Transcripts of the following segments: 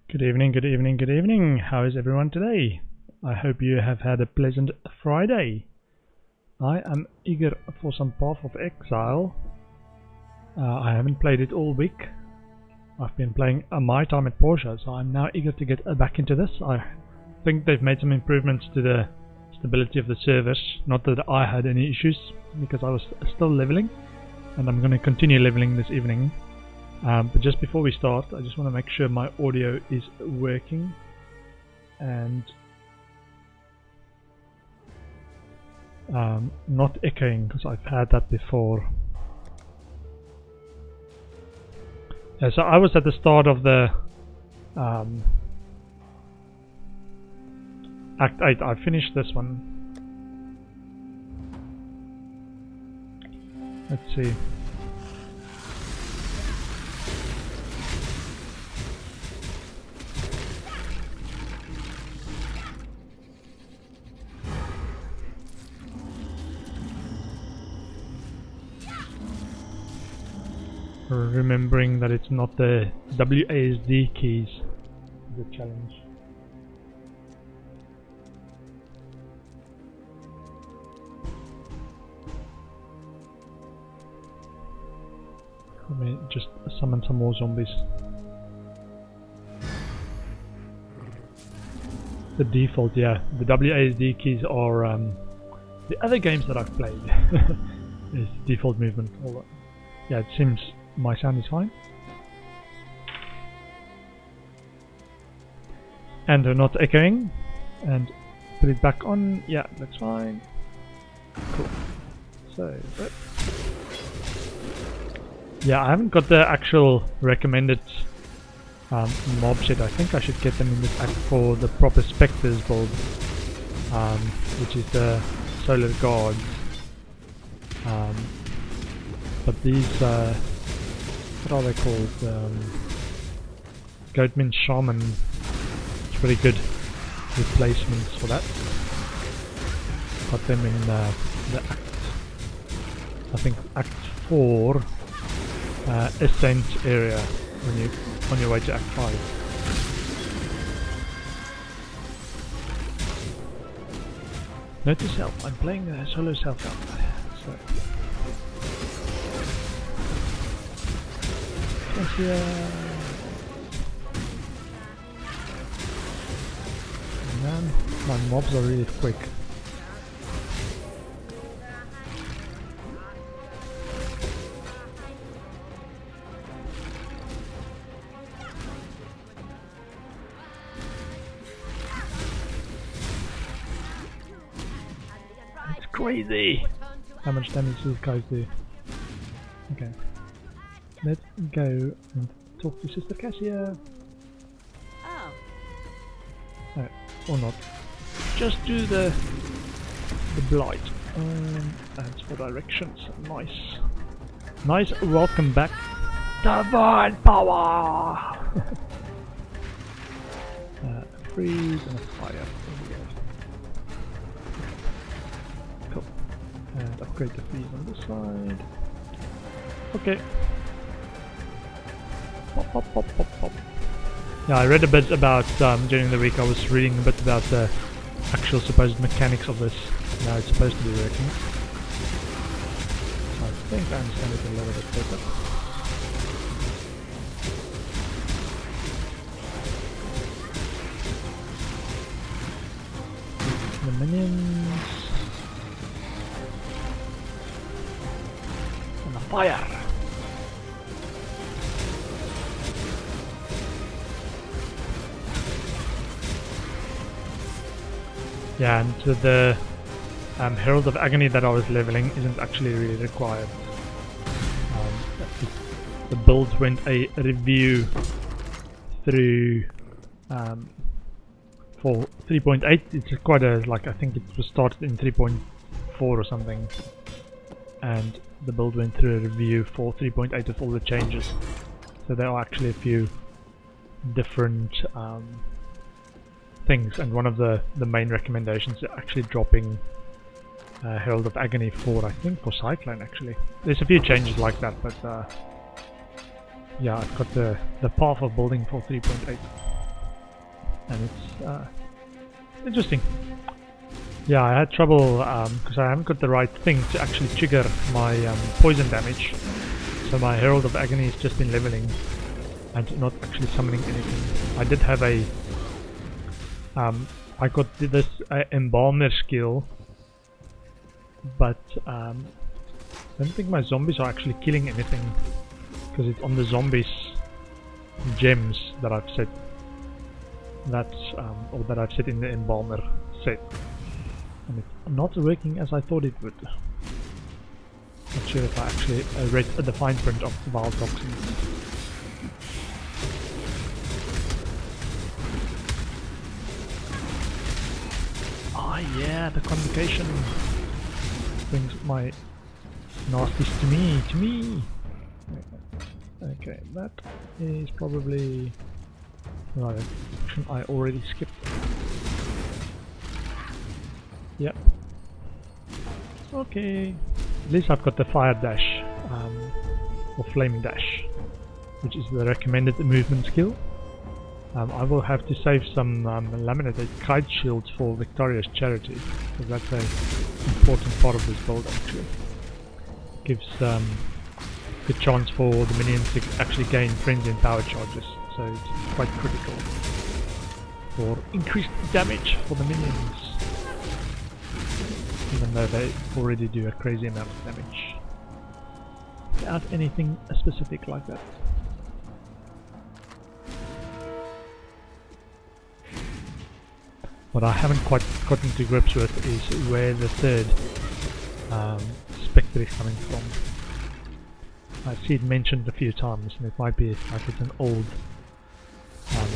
Good evening, good evening, good evening. How is everyone today? I hope you have had a pleasant Friday. I am eager for some Path of Exile. I haven't played it all week. I've been playing my time at Porsche, so I'm now eager to get back into this. I think they've made some improvements to the stability of the servers. Not that I had any issues, because I was still leveling, and I'm going to continue leveling this evening. But just before we start, I just want to make sure my audio is working and not echoing, because I've had that before. Yeah, so I was at the start of the Act 8. I finished this one. Let's see. Remembering that it's not the WASD keys, the challenge. Let me just summon some more zombies. The default, yeah, the WASD keys are the other games that I've played. Is default movement. Yeah, it seems my sound is fine. And they're not echoing. And put it back on. Yeah, that's fine. Cool. So, yeah, I haven't got the actual recommended mobs yet. I think I should get them in this act for the proper Spectres build, which is the Solar Guards. But these, what are they called? Goatman Shaman. It's pretty good replacements for that. Got them in the Act, I think Act 4 Ascent area when you on your way to Act 5. Note to self, I'm playing the solo self out. So. Yeah. Man, my mobs are really quick. It's crazy how much damage these guys do. Okay. Let's go and talk to Sister Cassia. Oh. No, or not. Just do the Blight. That's for directions. Nice. Nice, welcome back. Divine power! Freeze and a fire. Cool. And upgrade the freeze on this side. Okay. Pop, pop, pop, pop, pop. Yeah, I read a bit about, during the week I was reading a bit about the actual supposed mechanics of this, now it's supposed to be working. So I think I understand it a little bit better. The minions. And the fire! Yeah, and the Herald of Agony that I was leveling isn't actually really required. The build went a review through for 3.8. It's quite a, like, I think it was started in 3.4 or something, and the build went through a review for 3.8 with all the changes. So there are actually a few different things, and one of the main recommendations is actually dropping Herald of Agony for, I think, for Cyclone actually. There's a few changes like that, but yeah, I've got the path of building for 3.8. and it's interesting. Yeah, I had trouble because I haven't got the right thing to actually trigger my poison damage. So my Herald of Agony has just been leveling and not actually summoning anything. I did have a I got this Embalmer skill, but I don't think my zombies are actually killing anything because it's on the zombies gems that I've set. That's or that I've set in the Embalmer set, and it's not working as I thought it would. Not sure if I actually read the fine print of Vile Toxins. Ah yeah, the Convocation brings my nasties to me. Okay, that is probably right. I already skipped. Yep. Okay. At least I've got the Fire Dash, or Flame Dash, which is the recommended movement skill. I will have to save some laminated kite shields for Victoria's Charity, because that's an important part of this build actually. Gives good chance for the minions to actually gain frenzy and power charges, so it's quite critical for increased damage for the minions, even though they already do a crazy amount of damage without anything specific like that. What I haven't quite gotten to grips with is where the third Spectre is coming from. I see it mentioned a few times, and it might be like it's an old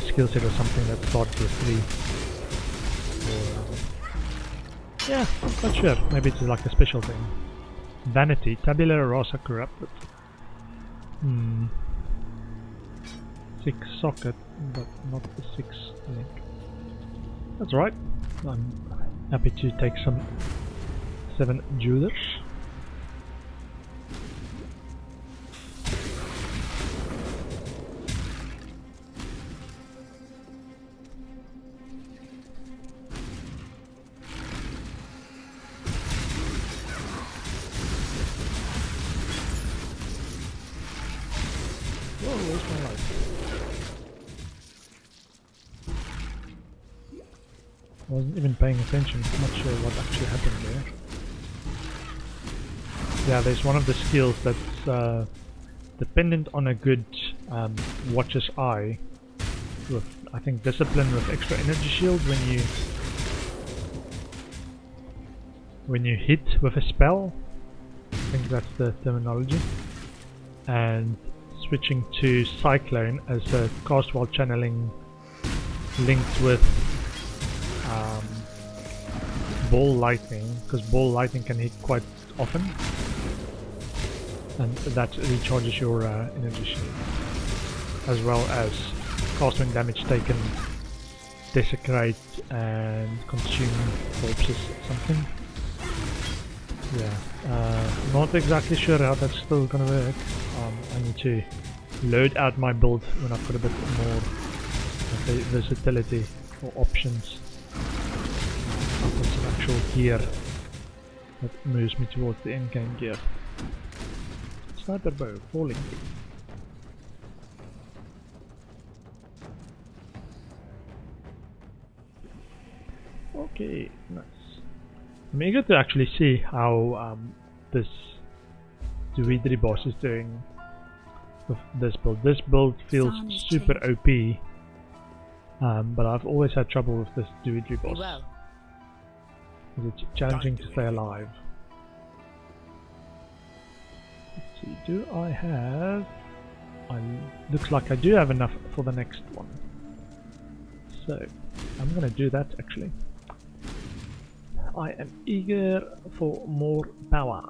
skill set or something that started with 3. Yeah, I'm not sure. Maybe it's like a special thing. Vanity, Tabula Rasa Corrupted. 6 socket, but not the 6 link. That's right. I'm happy to take some 7 jewelers. Whoa, where's my life? I wasn't even paying attention, I'm not sure what actually happened there. Yeah, there's one of the skills that's dependent on a good watcher's eye, with I think discipline with extra energy shield when you hit with a spell. I think that's the terminology. And switching to Cyclone as a cast while channeling linked with Ball Lightning, because Ball Lightning can hit quite often, and that recharges your energy shield, as well as casting damage taken, desecrate and consume corpses or something. Yeah, not exactly sure how that's still gonna work. I need to load out my build when I've got a bit more versatility or options. I've got some actual gear that moves me towards the end game gear. Sniper bow, falling. Okay, nice. I'm eager to actually see how this Druidry boss is doing with this build. This build feels super OP, but I've always had trouble with this Druidry boss. It's challenging to stay alive. Let's see, do I have... looks like I do have enough for the next one. So, I'm gonna do that actually. I am eager for more power.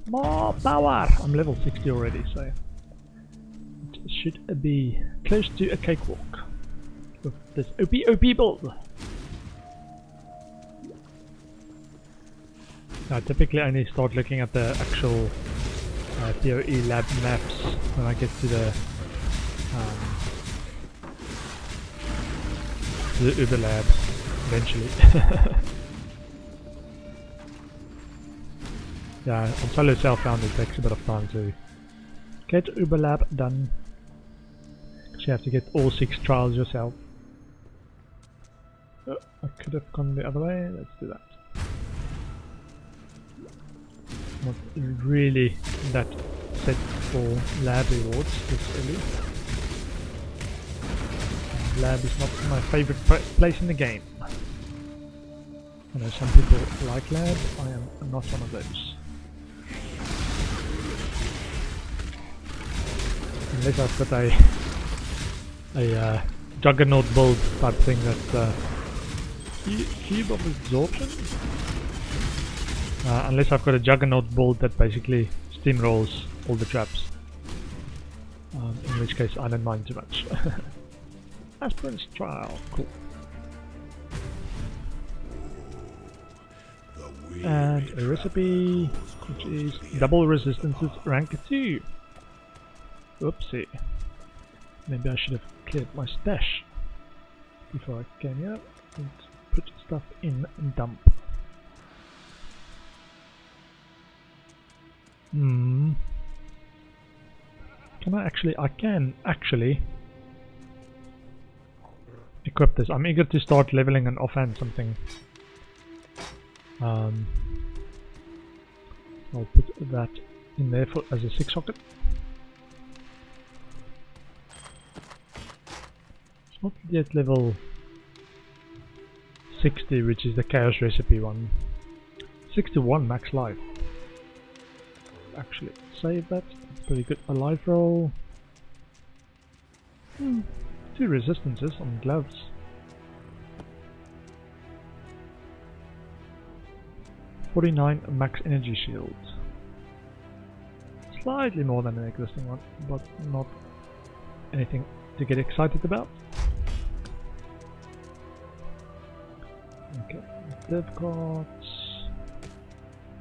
More power! I'm level 60 already, so it should be close to a cakewalk with this OP build. I typically only start looking at the actual PoE lab maps when I get to the to the Uber lab eventually. Yeah, on solo self-found it takes a bit of time to get Uber lab done. You have to get all 6 trials yourself. Oh, I could have gone the other way, let's do that. Not really that set for lab rewards this early. Lab is not my favorite place in the game. I know some people like lab, I am not one of those. Unless I've got a juggernaut build type thing that cube of absorption. Unless I've got a juggernaut build that basically steamrolls all the traps. In which case I don't mind too much. Aspirant's trial, cool. And a recipe which is double resistances rank 2. Oopsie. Maybe I should have cleared my stash before I came here and put stuff in and dump. Can I can actually equip this. I'm eager to start leveling an offhand something. I'll put that in there as a 6 socket. It's not yet level 60, which is the chaos recipe one. 61 max life. Actually save that. It's pretty good. A life roll. 2 resistances on gloves. $49 max energy shield. Slightly more than an existing one, but not anything to get excited about. Okay, dev cards,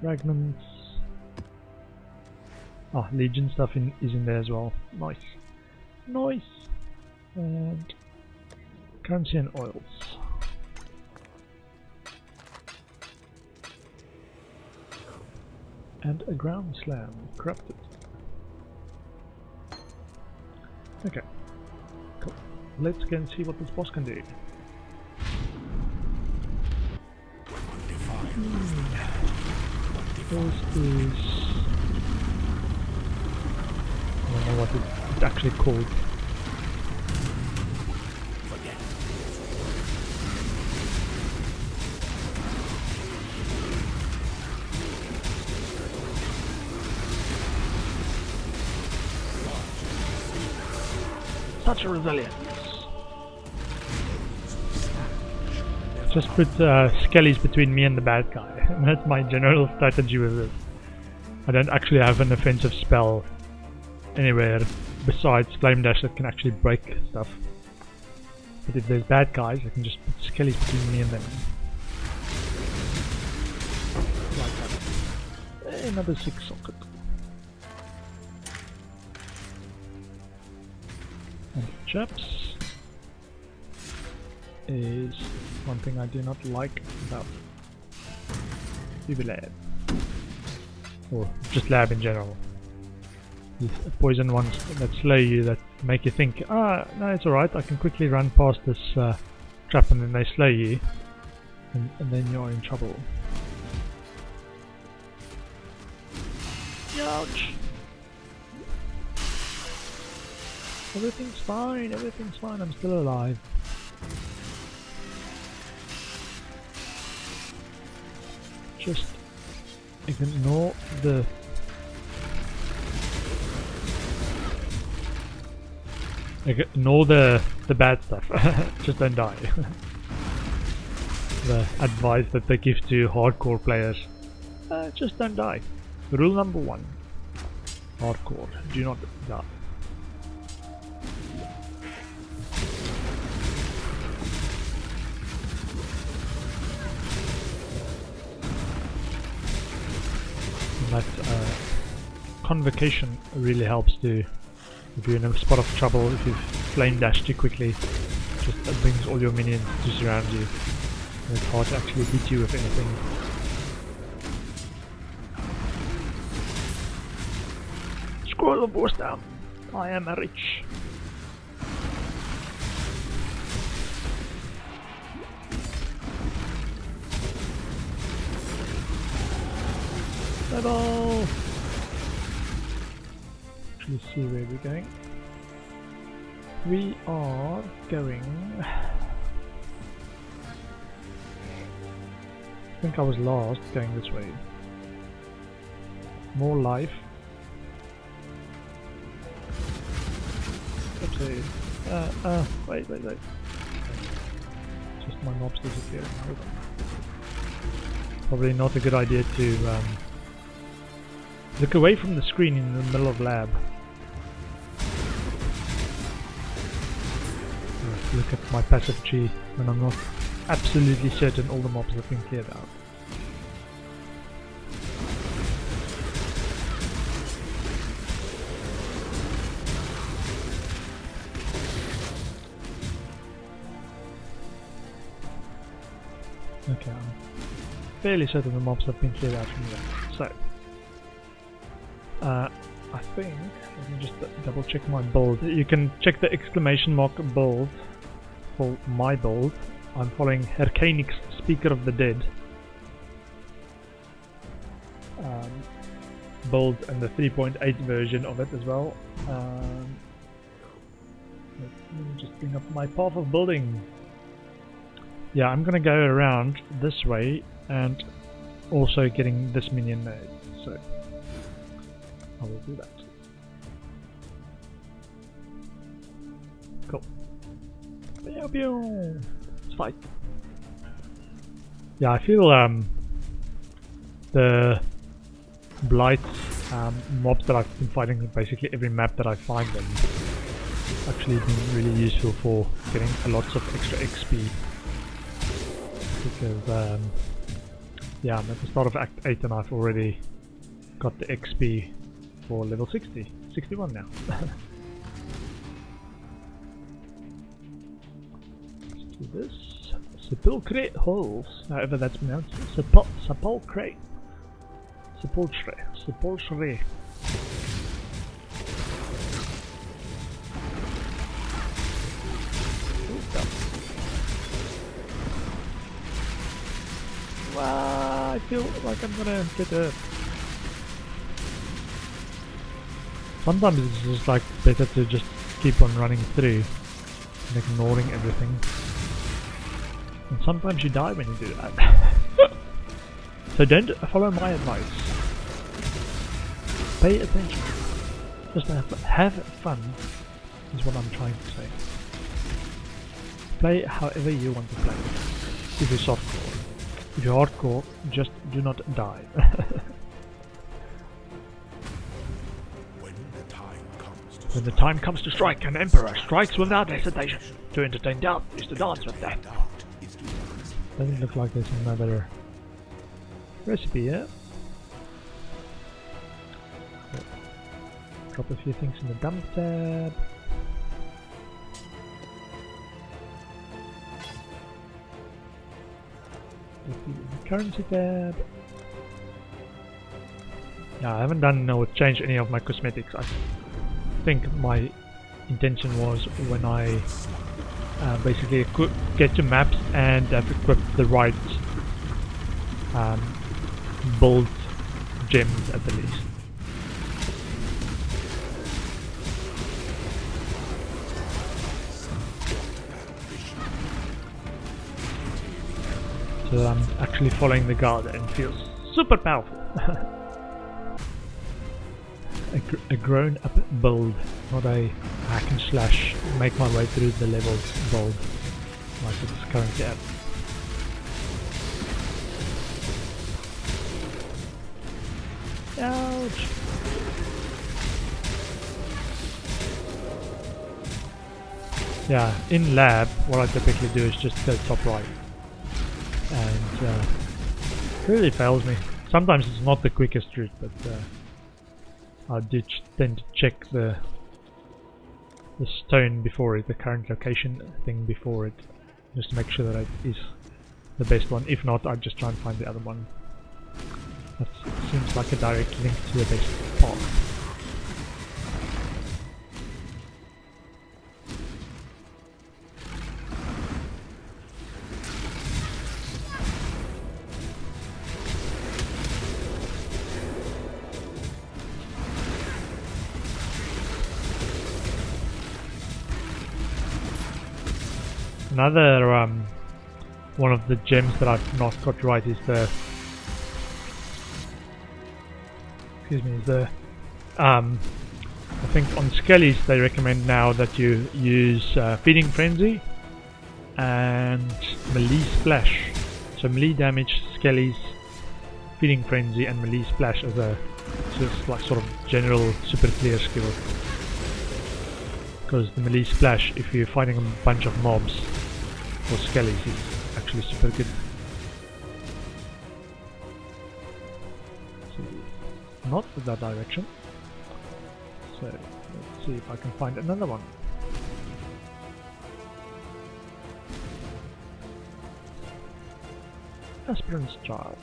fragments. Ah, Legion stuff is in there as well. Nice. Nice. And currency and oils. And a ground slam, corrupted. Okay, cool. Let's go and see what this boss can do. This is... I don't know what it's actually called. Such a resilience. Just put skellies between me and the bad guy. That's my general strategy with this. I don't actually have an offensive spell anywhere besides Flame Dash that can actually break stuff. But if there's bad guys, I can just put skellies between me and them. Like that. Another 6 socket. And chaps is one thing I do not like about Uber Lab, or just Lab in general. These poison ones that slay you, that make you think, ah, no, it's alright, I can quickly run past this trap, and then they slay you, and then you're in trouble. Ouch! Everything's fine, I'm still alive. Just ignore the... Ignore the bad stuff. Just don't die. The advice that they give to hardcore players. Just don't die. Rule number 1. Hardcore. Do not die. That convocation really helps to, if you're in a spot of trouble, if you flame dash too quickly, just brings all your minions to surround you. And it's hard to actually hit you with anything. Scroll of Force down. I am rich. Level! Actually see where we're going. We are going... I think I was last going this way. More life. Oopsie. Wait. Just my mobs disappearing. Hold on. Probably not a good idea to look away from the screen in the middle of lab. Look at my passive tree when I'm not absolutely certain all the mobs have been cleared out. Okay, I'm fairly certain the mobs have been cleared out from there. So, I think, let me just double check my build. You can check the exclamation mark build for my build. I'm following Herkanik's Speaker of the Dead build and the 3.8 version of it as well. Let me just bring up my path of building. Yeah, I'm gonna go around this way and also getting this minion made, so I will do that. Cool. Pew pew! Let's fight. Yeah, I feel the Blight mobs that I've been fighting basically every map that I find them actually been really useful for getting lots of extra XP. Because yeah, I'm at the start of Act 8 and I've already got the XP for level 60, 61 now. Let's do this. Sepulchre holes, however that's pronounced. Sepulchre. Sepulchre. Wow, I feel like I'm gonna get hurt. Sometimes it's just like better to just keep on running through and ignoring everything. And sometimes you die when you do that. So don't follow my advice. Pay attention. Just have fun is what I'm trying to say. Play however you want to play. If you're softcore. If you're hardcore, just do not die. When the time comes to strike, an emperor strikes without hesitation. To entertain doubt is to dance with death. Doesn't look like there's another recipe here. Drop a few things in the dump tab. The currency tab. Yeah, I haven't done or changed any of my cosmetics. I think my intention was when I basically get to maps and have equipped the right build gems at the least. So I'm actually following the guard and feels super powerful. A grown up build, not a hack and slash, make my way through the levels build like it's currently at. Ouch! Yeah, in lab what I typically do is just go top right. And it really fails me. Sometimes it's not the quickest route, but I do tend to check the the stone before it, the current location thing before it, just to make sure that it is the best one. If not, I'd just try and find the other one. That seems like a direct link to the best path. Another one of the gems that I've not got right is the I think on Skellies they recommend now that you use Feeding Frenzy and Melee Splash. So melee damage, Skellies, Feeding Frenzy and Melee Splash as a just like sort of general super clear skill. Because the Melee Splash, if you're fighting a bunch of mobs or Skellies, is actually super good. Not in that direction. So let's see if I can find another one. Aspirant's Child.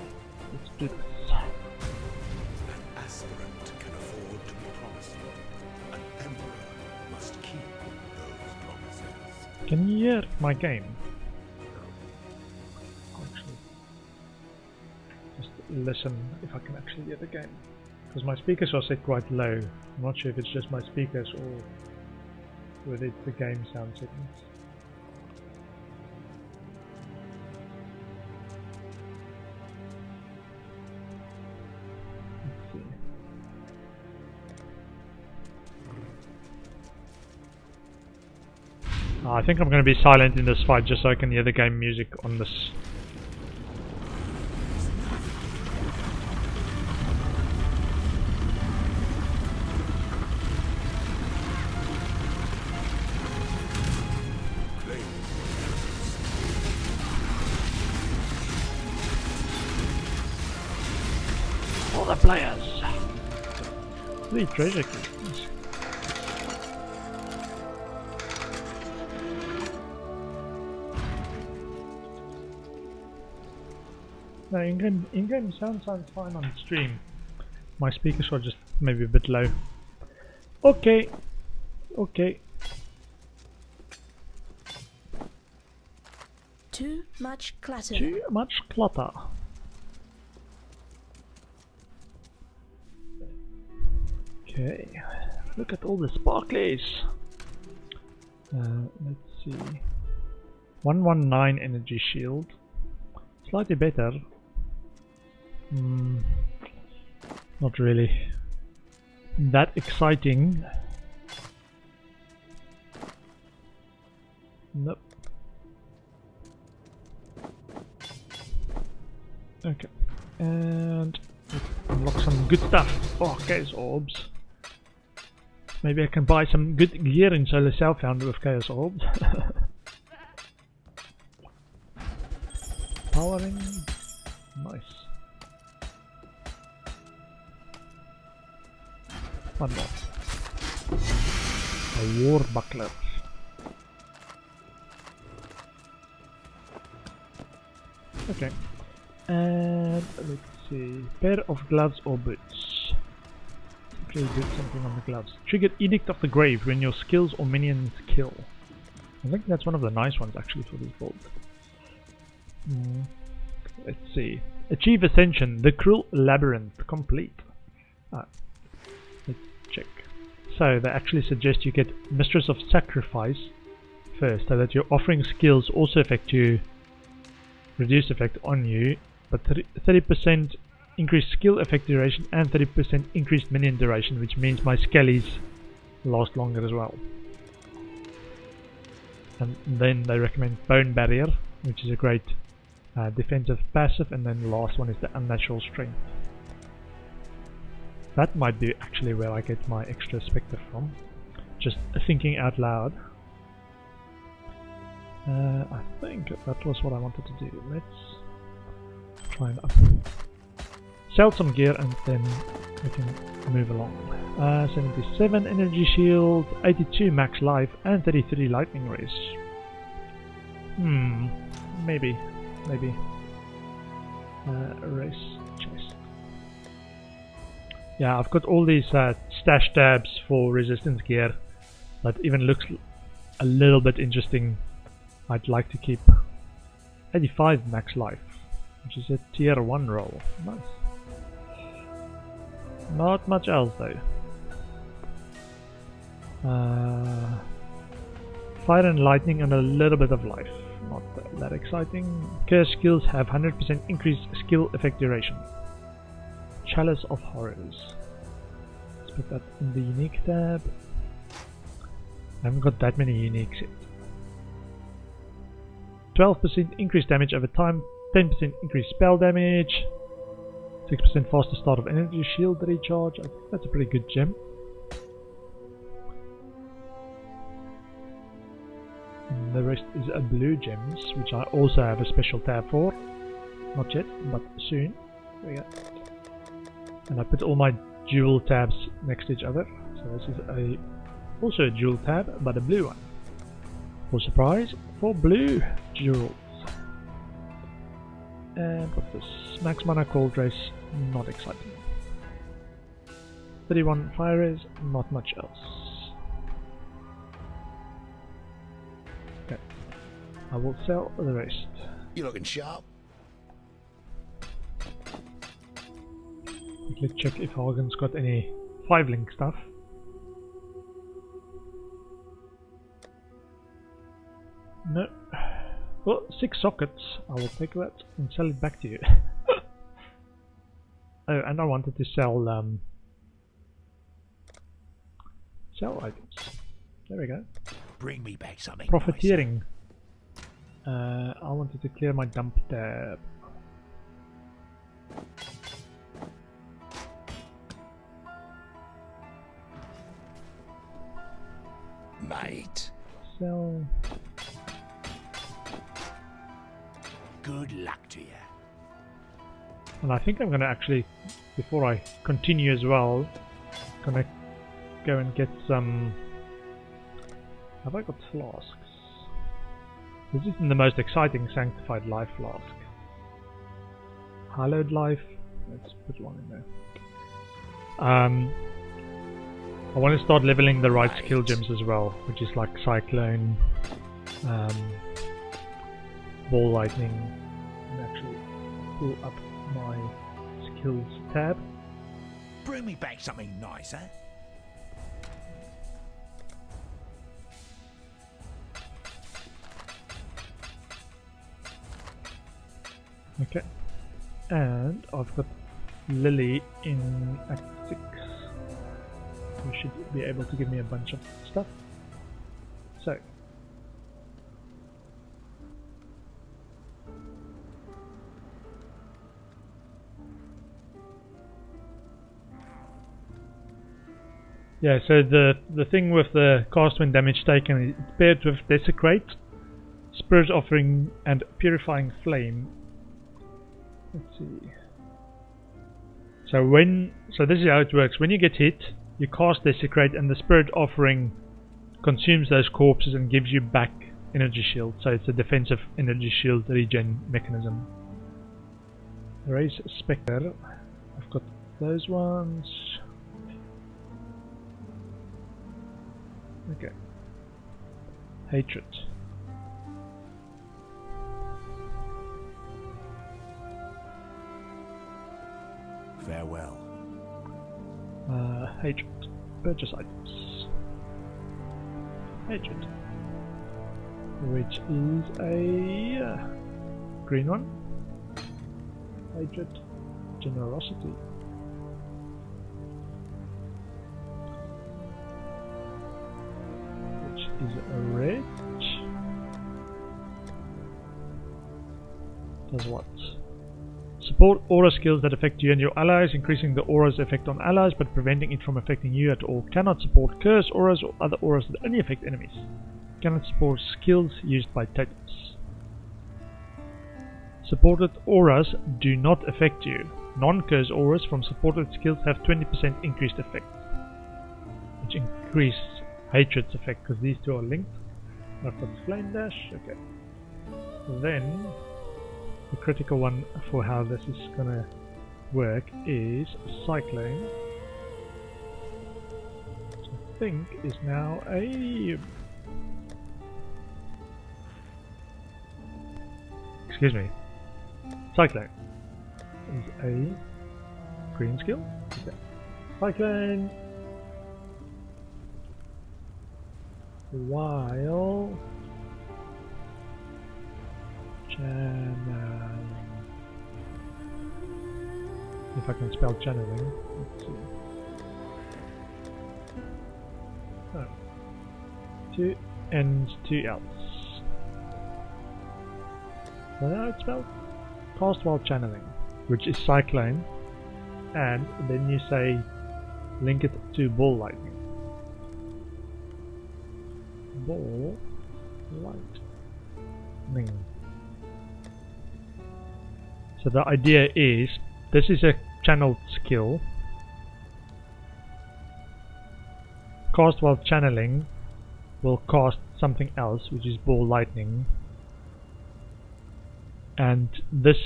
Let's do this. An aspirant can afford to be promised. An emperor must keep those promises. Can you hear my game? Actually, just listen if I can actually hear the game. Because my speakers are set quite low. I'm not sure if it's just my speakers or whether it's the game sound settings. Let's see. I think I'm going to be silent in this fight just so I can hear the game music on this. All the players! 3 treasure keys. No, in-game sound sounds fine on stream. My speakers are just maybe a bit low. Okay. Okay. Too much clutter. Too much clutter. Okay. Look at all the sparklies. Let's see. 119 energy shield. Slightly better. Not really that exciting. Nope. Okay. And let's unlock some good stuff. Oh, Chaos Orbs. Maybe I can buy some good gear in Solar Southbound with Chaos Orbs. Powering. Nice. One more. A War Buckler. Okay. And let's see. Pair of gloves or boots. Actually did something on the gloves. Triggered Edict of the Grave when your skills or minions kill. I think that's one of the nice ones actually for this build. Let's see. Achieve Ascension. The Cruel Labyrinth complete. Let's check. So they actually suggest you get Mistress of Sacrifice first, so that your offering skills also affect you, reduced effect on you, but 30% increased skill effect duration and 30% increased minion duration, which means my skellies last longer as well. And then they recommend Bone Barrier, which is a great defensive passive, and then the last one is the Unnatural Strength. That might be actually where I get my extra Spectre from. Just thinking out loud. I think that was what I wanted to do. Let's try and sell some gear and then we can move along. 77 energy shield, 82 max life, and 33 lightning rays. Maybe. Race chest. Yeah, I've got all these stash tabs for resistance gear that even looks a little bit interesting. I'd like to keep 85 max life, which is a tier 1 roll. Nice. Not much else though. Fire and lightning and a little bit of life. Not that exciting. Curse skills have 100% increased skill effect duration. Chalice of Horrors. Let's put that in the unique tab. I haven't got that many uniques yet. 12% increased damage over time, 10% increased spell damage, 6% faster start of energy shield recharge. I think that's a pretty good gem. And the rest is a blue gems, which I also have a special tab for. Not yet, but soon. There we go. And I put all my dual tabs next to each other. So this is also a dual tab, but a blue one. For surprise, for blue jewels. And what's this? Max mana cold race, not exciting. 31 fire rays, not much else. Okay, I will sell the rest. You looking sharp? Quickly check if Hagen's got any 5-link stuff. No. Well, 6 sockets. I will take that and sell it back to you. Oh, and I wanted to sell items. There we go. Bring me back something. Profiteering. I wanted to clear my dump tab. Mate. Sell. Good luck to you. And I think I'm gonna actually, before I continue as well, gonna go and get some. Have I got flasks? This isn't the most exciting sanctified life flask. Hallowed life. Let's put one in there. I want to start leveling the right skill gems as well, which is like Cyclone, Ball Lightning, and actually pull up my skills tab. Bring me back something nice, eh? Okay, and I've got Lily in Act 6. You should be able to give me a bunch of stuff. So, yeah, so the thing with the cast when damage taken, it's paired with Desecrate, Spirit Offering, and Purifying Flame. Let's see. So this is how it works. When you get hit, you cast Desecrate, and the Spirit Offering consumes those corpses and gives you back energy shield. So it's a defensive energy shield regen mechanism. Raise Spectre. I've got those ones. Okay. Hatred. Farewell. Hatred. Purchase items. Hatred. Which is a green one. Hatred. Generosity. Which is a red. Does what? Support aura skills that affect you and your allies, increasing the aura's effect on allies but preventing it from affecting you at all. Cannot support curse auras or other auras that only affect enemies. Cannot support skills used by totems. Supported auras do not affect you. Non-curse auras from supported skills have 20% increased effect, which increase hatred's effect because these two are linked. I've got flame dash. Okay. Then the critical one for how this is gonna work is cyclone. Which I think is now a cyclone is a green skill. Okay. Cyclone while channeling. If I can spell channeling, let's see. Oh. 2 N's, 2 L's. So now it's spelled cast while channeling, which is cyclone, and then you say link it to ball lightning. Ball lightning. So the idea is, this is a channeled skill. Cast while channeling will cast something else, which is ball lightning, and this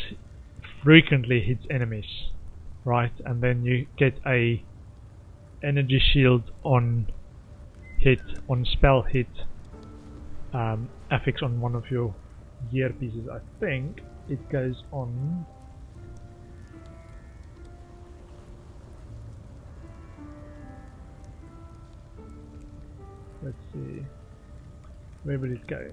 frequently hits enemies, right? And then you get a energy shield on hit, on spell hit, affix on one of your gear pieces. I think it goes on let's see, where will it go?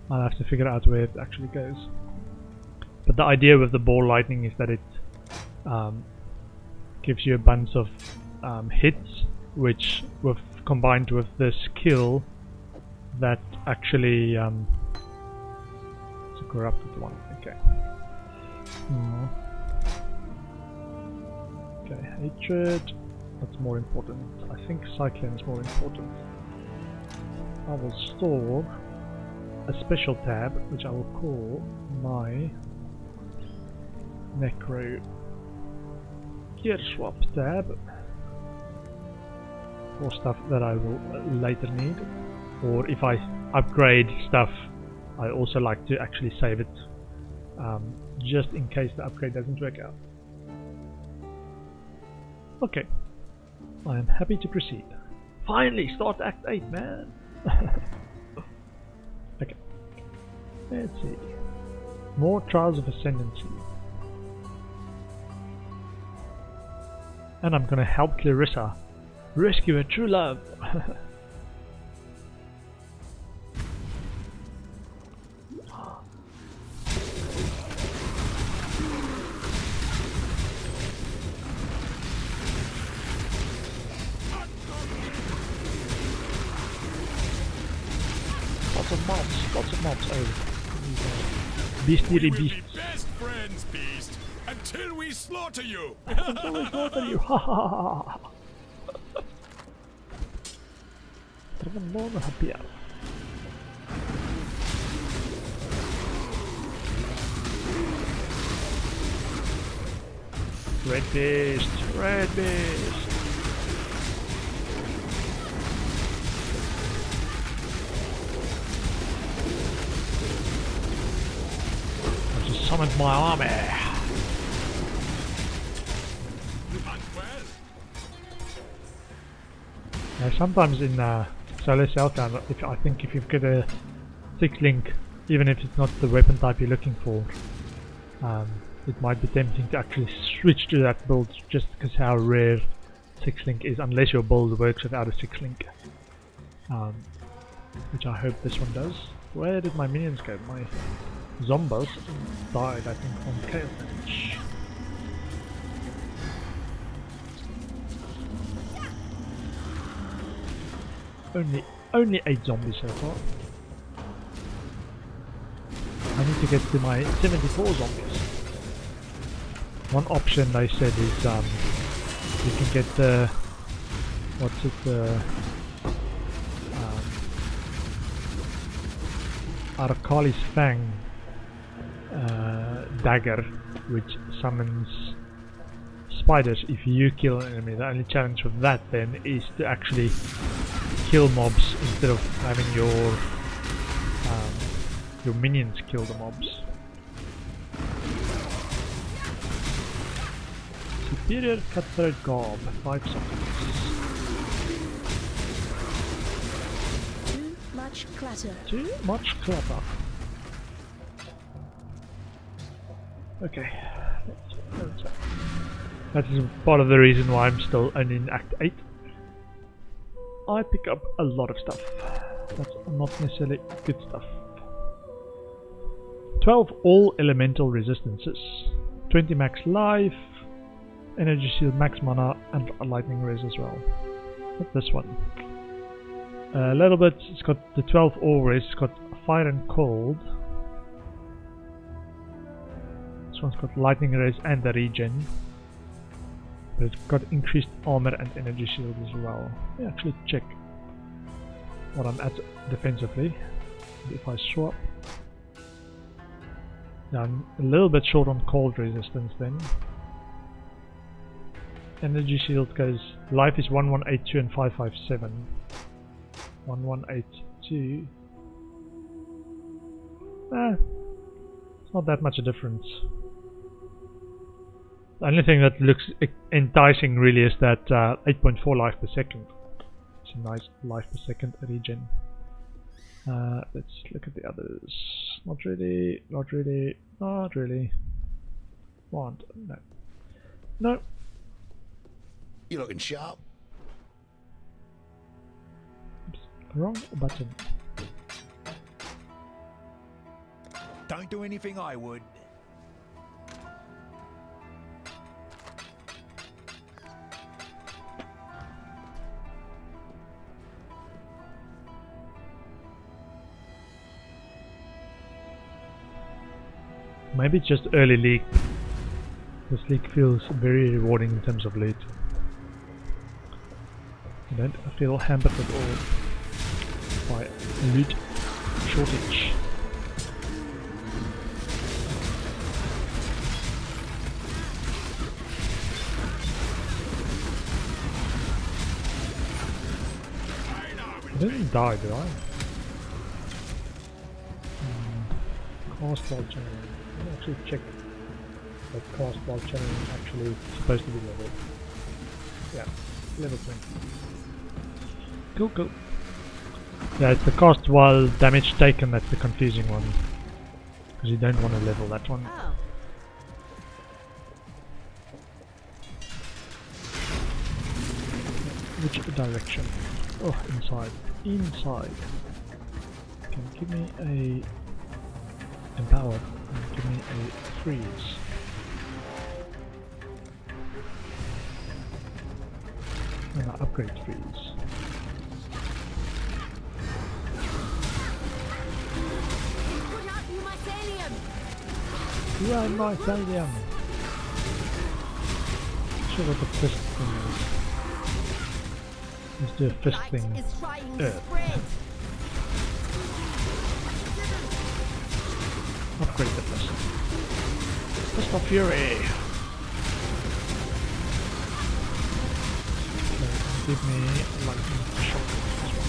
I'll have to figure out where it actually goes. But the idea with the ball lightning is that it gives you a bunch of hits, which combined with the skill that actually it's a corrupted one. Okay. Okay, hatred. That's more important. I think cyclone is more important. I will store a special tab, which I will call my Necro Gear Swap tab, for stuff that I will later need, or if I upgrade stuff, I also like to actually save it, just in case the upgrade doesn't work out. Okay, I am happy to proceed. Finally, start Act 8, man! Okay, let's see. More Trials of Ascendancy. And I'm gonna help Clarissa rescue her true love. Lots of mobs. Oh, beastly beasts. We'll be best friends, beast, until we slaughter you. Until we slaughter you. Ha ha ha. Red beast, red beast. I just summoned my army. Now, sometimes in solo Celltown, I think if you've got a 6-link, even if it's not the weapon type you're looking for, it might be tempting to actually switch to that build just because how rare 6-link is, unless your build works without a 6-link, which I hope this one does. Where did my minions go? My zombies died, I think, on chaos damage. Only 8 zombies so far. I need to get to my 74 zombies. One option they said is you can get the what's it? Arkali's Fang dagger, which summons spiders if you kill an enemy. The only challenge with that then is to actually kill mobs instead of having your minions kill the mobs. Superior Cutthroat Garb, 5 seconds. Too much clutter. Too much clutter. Okay. That is part of the reason why I'm still only in Act 8. I pick up a lot of stuff. That's not necessarily good stuff. 12 all elemental resistances. 20 max life. Energy shield, max mana, and a lightning res as well. Not this one. A little bit, it's got the 12 all res, it's got fire and cold. This one's got lightning res and the regen. But it's got increased armor and energy shield as well. Let me actually check what I'm at defensively. If I swap. Yeah, I'm a little bit short on cold resistance then. Energy shield goes, life is 1182 and 557. 1182. It's not that much a difference. The only thing that looks enticing really is that 8.4 life per second. It's a nice life per second regen. Let's look at the others. Not really, not really, not really. Want, no. No. You looking sharp? Oops, wrong button. Don't do anything I would. Maybe it's just early league. This league feels very rewarding in terms of loot. I don't feel hampered at all by loot shortage. I didn't die, did I? Cast while channeling. Let me actually check that cast while channeling actually supposed to be level. Yeah, level 20. Cool, cool. Yeah, it's the cast while damage taken that's the confusing one. Because you don't want to level that one. Oh. Which direction? Oh, inside. Inside. Can you give me a empower and give me a freeze. And an upgrade freeze. You are my Mycelium! Not sure what the fist thing is. Let's do a fist thing. Upgrade the fist. Fist of Fury! Okay, give me lightning shock as well.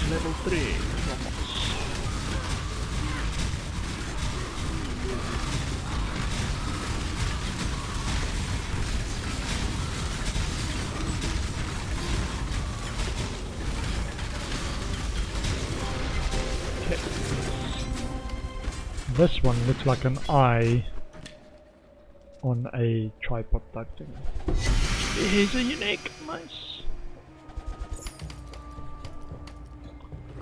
Level 3 almost. Okay. This one looks like an eye on a tripod type thing. He's a unique, nice.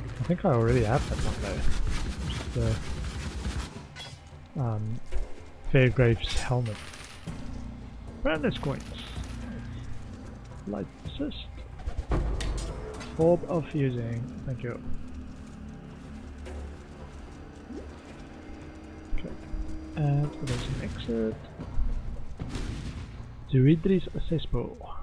I think I already have that one though. Just Fairgrave's helmet. Brandless coins. Light assist. Orb of fusing. Thank you. Okay. And there's an exit. Druidry's cesspool.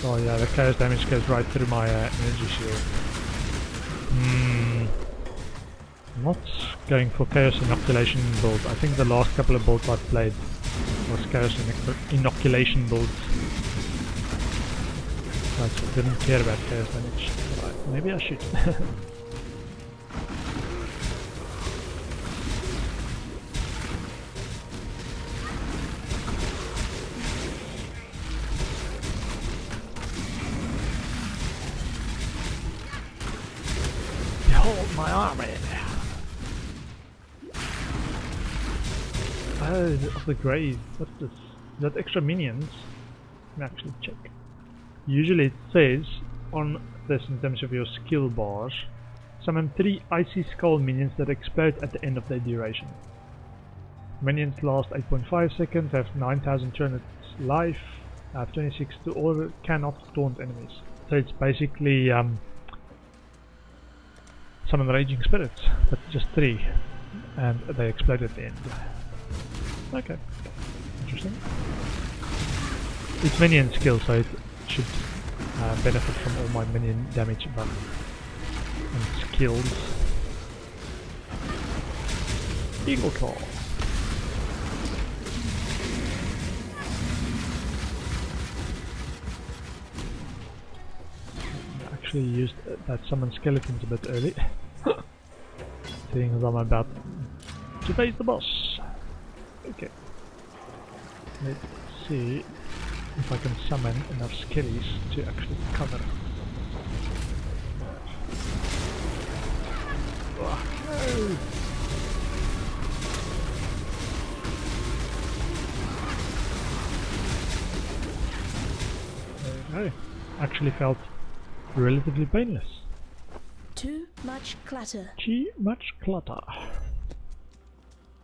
Oh yeah, the chaos damage goes right through my energy shield. I'm not going for chaos inoculation builds. I think the last couple of builds I've played was chaos inoculation builds. I didn't care about chaos damage. Right, maybe I should. Behold my army! Oh, of the grave. What's this? Is that extra minions? Let me actually check. Usually it says on this in terms of your skill bars, summon 3 icy skull minions that explode at the end of their duration. Minions last 8.5 seconds, have 9,200 life, have 26 to order, cannot taunt enemies. So it's basically summon raging spirits, but just 3, and they explode at the end. Okay, interesting. It's minion skill, so it should benefit from all my minion damage buff and skills. Eagle Claw. I actually used that summon skeletons a bit early, seeing as I'm about to face the boss. Okay, let's see if I can summon enough skellies to actually cover. Oh, no. There we go. Actually felt relatively painless. Too much clutter. Too much clutter.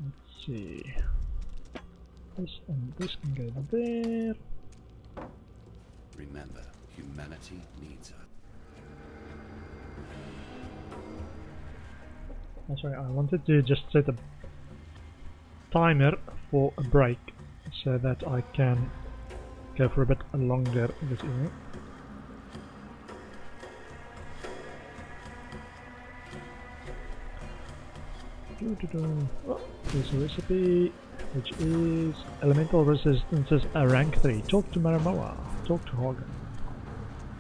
Let's see. This and this can go there. Remember, humanity needs her. Oh, sorry, I wanted to just set a timer for a break so that I can go for a bit longer this evening. Oh, there's a recipe which is elemental resistances rank 3. Talk to Maramoa, talk to Hogan.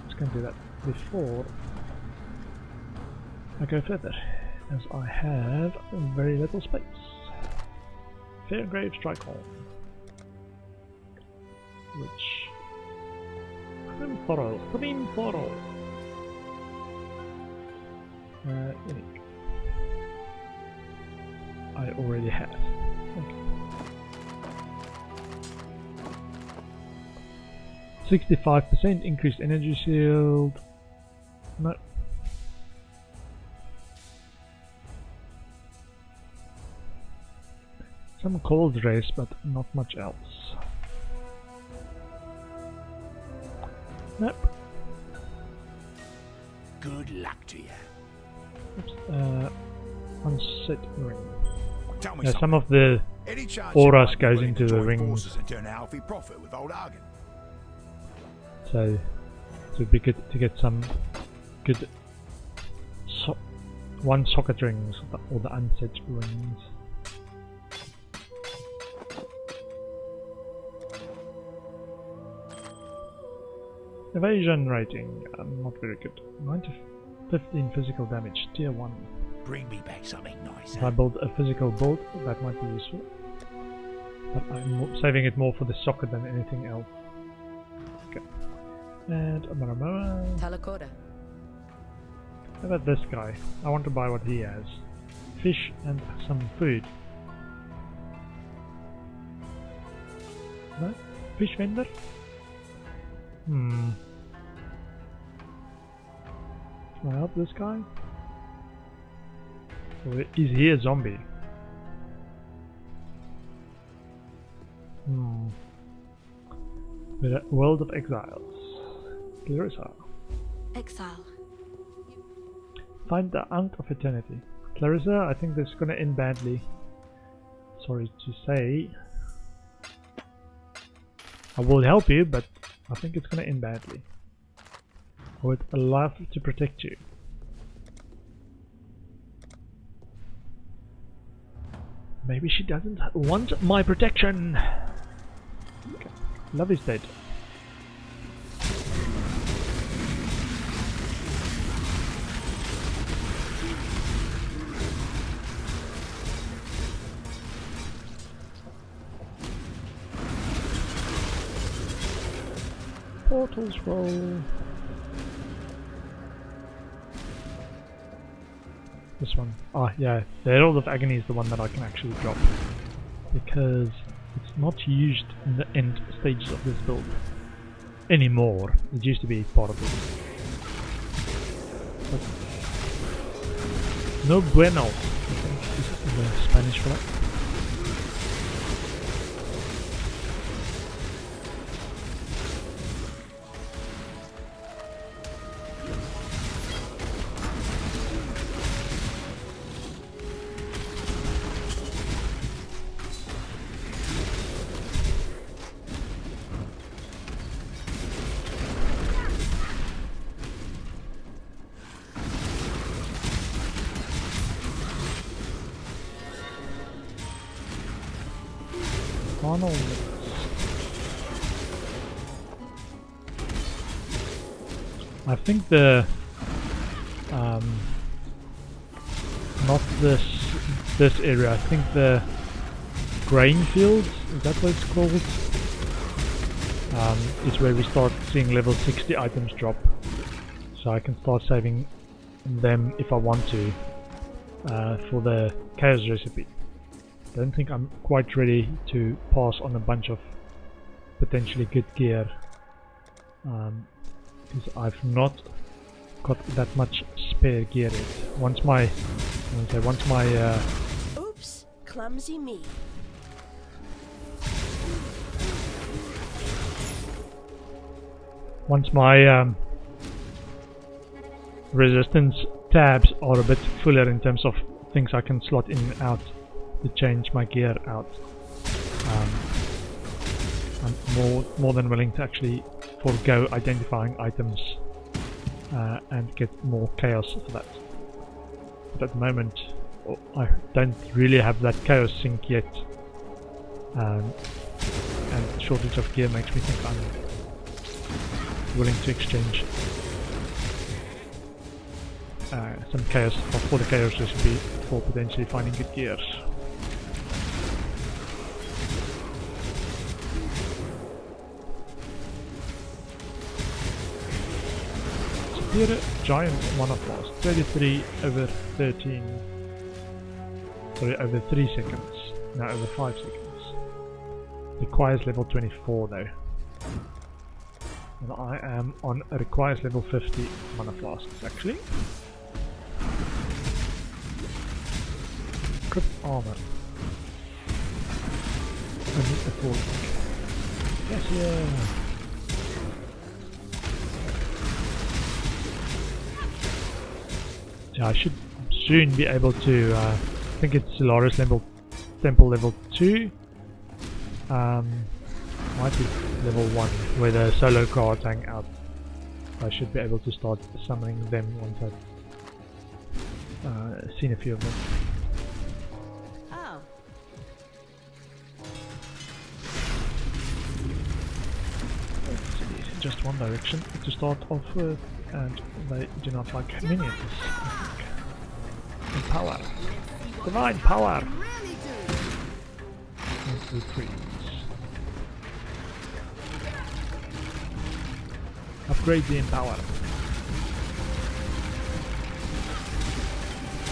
Let's go and do that before I go further, as I have very little space. Fairgrave Strikehorn, which Thorol. Unique. I already have. Okay. 65% increased energy shield. No. Some cold race, but not much else. Nope. Good luck to you. Oops. Unset ring. Tell me Yeah, something. some of the Any chance auras you might be goes willing into to the join rings. forces and turn a healthy profit with old Hagen? So it would be good to get some good one socket rings or the unset rings. Evasion rating, not very good. 9 to 15 physical damage, tier 1. Bring me back something nice. If I build a physical build, that might be useful. But I'm saving it more for the socket than anything else. Okay. And a Maramoa. Talakoda. How about this guy? I want to buy what he has. Fish and some food. No? Fish vendor? Can I help this guy? Or is he a zombie? The World of Exiles. Clarissa. Exile. Find the Aunt of Eternity. Clarissa, I think this is gonna end badly. Sorry to say. I will help you, but I think it's gonna end badly. I would love to protect you. Maybe she doesn't want my protection. Okay. Love is dead. Portals roll. This one. Ah, yeah. The Herald of Agony is the one that I can actually drop. Because it's not used in the end stages of this build anymore. It used to be part of it. But no bueno, I think is the Spanish for that. I think the not this area. I think the grain fields, is that what it's called? Is where we start seeing level 60 items drop. So I can start saving them if I want to for the chaos recipe. Don't think I'm quite ready to pass on a bunch of potentially good gear because I've not got that much spare gear yet. Once my Oops, clumsy me. once my resistance tabs are a bit fuller in terms of things I can slot in and out to change my gear out, I'm more than willing to actually forego identifying items and get more chaos for that. But at the moment I don't really have that chaos sync yet, and shortage of gear makes me think I'm willing to exchange some chaos for the chaos recipe for potentially finding good gears. Here, giant mana blast, 33 over 13. Sorry, over 3 seconds. No, over 5 seconds. Requires level 24 though. And I am on a requires level 50 mana flasks actually. Crypt armor. I need a full. Yes, yeah. Yeah, I should soon be able to, I think it's Solaris Temple level 2, might be level 1, where the solo cards hang out. I should be able to start summoning them once I've seen a few of them. Oh. It's in just one direction to start off with, and they do not like minions. And power. Divine power! And freeze. Upgrade the empower.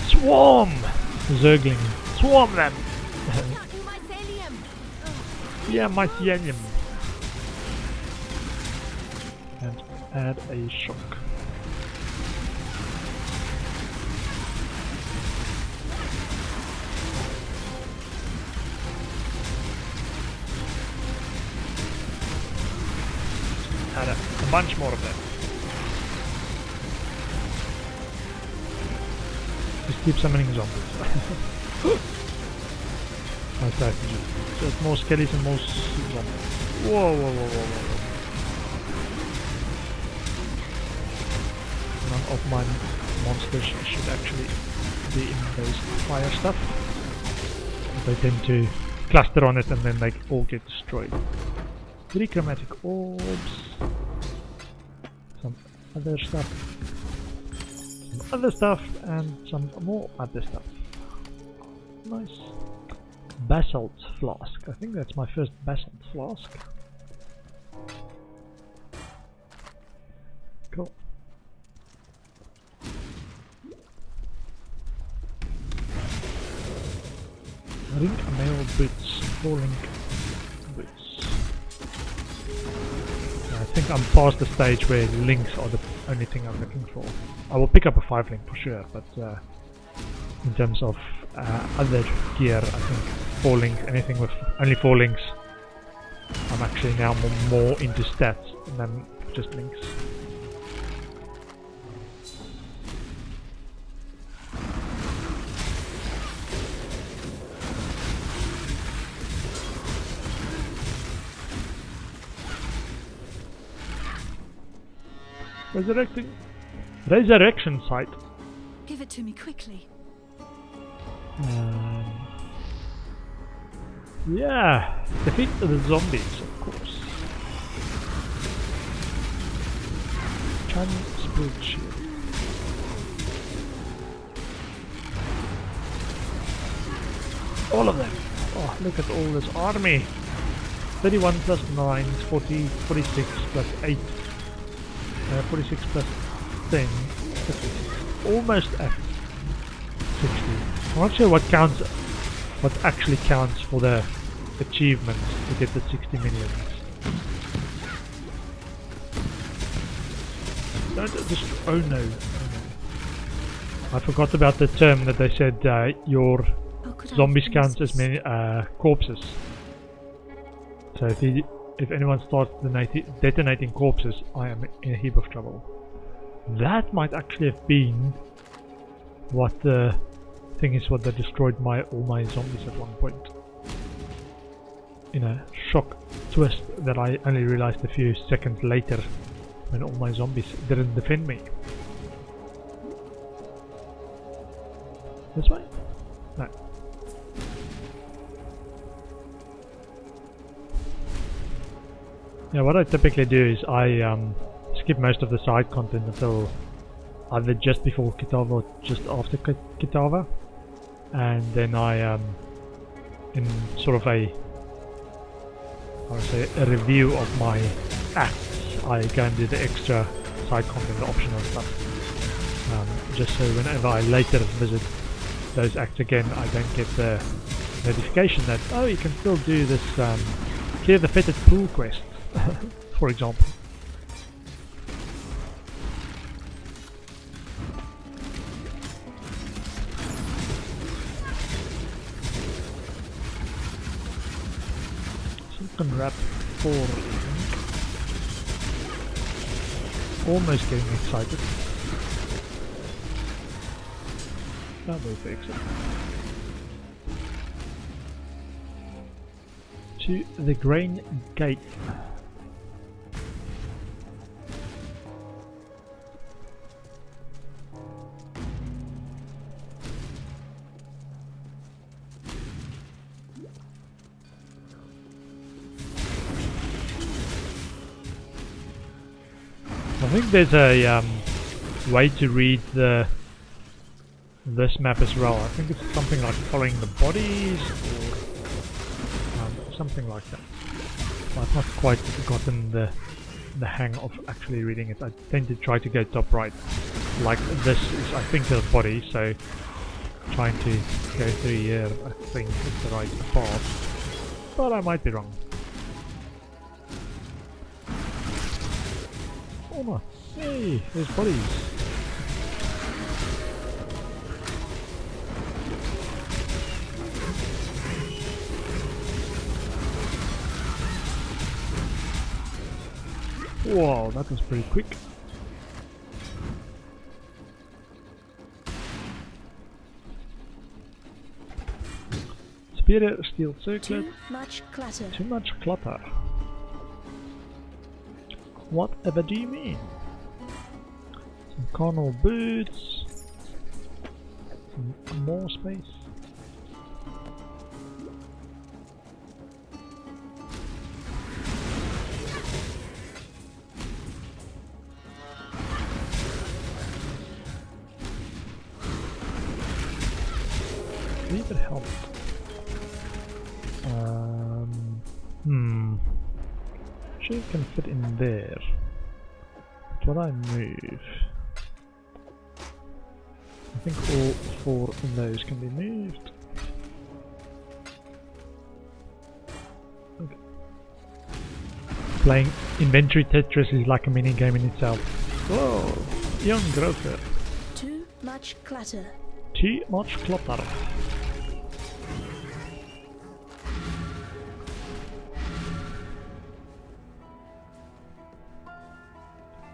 Swarm! Zergling. Swarm them! Yeah, mycelium. add a shock. Add a bunch more of them. Just keep summoning zombies. My strategy. Just more skellies and more zombies. Whoa, whoa, whoa, whoa, whoa. None of my monsters should actually be in those fire stuff. They tend to cluster on it and then they all get destroyed. 3 chromatic orbs. Some other stuff. Some other stuff and some more other stuff. Nice. Basalt flask. I think that's my first basalt flask. Cool. Ring mail boots. 4 link boots. I think I'm past the stage where links are the only thing I'm looking for. I will pick up a 5 link for sure, but in terms of other gear, I think 4 link, anything with only 4 links, I'm actually now more into stats than just links. Resurrection site. Give it to me quickly. Yeah, defeat the zombies, of course. Chinese spirit shield. All of them. Oh, look at all this army. 31 plus 9 is 40, 46 plus 8. 46 plus 10, 56. Almost at 60. I'm not sure what actually counts for the achievements to get the 60 millions. Don't just, oh no. I forgot about the term that they said your zombies count as many corpses. So if anyone starts detonating corpses, I am in a heap of trouble. That might actually have been what the thing is, what they destroyed all my zombies at one point. In a shock twist that I only realized a few seconds later when all my zombies didn't defend me. This way? No. Yeah, what I typically do is I skip most of the side content until either just before Kitava or just after Kitava, and then I in sort of a review of my acts, I go and do the extra side content, the optional stuff, just so whenever I later visit those acts again, I don't get the notification that, oh, you can still do this clear the fetid pool quest. For example. Silken wrap 4. Almost getting excited. That will fix it. To the Grain Gate. I think there's a way to read this map as well. I think it's something like following the bodies or something like that. I've not quite gotten the hang of actually reading it. I tend to try to go top right. Like this is, I think, the body, so trying to go through here, I think it's the right path. But I might be wrong. corner. Hey, there's bodies. Wow, that was pretty quick. Superior steel circlet. Too much clutter. Too much clutter. Whatever do you mean? Some carnal boots. Some more space. Leave it help. Sure it can fit in there. But when I move, I think all 4 of those can be moved. Okay. Playing inventory Tetris is like a mini game in itself. Whoa, young grocer. Too much clutter. Too much clutter.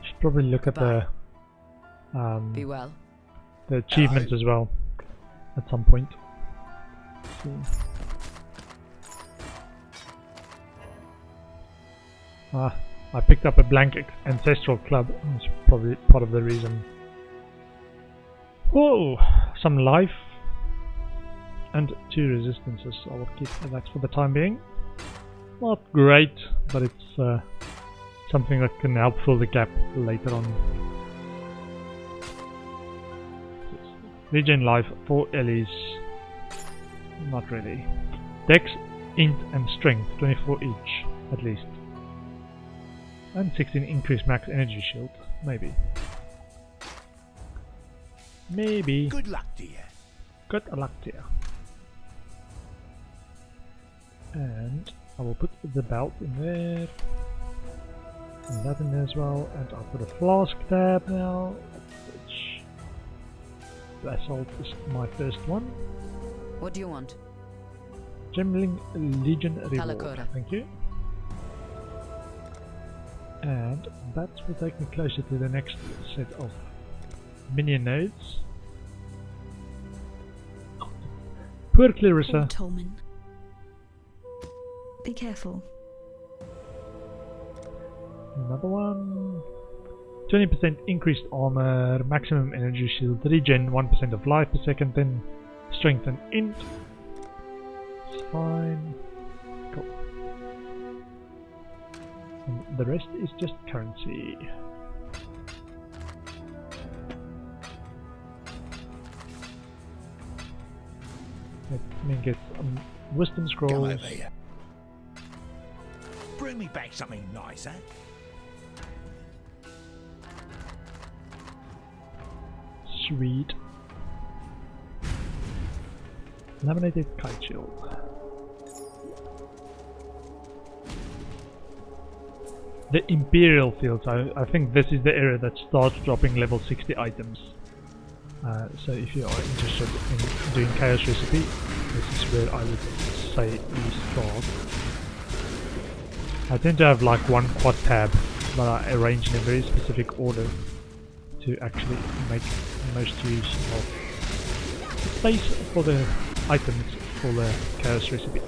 Should probably look at the Be well. the achievements as well at some point. See. I picked up a blank ancestral club. That's probably part of the reason. Whoa! Some life and 2 resistances. I will keep that for the time being. Not great, but it's something that can help fill the gap later on. Regen life for Ellie's. Not really. Dex, int and strength, 24 each, at least. And 16 increased max energy shield, maybe. Maybe. Good luck to you. Good luck to you. And I will put the belt in there. And that in there as well. And I'll put a flask tab now. Which basalt is my first one. What do you want? Gemling Legion reward. Talakora. Thank you. And that will take me closer to the next set of minion nodes. Poor Clarissa. Poor Tolman. Be careful. Another one. 20% increased armor, maximum energy shield, regen 1% of life per second, then strength and int. It's fine. Cool. And the rest is just currency. Let me get wisdom Come scrolls. over here. Bring me back something nice, eh? Sweet. Laminated kite shield. The Imperial fields, I think this is the area that starts dropping level 60 items. So if you are interested in doing Chaos Recipe, this is where I would say you start. I tend to have like one quad tab, but I arrange in a very specific order to actually make most use of the space for the items for the Chaos Recipe.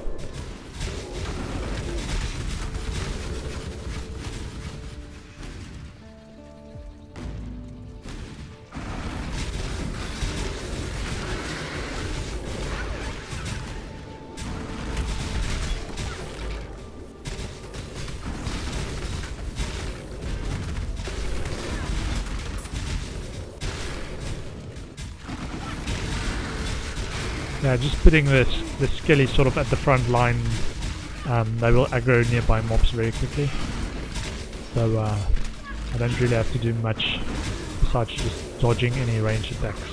Yeah, just putting the skelly sort of at the front line, they will aggro nearby mobs very quickly. So I don't really have to do much besides just dodging any ranged attacks.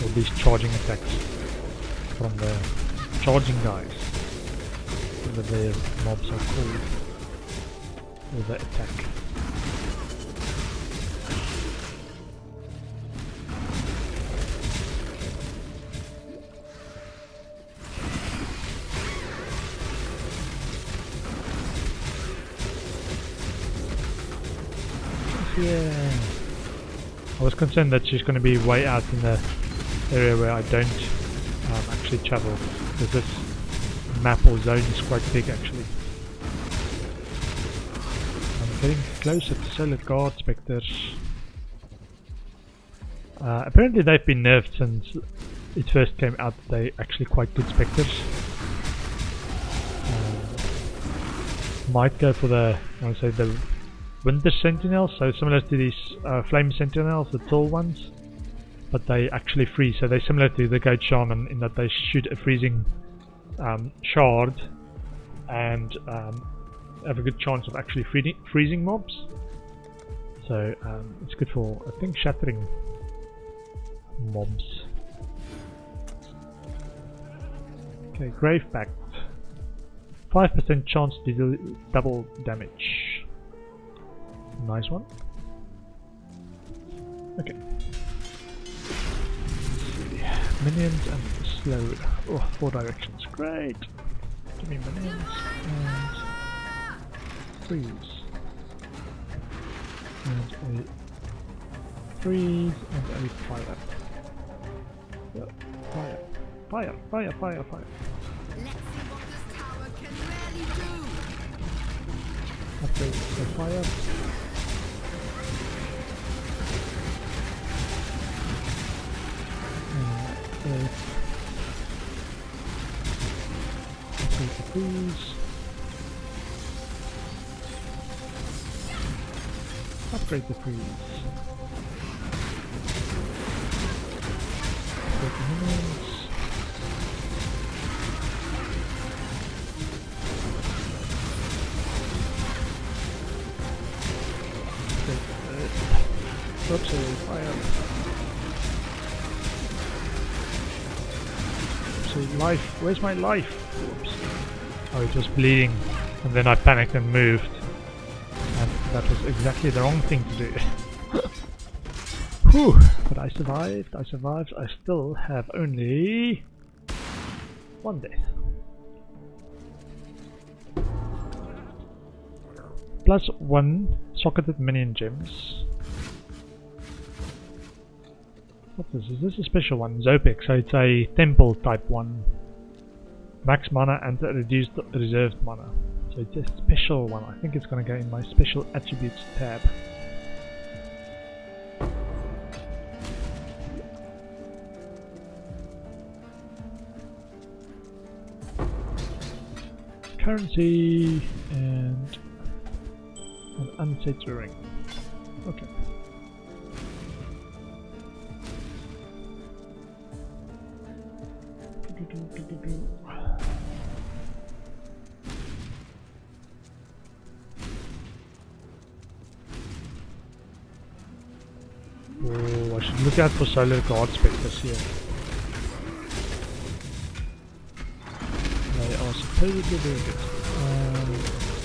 Or these charging attacks from the charging guys, whatever their mobs are called. for the attack. Yeah. I was concerned that she's going to be way out in the area where I don't actually travel, because this map or zone is quite big actually. I'm getting closer to Solar Guard Spectres. Apparently they've been nerfed since it first came out. They're actually quite good Spectres. Might go for the, I want to say the Winter Sentinels, so similar to these Flame Sentinels, the tall ones, but they actually freeze. So they're similar to the Goat Shaman in that they shoot a freezing shard and have a good chance of actually freezing mobs. So it's good for, I think, shattering mobs. Okay, Grave Pact. 5% chance to deal double damage. Nice one. Okay. Minions and slowed. Oh, 4 directions. Great. Give me minions and freeze. And a freeze and a fire. Yep. Fire. Fire. Fire. Fire. Fire. Let's see what this tower can really do. Upgrade the fire. Upgrade the freeze. Upgrade the freeze. Upgrade the minions. Oops, fire. So life, where's my life? Oops. Oh, it was bleeding, and then I panicked and moved. And that was exactly the wrong thing to do. Whew, but I survived, I still have only 1 death. Plus 1 socketed minion gems. What is this? Is this a special one? Zopek, so it's a temple type one. Max mana and a reduced reserved mana. So it's a special one. I think it's going to go in my special attributes tab. Currency and an unset ring. Okay. Oh, I should look out for Solar Guard Spectres here. They are supposedly very good. I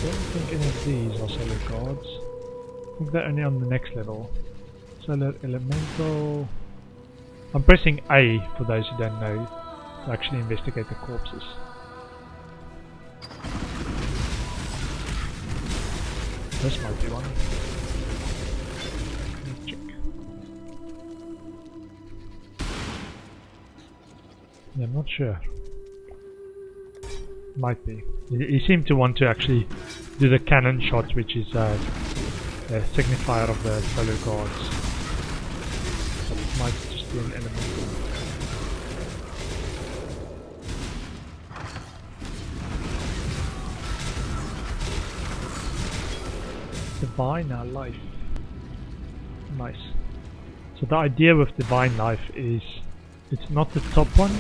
don't think any of these are Solar Guards. I think they're only on the next level. Solar Elemental. I'm pressing A for those who don't know, to actually investigate the corpses. This might be one. Let's check. Yeah, I'm not sure. Might be. He seemed to want to actually do the cannon shot, which is a signifier of the Solar Guards. But it might just be an elemental. Divine Life. Nice. So the idea with Divine Life is it's not the top one,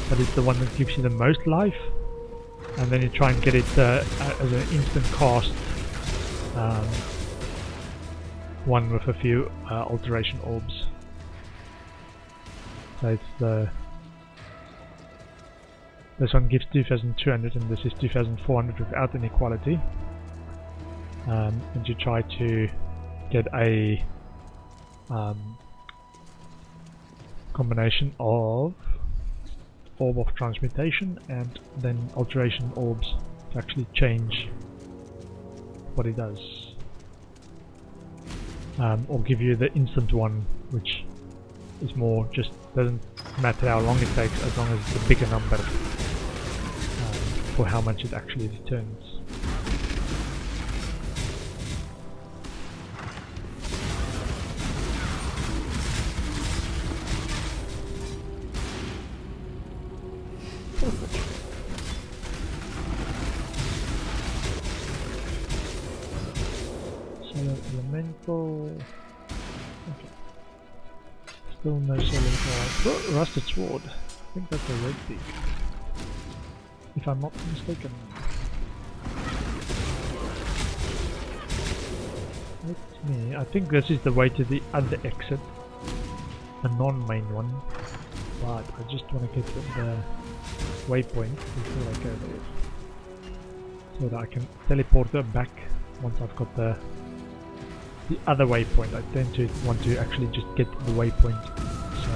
but it's the one that gives you the most life, and then you try and get it as an instant cast one with a few alteration orbs. So it's this one gives 2200 and this is 2400 without any quality. and you try to get a combination of Orb of Transmutation and then Alteration Orbs to actually change what it does. Or give you the instant one, which is more just doesn't matter how long it takes as long as it's a bigger number for how much it actually returns. Solar Elemental. Okay. Still no Solar Guard. Oh, Rusted Sword. I think that's a red peak. If I'm not mistaken. Let me. I think this is the way to the other exit. The non-main one. But I just want to get the waypoint before I go there. So that I can teleport her back once I've got the other waypoint. I tend to want to actually just get the waypoint. So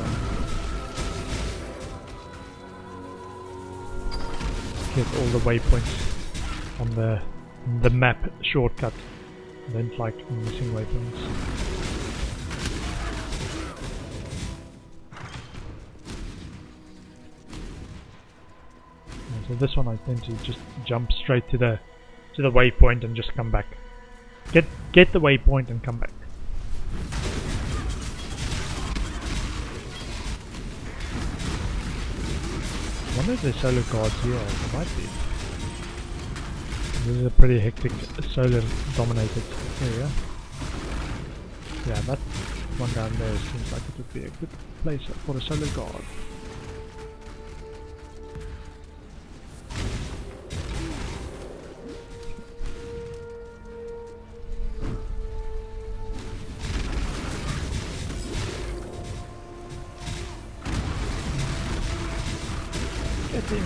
get all the waypoints on the map shortcut. I don't like missing waypoints. So this one I tend to just jump straight to the waypoint and just come back. Get the waypoint and come back. I wonder if there's solar guards here. There might be. This is a pretty hectic solar dominated area. Yeah, that one down there seems like it would be a good place for a solar guard.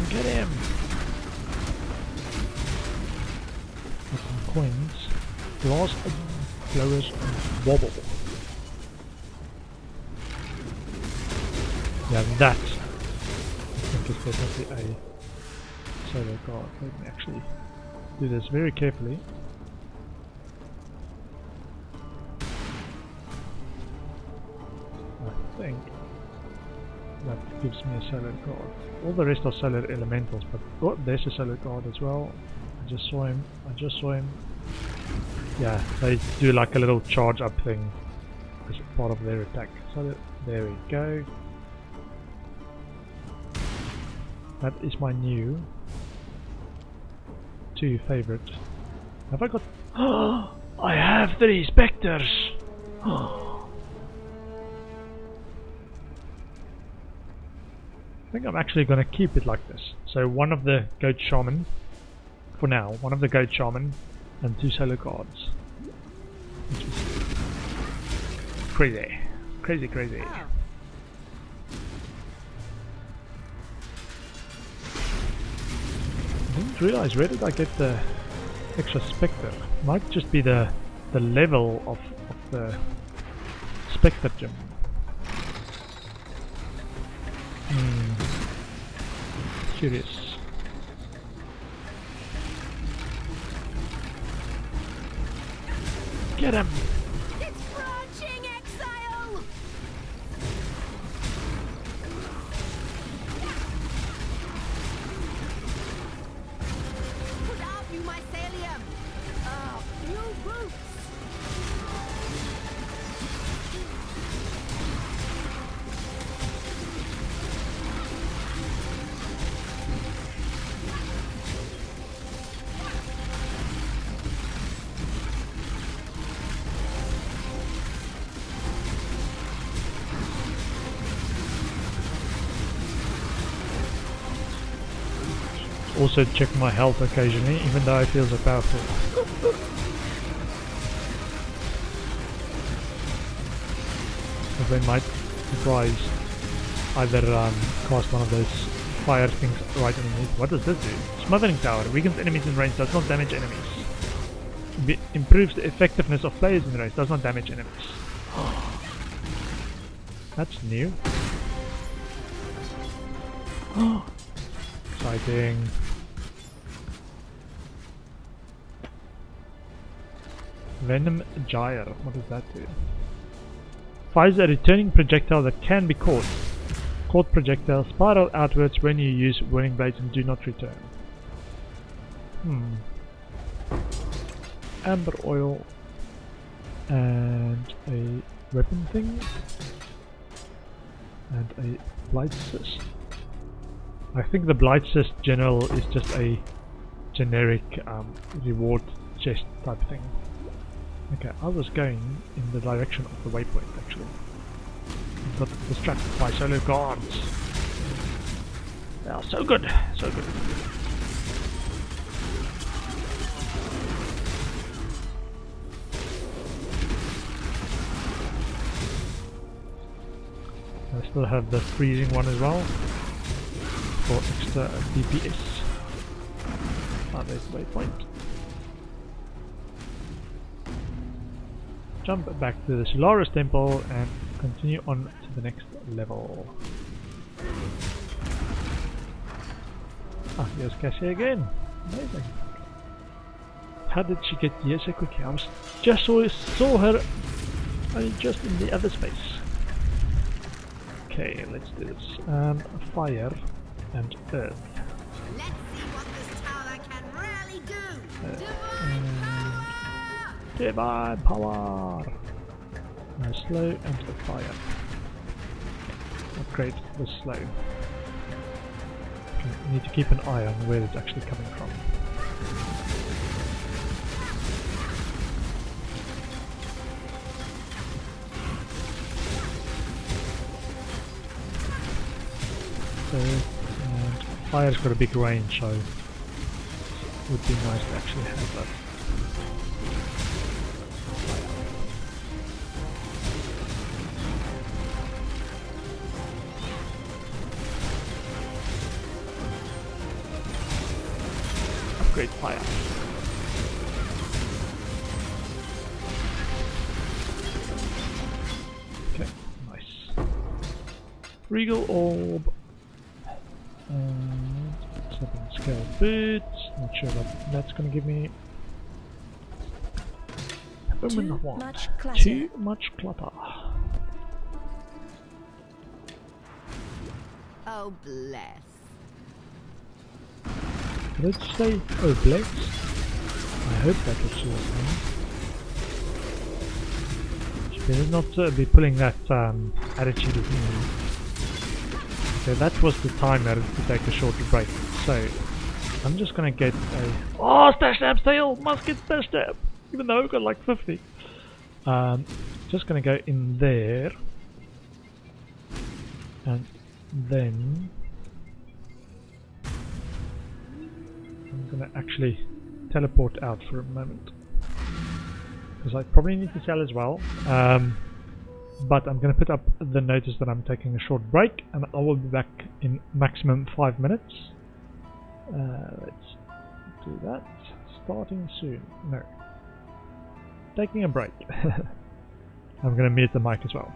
Get him! Get some coins. Glass blowers and wobble. Yeah, that I think is definitely a solar guard. Let me actually do this very carefully. I think that gives me a solar guard. All the rest are solar elementals, but oh, there's a solar guard as well. I just saw him. Yeah, they do like a little charge up thing as part of their attack. So there we go. That is my new 2 favorite. Have I got? I have 3 specters. I think I'm actually going to keep it like this. So one of the goat shaman, for now, one of the goat shaman and 2 solar guards. Which is crazy. Crazy. Oh. I didn't realize, where did I get the extra spectre? Might just be the level of the spectre gem. Curious. Get him! It's branching exile! Put out you mycelium! New roots! Also check my health occasionally, even though I feel so powerful. As they might surprise either cast one of those fire things right underneath. What does this do? Smothering Tower. Weakens enemies in range, does not damage enemies. improves the effectiveness of players in the race. Does not damage enemies. That's new. Exciting. Venom Gyre. What does that do? Fires a returning projectile that can be caught. Caught projectiles spiral outwards when you use whirling blades and do not return. Amber oil and a weapon thing and a Blight cyst. I think the Blight cyst general is just a generic reward chest type thing. Okay, I was going in the direction of the waypoint actually. I got distracted by solar guards. They are so good, so good. I still have the freezing one as well for extra DPS. There's the waypoint. Jump back to the Solaris Temple and continue on to the next level. Here's Cassie again. Amazing. How did she get here so quickly? I was just saw her just in the other space. Okay, let's do this. Fire and earth. Let's see what this tower can really do. Divine power! Slow and fire. Upgrade the slow. Okay, need to keep an eye on where it's actually coming from. And fire's got a big range, so it would be nice to actually have that. Upgrade fire. Okay, nice. Regal Orb. And 7 scale boots. Not sure what that's gonna give me. Too much clutter. Too much clutter. Oh, bless. Did it say, oh, bless? I hope that was what she was saying. She better not be pulling that attitude with me. Okay, that was the timer to take a shorter break. So, I'm just gonna get a... Oh, Stash Stab still! Must get Stash Stab! Even though I've got like 50. Just gonna go in there. And then... I'm gonna actually teleport out for a moment. Because I probably need to sell as well. But I'm gonna put up the notice that I'm taking a short break and I will be back in maximum 5 minutes. Let's do that. Starting soon. No. Taking a break. I'm gonna mute the mic as well.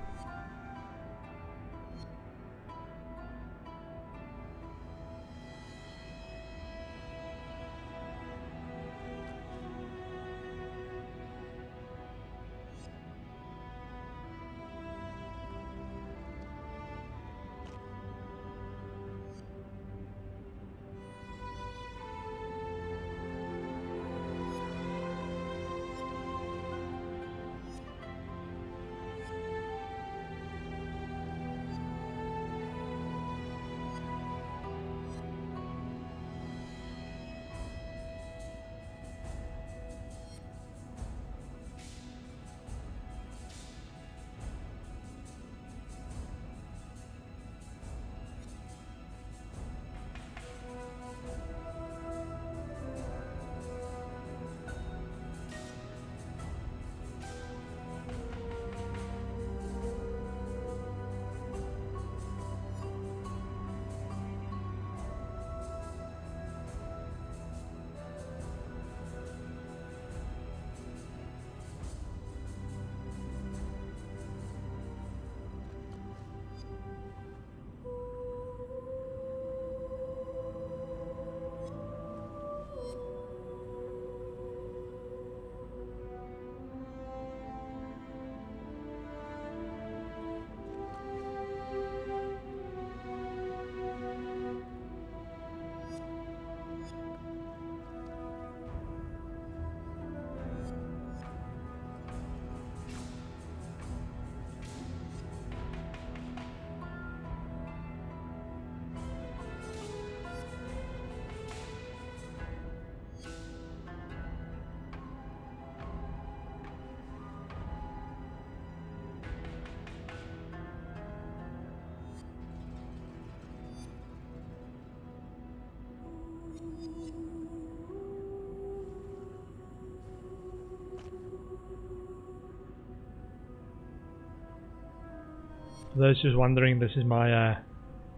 For those who's wondering, this is my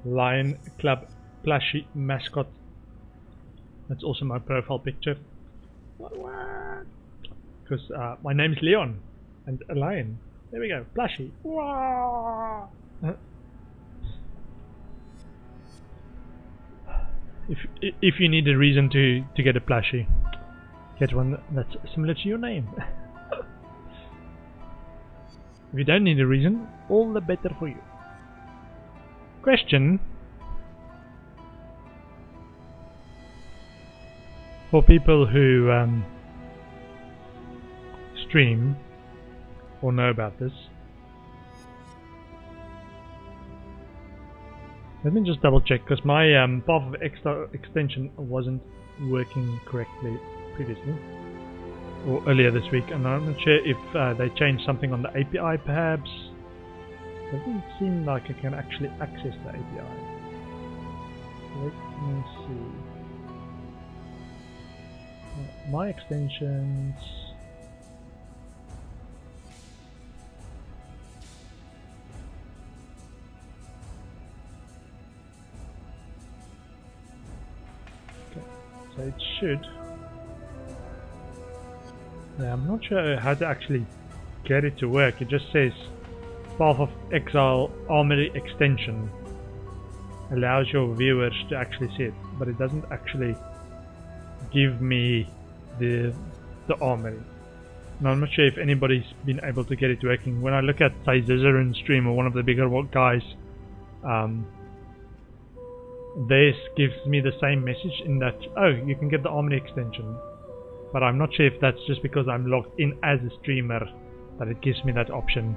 Lion Club plushie mascot. That's also my profile picture. Because my name's Leon and a lion. There we go, plushie. If you need a reason to get a plushie, get one that's similar to your name. If you don't need a reason, all the better for you. Question: for people who stream or know about this, let me just double check, because my Path of Exile extension wasn't working correctly previously or earlier this week, and I'm not sure if they changed something on the API perhaps. Doesn't seem like I can actually access the API. Let me see. My extensions. Okay, so it should. Yeah, I'm not sure how to actually get it to work. It just says Path of Exile Armory extension allows your viewers to actually see it, but it doesn't actually give me the armory. And I'm not sure if anybody's been able to get it working. When I look at, say, Zizarin stream or one of the bigger guys, this gives me the same message in that, oh, you can get the armory extension. But I'm not sure if that's just because I'm logged in as a streamer that it gives me that option.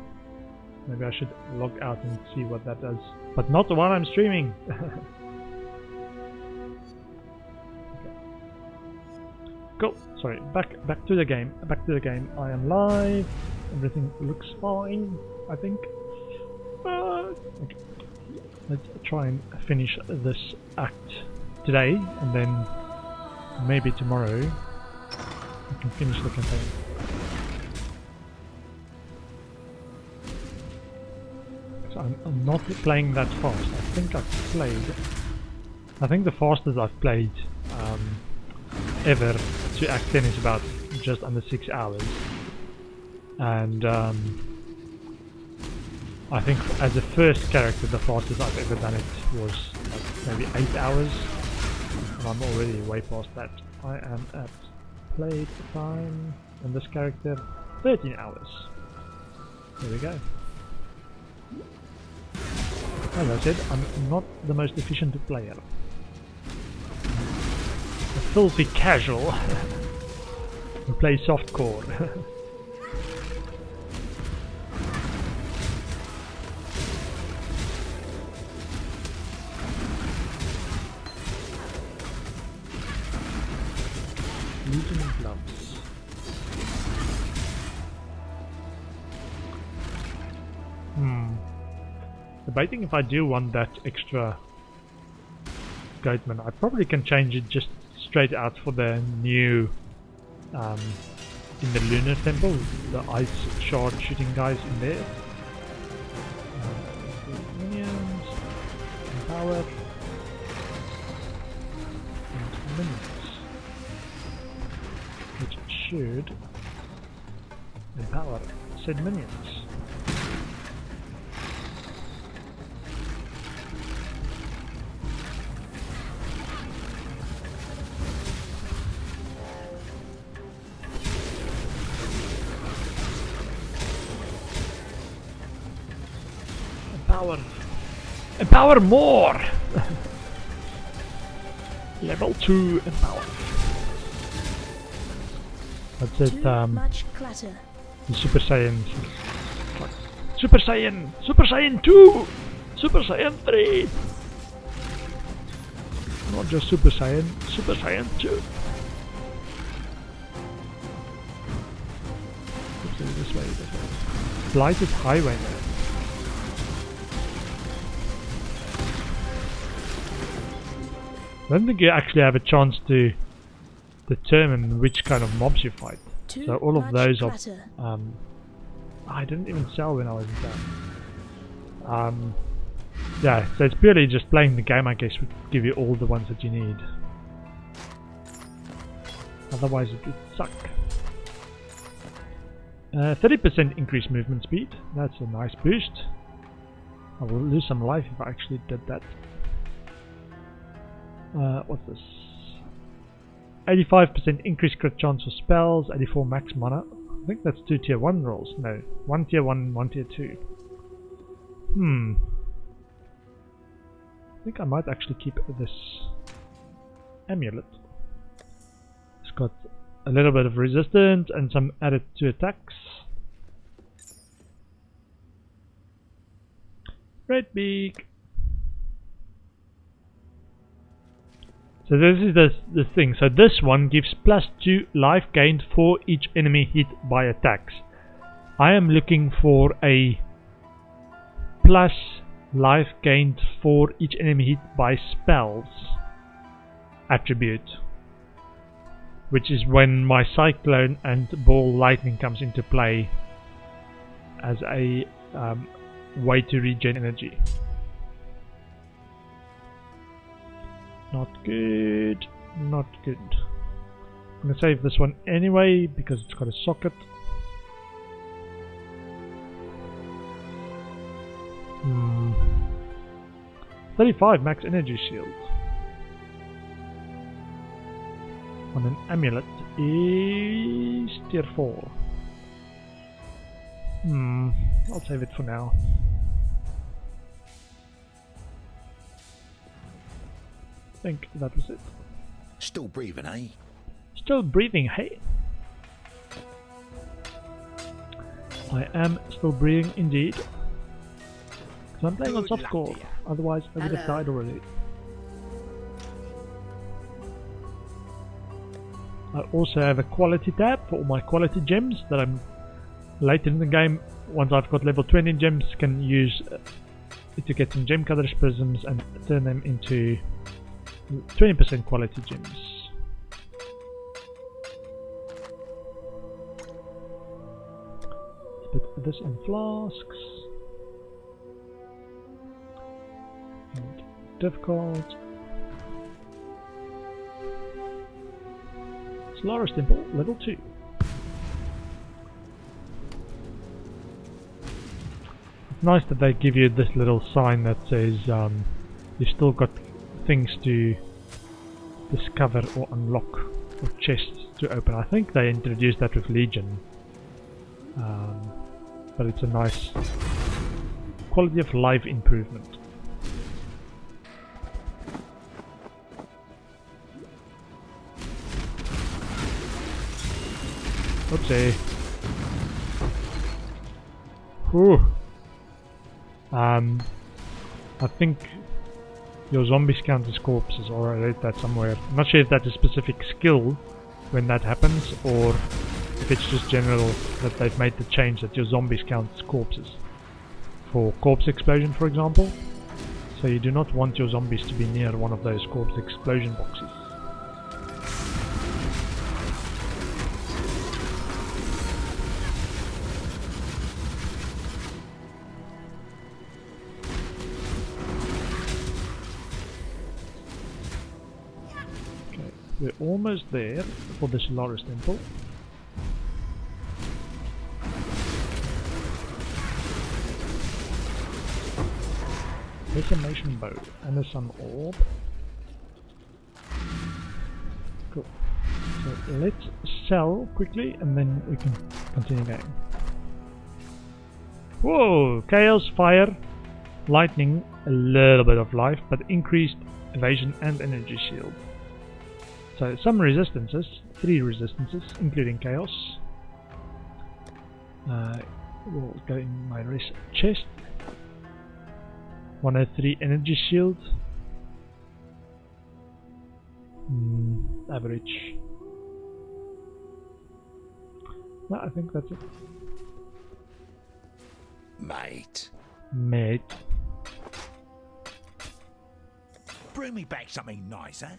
Maybe I should log out and see what that does. But not while I'm streaming! Okay. Cool. Sorry, back to the game. Back to the game. I am live. Everything looks fine, I think. Okay. Let's try and finish this act today, and then maybe tomorrow we can finish the campaign. So I'm not playing that fast. I think the fastest I've played ever to Act 10 is about just under 6 hours, and I think as a first character the fastest I've ever done it was like maybe 8 hours, and I'm already way past that. I am at played time on this character 13 hours. There we go. As I said, I'm not the most efficient player. A filthy casual who plays softcore. Legion of gloves. Debating if I do want that extra Gateman. I probably can change it just straight out for the new in the Lunar Temple, the ice shard shooting guys in there. Minions, power, and minions, which should empower said minions. Empower more! Level 2 empower. That's it, much clutter. The Super Saiyan. Super Saiyan! Super Saiyan 2! Super Saiyan 3! Not just Super Saiyan, Super Saiyan 2. This way. Blight is highway now. I don't think you actually have a chance to determine which kind of mobs you fight. So all of those are I didn't even sell when I was in Yeah, so it's purely just playing the game, I guess, would give you all the ones that you need. Otherwise it would suck. 30% increased movement speed. That's a nice boost. I will lose some life if I actually did that. What's this? 85% increased crit chance for spells, 84 max mana. I think that's 2 tier 1 rolls. No, 1 tier 1, 1 tier 2. I think I might actually keep this amulet. It's got a little bit of resistance and some added to attacks. Red beak. So this is the thing. So this one gives +2 life gained for each enemy hit by attacks. I am looking for a plus life gained for each enemy hit by spells attribute, which is when my cyclone and ball lightning comes into play as a way to regen energy. Not good, not good. I'm gonna save this one anyway because it's got a socket. 35 max energy shield on an amulet is tier 4. I'll save it for now. I think that was it. Still breathing, eh? Still breathing, hey? I am still breathing indeed. Because I'm playing on softcore, otherwise I would have died already. I also have a quality tab for all my quality gems that I'm later in the game, once I've got level 20 gems, can use to get some gem coverage prisms and turn them into 20% quality gems. Put this in flasks. And difficult. Solar Temple, level 2. It's nice that they give you this little sign that says you've still got things to discover or unlock, or chests to open. I think they introduced that with Legion, but it's a nice quality of life improvement. Oopsie. Whew. I think your zombies count as corpses, or I read that somewhere. I'm not sure if that's a specific skill when that happens, or if it's just general that they've made the change that your zombies count as corpses. For corpse explosion, for example. So you do not want your zombies to be near one of those corpse explosion boxes. We're almost there for the Solaris Temple. Decimation bow and a sun orb. Cool. So let's sell quickly and then we can continue going. Whoa! Chaos, fire, lightning, a little bit of life, but increased evasion and energy shield. So some resistances, 3 resistances, including chaos. Will go in my rest chest. 103 energy shield. Average. No, I think that's it. Mate. Bring me back something nice, eh?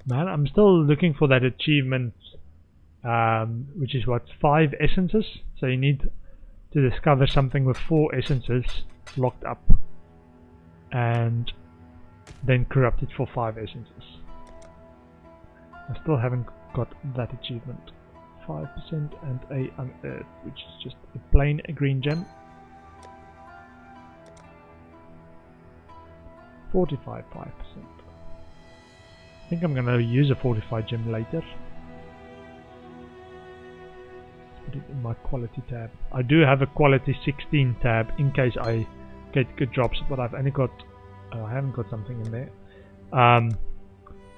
Man, I'm still looking for that achievement, which is what, 5 essences. So you need to discover something with 4 essences locked up and then corrupt it for 5 essences. I still haven't got that achievement. 5% and a unearth, which is just a plain green gem. 45 5%. I think I'm gonna use a fortified gem later. Put it in my quality tab. I do have a quality 16 tab in case I get good drops, but I've only got I haven't got something in there.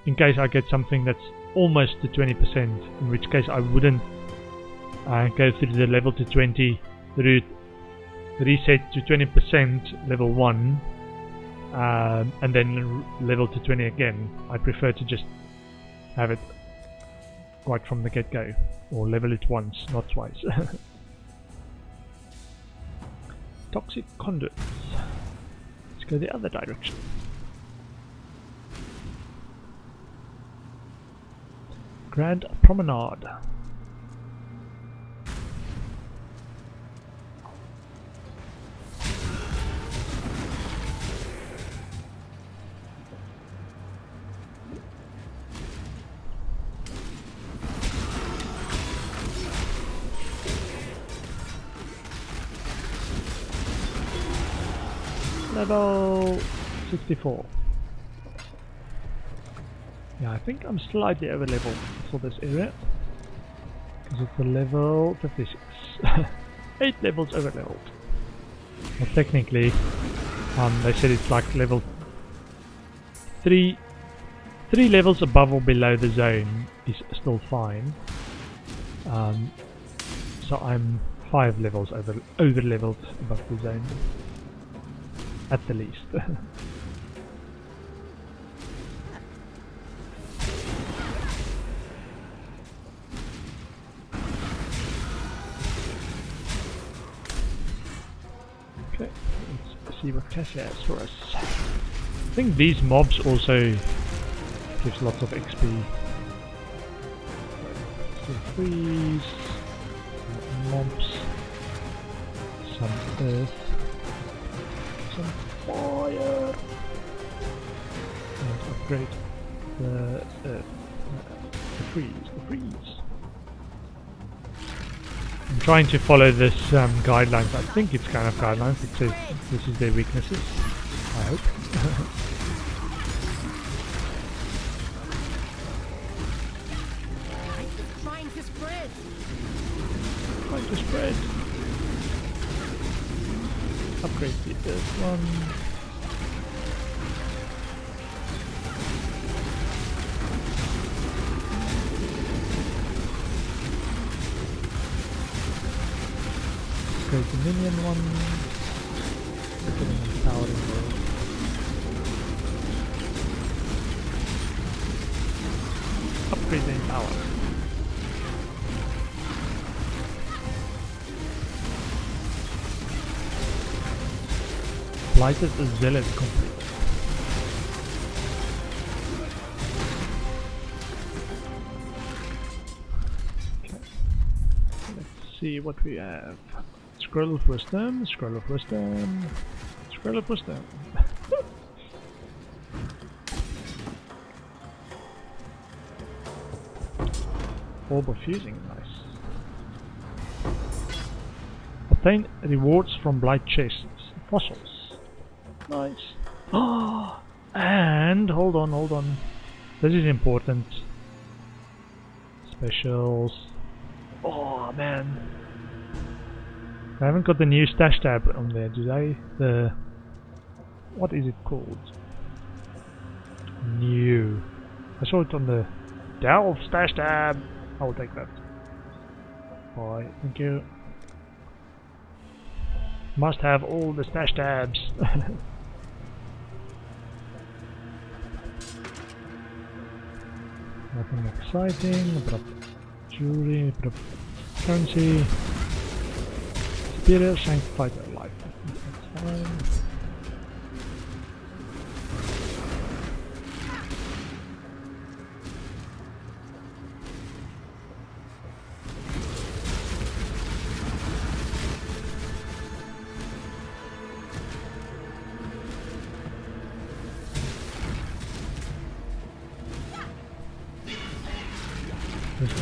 In case I get something that's almost to 20%, in which case I wouldn't go through the level to 20 route, reset to 20% level 1, and then level to 20 again. I prefer to just have it right from the get-go, or level it once, not twice. Toxic conduits. Let's go the other direction. Grand Promenade. Level 64. Yeah, I think I'm slightly over level for this area, because it's a level 56. 8 levels over leveled. Well, technically, they said it's like level 3 levels above or below the zone is still fine. So I'm 5 levels over leveled above the zone, at the least. Okay, let's see what Cassie has for us. I think these mobs also gives lots of XP. Some freeze, some mobs, some earth, some fire, and upgrade the earth, the freeze. I'm trying to follow this guidelines. I think it's kind of guidelines. It says this is their weaknesses. I hope. Trying to spread. Trying to spread. Upgrade the earth one. Upgrade the minion one. We're getting empowering there. Upgrade the empower. Blighted the zealot complete. Okay. Let's see what we have. Scroll of wisdom, scroll of wisdom, scroll of wisdom. Orb of fusing, nice. Obtain rewards from Blight chests, fossils. Nice. Oh, and hold on. This is important. Specials. Oh man. I haven't got the new stash tab on there, do they? The... what is it called? New. I saw it on the Delve stash tab. I will take that. Alright, thank you. Must have all the stash tabs. Nothing exciting. Put up jewelry, put up currency. Superior sanctified life. That's fine.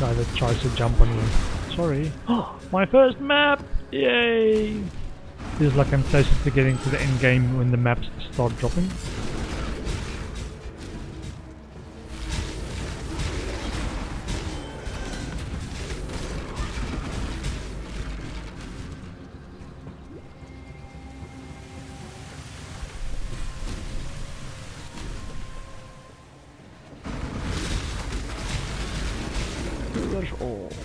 guy that tries to jump on you. Sorry. My first map! Yay! Feels like I'm closer to getting to the end game when the maps start dropping. There's orbs.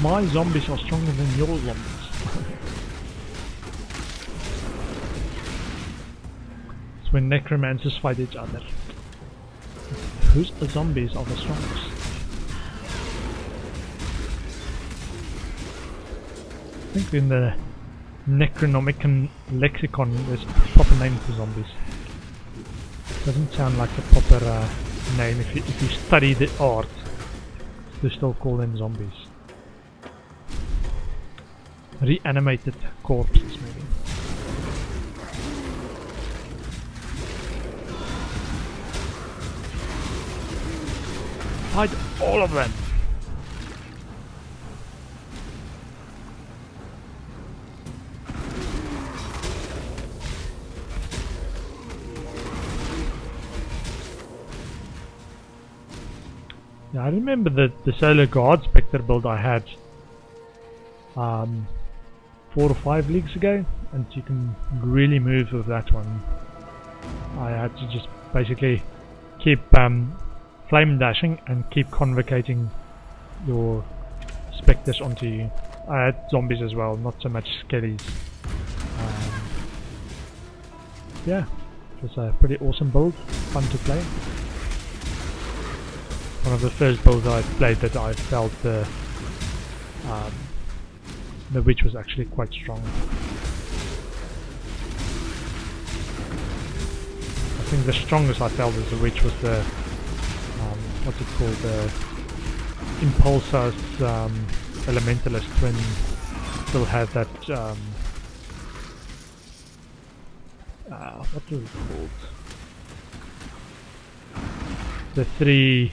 My zombies are stronger than your zombies. It's when necromancers fight each other. Whose zombies are the strongest? I think in the Necronomicon lexicon there's a proper name for zombies. Doesn't sound like a proper name if you study the art. They still call them zombies. Reanimated corpses, maybe. Fight all of them! Yeah, I remember the Solar Guard Spectre build I had 4 or 5 leagues ago, and you can really move with that one. I had to just basically keep flame dashing and keep convocating your spectres onto you. I had zombies as well, not so much skellies. Yeah, it was a pretty awesome build, fun to play. One of the first builds I played that I felt the witch was actually quite strong. I think the strongest I felt as a witch was the what's it called, the Impulsar's Elementalist, when still had that what was it called? The 3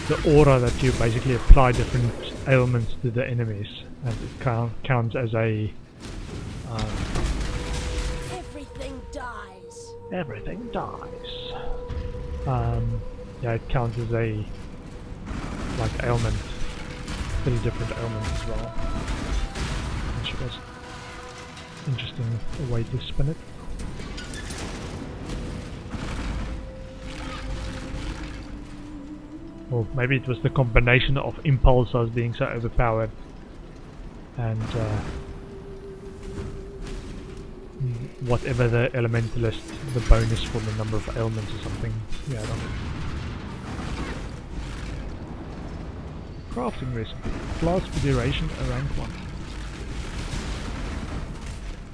the aura that you basically apply different ailments to the enemies, and it counts as a Everything dies. everything dies. Yeah, it counts as a like ailment, 3 different ailments as well, which was interesting way to spin it. Or maybe it was the combination of Impulsars being so overpowered and whatever the Elementalist, the bonus for the number of ailments or something. Yeah, I don't know. Crafting recipe. Class for duration, a rank 1.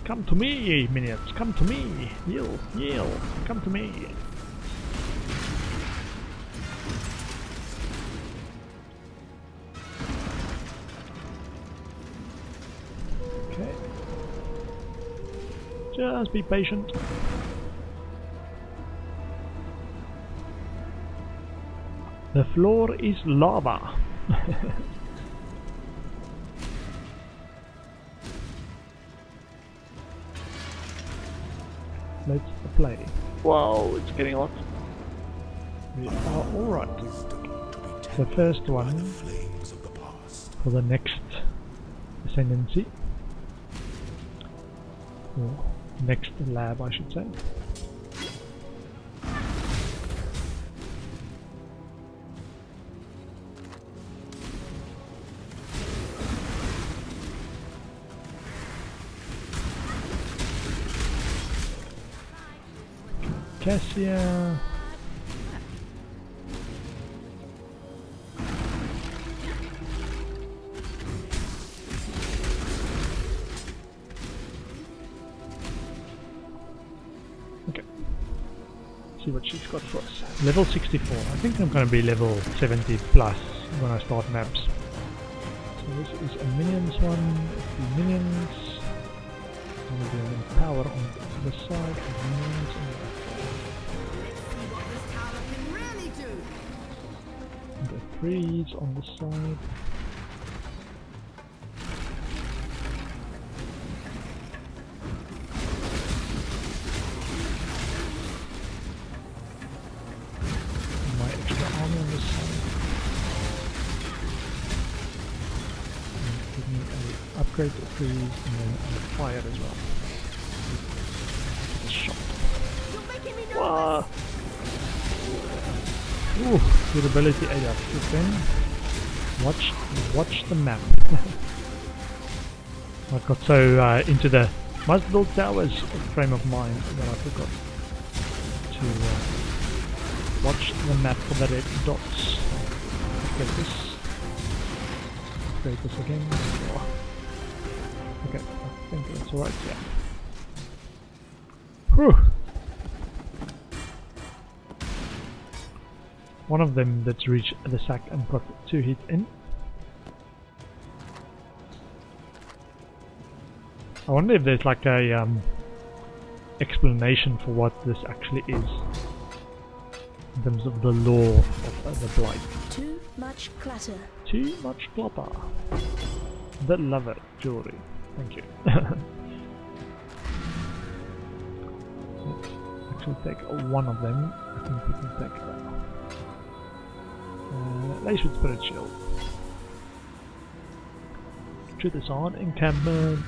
Come to me, minions! Come to me! Yield! Yield! Come to me! Just be patient. The floor is lava. Let's play. Whoa, it's getting hot. We are alright. The first one for the next ascendancy. Or next lab, I should say. Cassia. Okay. See what she's got for us. Level 64. I think I'm going to be level 70 plus when I start maps. So this is a minions one, a few minions. Gonna be an power on the side, and minions on the left. Let's see what this tower can really do. And the threes on the side. And my extra army on this side. And give me a upgrade to threes and then a fire as well. A shot. You're making me Wow. nervous. Ooh, durability 8 out of 10. Watch the map. I got so into the must build towers frame of mind that I forgot to watch the map for the red dots. Upgrade this again. Oh. Okay, I think that's alright, yeah. Whew. One of them that's reached the sack and got 2 hits in. I wonder if there's like a explanation for what this actually is in terms of the lore of the Blight. Too much clutter. Too much clutter. The lover jewelry. Thank you. Let's actually take one of them. I think we can take that. Lace with Spirit Shield. Shoot this on encampment.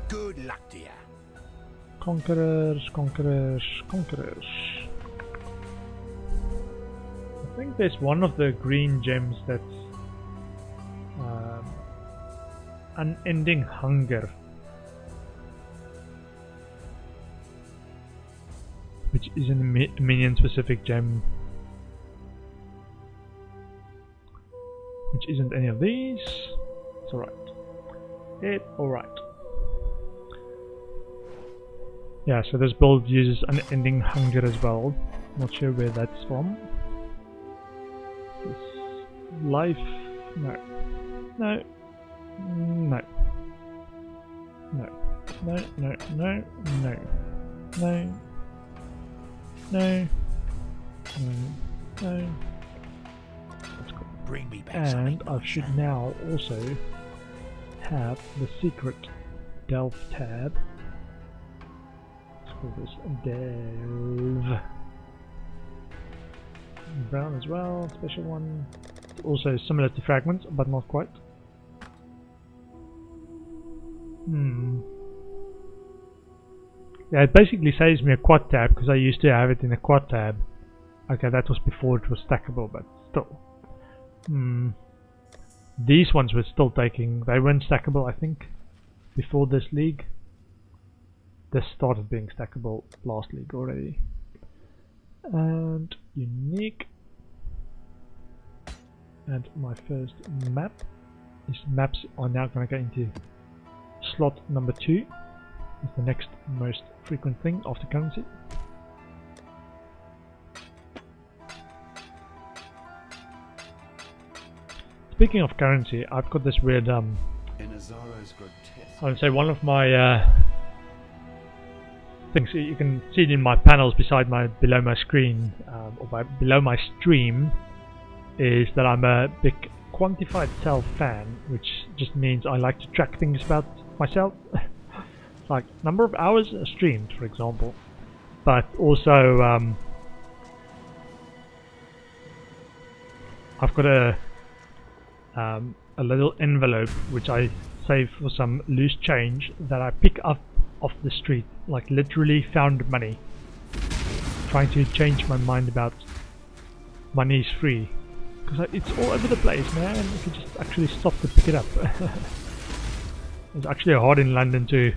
Good luck to ya. Conquerors, conquerors, conquerors. I think there's one of the green gems that's unending hunger, which isn't a minion specific gem, which isn't any of these. It's alright. It's alright. Yeah, so this build uses unending hunger as well. Not sure where that's from. This life, no, no, no, no, no, no, no, no, no. No. No. No. Let's go. Bring me back something And I nice, should eh? now also have the secret delve tab. Let's call this delve. Brown as well, special one. It's also similar to fragments, but not quite. Yeah, it basically saves me a quad tab because I used to have it in a quad tab. Okay, that was before it was stackable, but still. These ones were still taking, they weren't stackable I think, before this league. This started being stackable last league already. And unique. And my first map. These maps are now going to go into slot number 2. It's the next most frequent thing after currency. Speaking of currency, I've got this weird I would say one of my things, you can see it in my panels beside my below my screen or below my stream, is that I'm a big quantified self fan, which just means I like to track things about myself. Like number of hours streamed, for example, but also I've got a little envelope which I save for some loose change that I pick up off the street, like literally found money, trying to change my mind about money is free, because it's all over the place, man. If you just actually stop to pick it up. It's actually hard in London to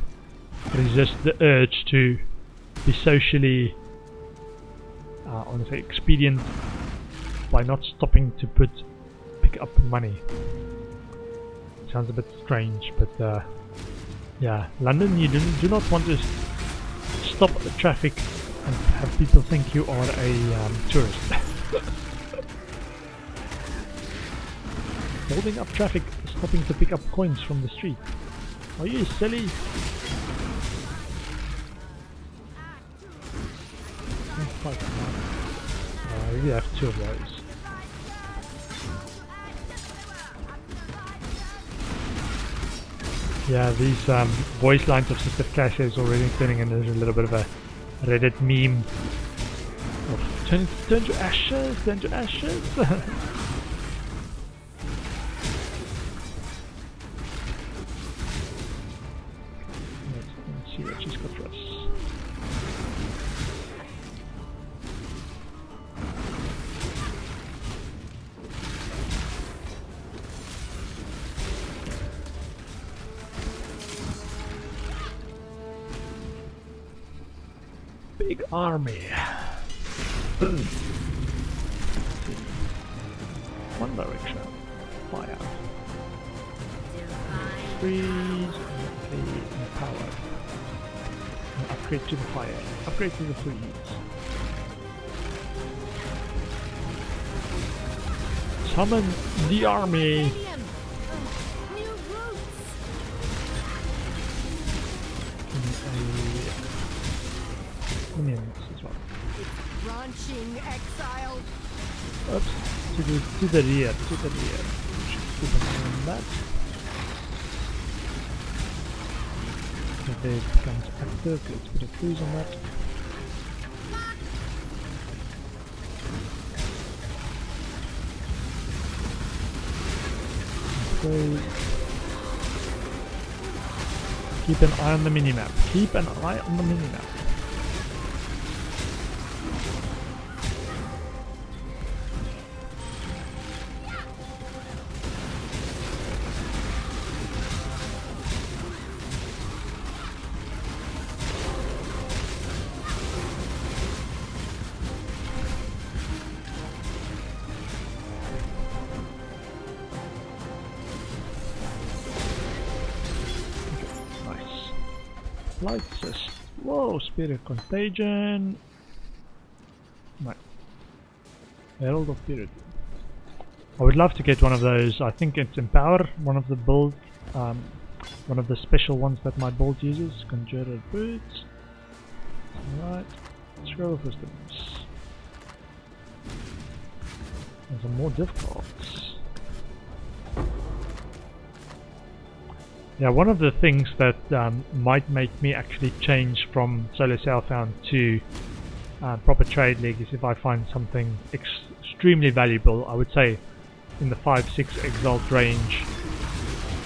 resist the urge to be socially I want to say expedient by not stopping to pick up money. It sounds a bit strange, but yeah, London, you do not want to stop the traffic and have people think you are a tourist. Holding up traffic, stopping to pick up coins from the street. Are you silly? I really have 2 of those. Yeah, these voice lines of Sister Cassia is already turning into a little bit of a Reddit meme of turn to ashes, turn to ashes. Let's see what she's got for us. Big army. One direction. Fire. Freeze. Okay, empower. Upgrade to the fire. Upgrade to the freeze. Summon the army. Minions as well. Branching exile. Oops. To the rear. To the rear. Should keep an eye on that. If they becomes active, let's put a freeze on that. Okay. Keep an eye on the minimap. Keep an eye on the minimap. Blight says, whoa, Spirit Contagion. Right. Herald of Purity. I would love to get one of those. I think it's Empower, one of the build, one of the special ones that my build uses. Conjurer Boots. Alright. Scroll of Wisdoms. There's some more difficult. Yeah, one of the things that might make me actually change from Solo Southbound to proper Trade League is if I find something extremely valuable, I would say in the 5-6 Exalt range,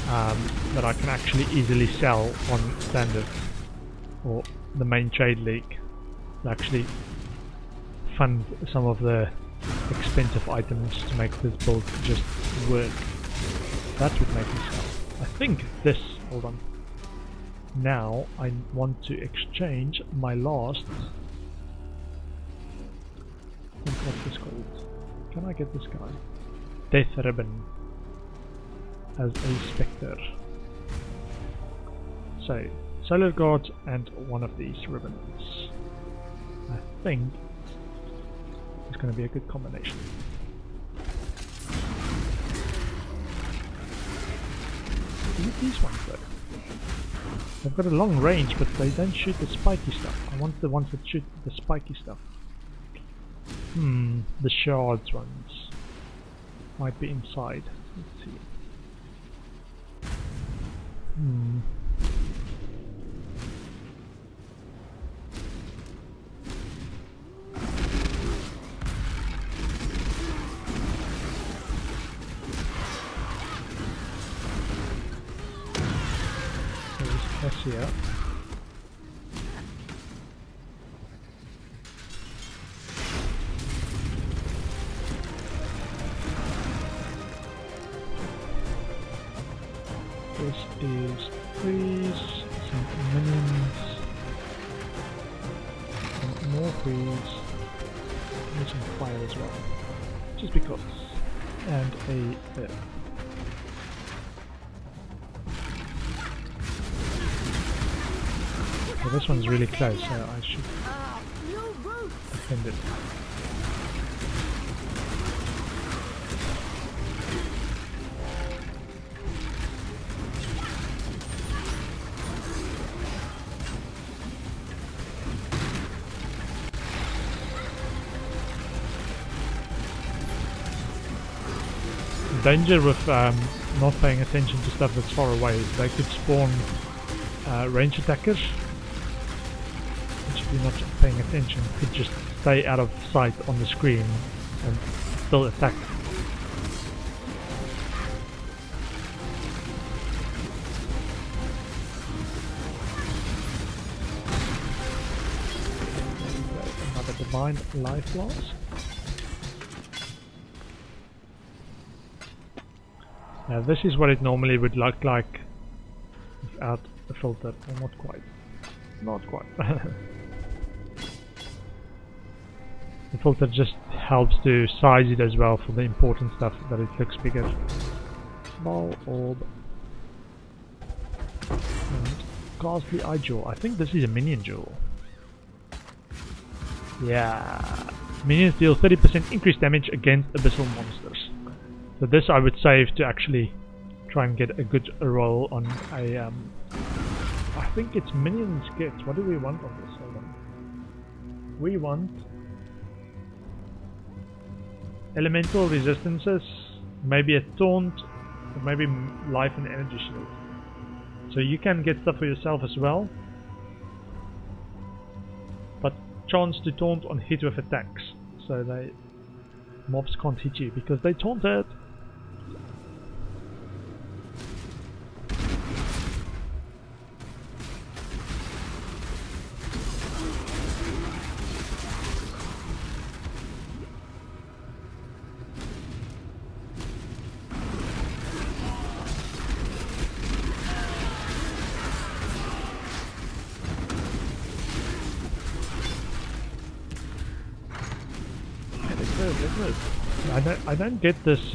that I can actually easily sell on Standard or the main Trade League to actually fund some of the expensive items to make this build just work. That would make me sell. I think this, hold on. Now I want to exchange my last, what's this called? Can I get this guy? Death Ribbon as a Spectre. So, Solar Guard and one of these ribbons. I think it's going to be a good combination. These ones though. They've got a long range, but they don't shoot the spiky stuff. I want the ones that shoot the spiky stuff. The shards ones might be inside. Let's see. Here. This is freeze, some minions, some more freeze, and some fire as well, just because, and a well, this one's really close, so I should defend it. danger with not paying attention to stuff that's far away. They could spawn range attackers, which if you're not paying attention could just stay out of sight on the screen and still attack. Another divine life loss. Now this is what it normally would look like without a filter. Well, not quite. Not quite. The filter just helps to size it as well for the important stuff, that it looks bigger. Ball orb. And ghastly eye jewel. I think this is a minion jewel. Yeah. Minions deal 30% increased damage against abyssal monsters. So this I would save to actually try and get a good roll on a I think it's minions get. What do we want on this? Hold on. We want elemental resistances, maybe a taunt, or maybe life and energy shield. So you can get stuff for yourself as well. But chance to taunt on hit with attacks. So they mobs can't hit you because they taunted. I don't get this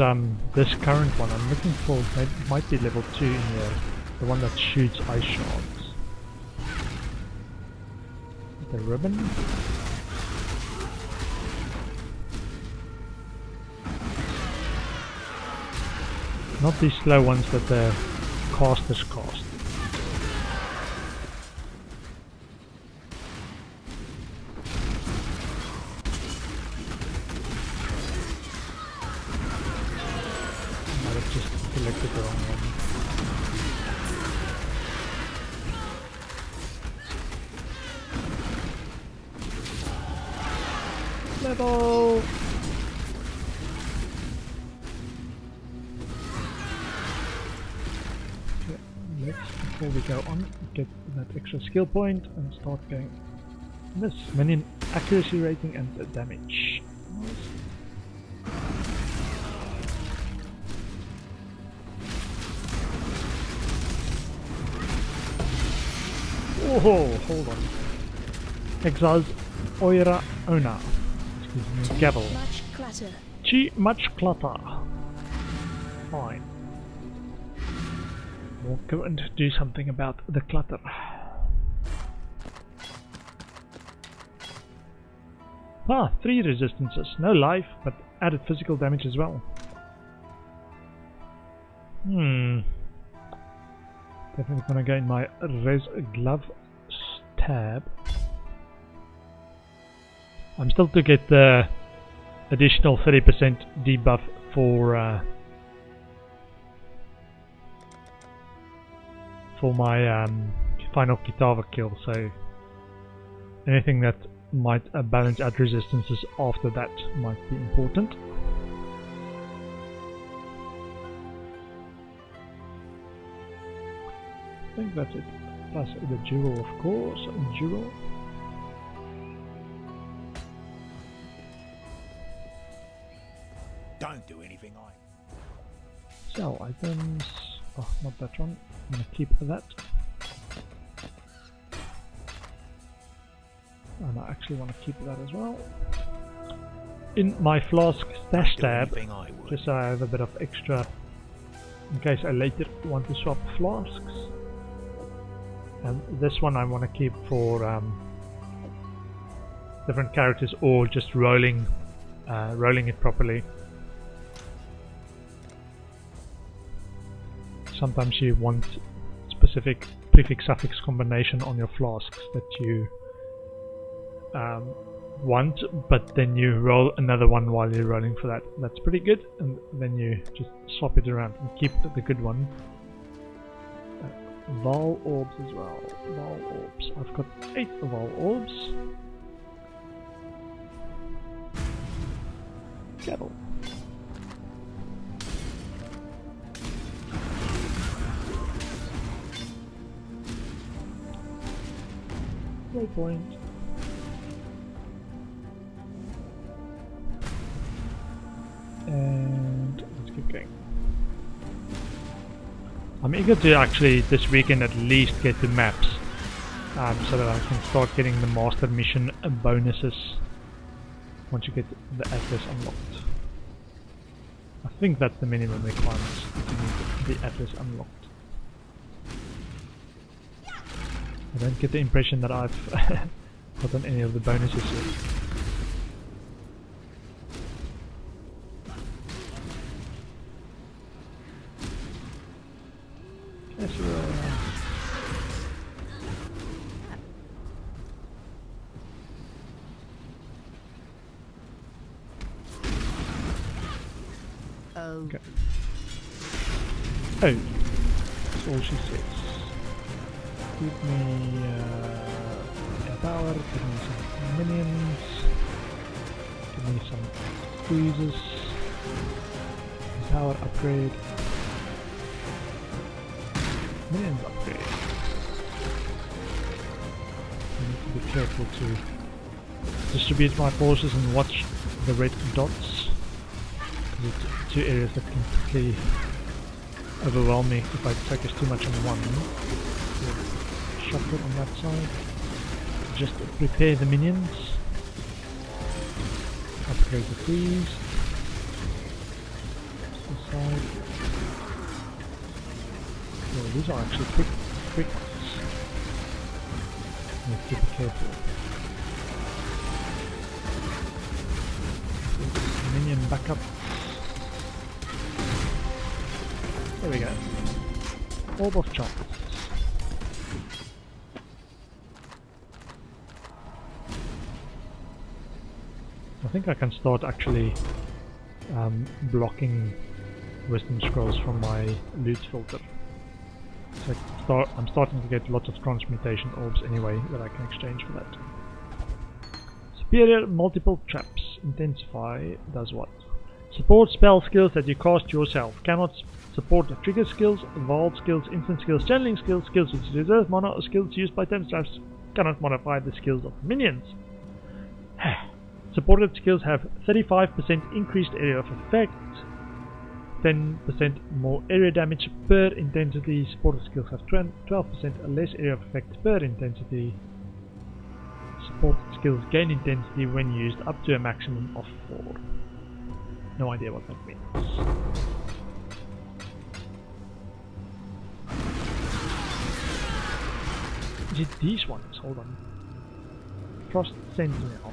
this current one. I'm looking for, might be level 2 in here, the one that shoots ice shards. The ribbon. Not these slow ones that the casters cast. Selected the wrong one. Level! Okay, let's, before we go on, get that extra skill point and start going. This minion accuracy rating and damage. Nice. Oh, hold on. Exiles Oira Ona. Excuse me, Gavel. Much clutter. Too much clutter. Fine. We'll go and do something about the clutter. Ah, 3 resistances. No life, but added physical damage as well. Definitely gonna go in my res glove tab. I'm still to get the additional 30% debuff for my final Kitava kill, so anything that might balance out resistances after that might be important. I think that's it. Plus the jewel, of course. Jewel. Don't do anything I. Sell items. Oh, not that one. I'm gonna keep that. And I actually want to keep that as well. In my flask stash tab, just so I have a bit of extra in case I later want to swap flasks. And this one I want to keep for different characters or just rolling it properly. Sometimes you want specific prefix-suffix combination on your flasks that you want, but then you roll another one while you're rolling for that. That's pretty good, and then you just swap it around and keep the good one. Vol orbs as well. Vol orbs. I've got 8 Vol orbs. Cattle. Waypoint. And let's keep going. I'm eager to actually this weekend at least get the maps, so that I can start getting the master mission bonuses once you get the atlas unlocked. I think that's the minimum requirements to get the atlas unlocked. I don't get the impression that I've gotten any of the bonuses yet. Okay. Oh, that's all she says. Give me empower, give me some minions, give me some squeezes, empower upgrade, minions upgrade. I need to be careful to distribute my forces and watch the red dots, because it's 2 areas that can quickly overwhelm me if I focus too much on one. Shotgun on that side. Just prepare the minions. Upgrade the freeze. This side. Oh, these are actually quick ones. Need to be careful. Minion backup. There we go. Orb of Chomps. I think I can start actually blocking wisdom scrolls from my loot filter. So I'm starting to get lots of transmutation orbs anyway that I can exchange for that. Superior multiple traps. Intensify does what? Support spell skills that you cast yourself. Cannot support trigger skills, evolved skills, instant skills, channeling skills, skills with reserve mana, or skills used by temp traps. Cannot modify the skills of minions. Supported skills have 35% increased area of effect, 10% more area damage per intensity. Supported skills have 12% less area of effect per intensity. Supported skills gain intensity when used up to a maximum of 4. No idea what that means. Is it these ones? Hold on. Frost Sentinel.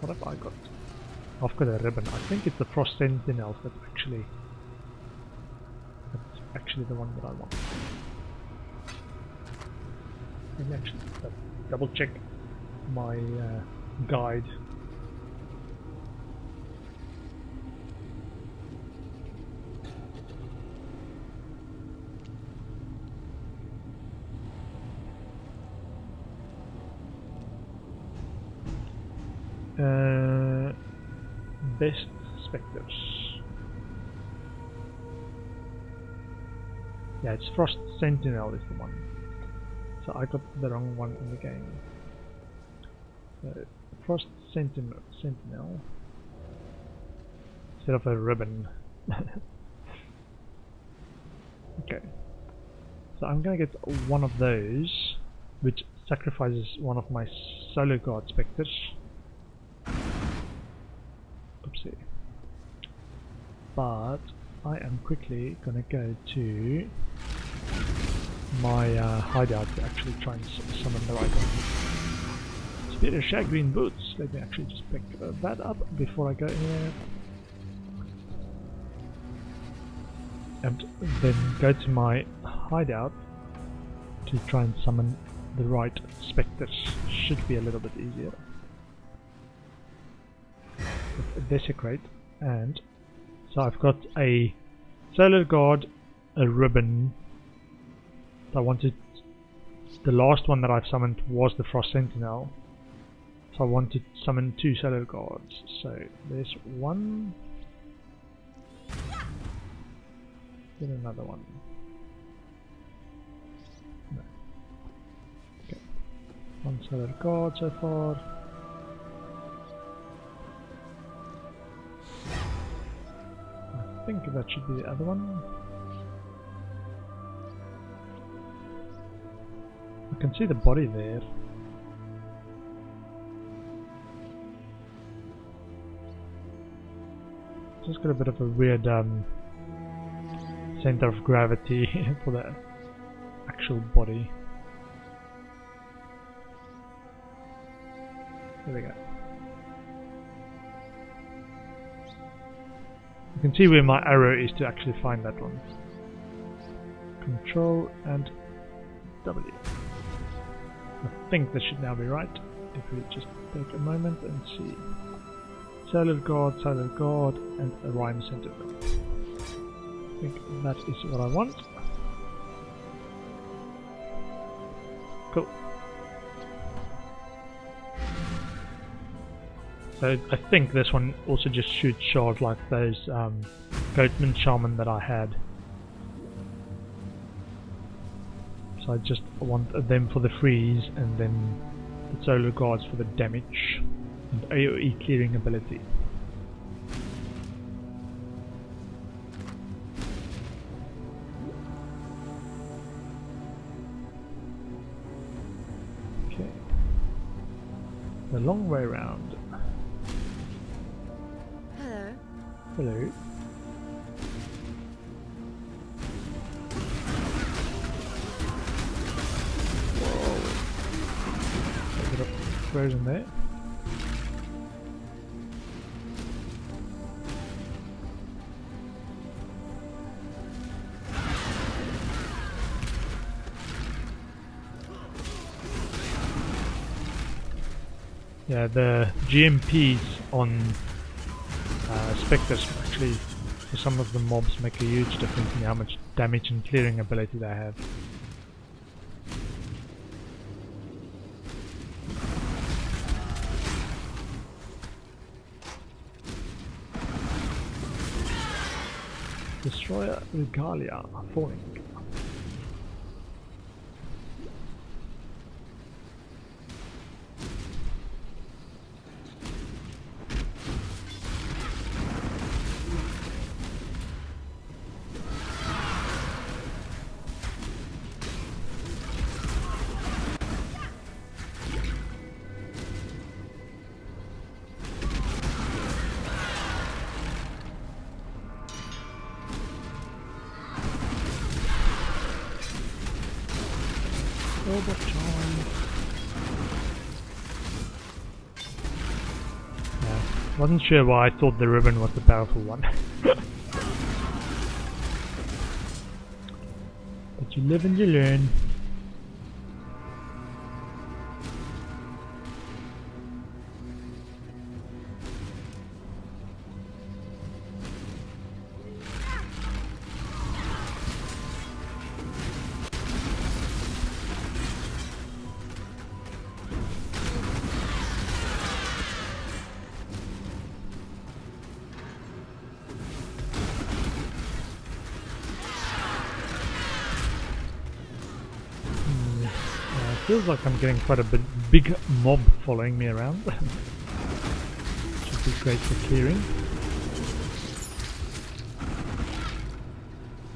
What have I got? I've got a ribbon. I think it's the Frost Sentinels that's actually the one that I want. Let me actually double check my guide. Best specters. Yeah, it's Frost Sentinel is the one. So I got the wrong one in the game. Frost Sentinel instead of a ribbon. Okay. So I'm gonna get one of those, which sacrifices one of my solo guard specters. Oopsie. But I am quickly gonna go to my hideout to actually try and summon the right one. Superior Shagreen Boots. Let me actually just pick that up before I go here. And then go to my hideout to try and summon the right specters. Should be a little bit easier. with Desecrate, and so I've got a Solar Guard, a Ribbon. I wanted, the last one that I've summoned was the Frost Sentinel, so I want to summon 2 Solar Guards. So there's one, then another one. No. Okay, 1 Solar Guard so far. I think that should be the other one. I can see the body there. Just got a bit of a weird center of gravity for the actual body. There we go. You can see where my arrow is to actually find that one. Control and W. I think this should now be right. If we just take a moment and see. Solar Guard, and a Rhyme Sentinel. I think that is what I want. Cool. So I think this one also just shoots shards like those Goatman Shaman that I had. So I just want them for the freeze and then the Solar Guards for the damage and AoE clearing ability. Okay. The long way round. Hello. Hello. Whoa. A bit of frozen there. Yeah, the GMPs on Spectres actually, for some of the mobs, make a huge difference in how much damage and clearing ability they have. Destroyer Regalia falling. Yeah, wasn't sure why I thought the ribbon was the powerful one. But you live and you learn. Feels like I'm getting quite a big mob following me around. Should be great for clearing.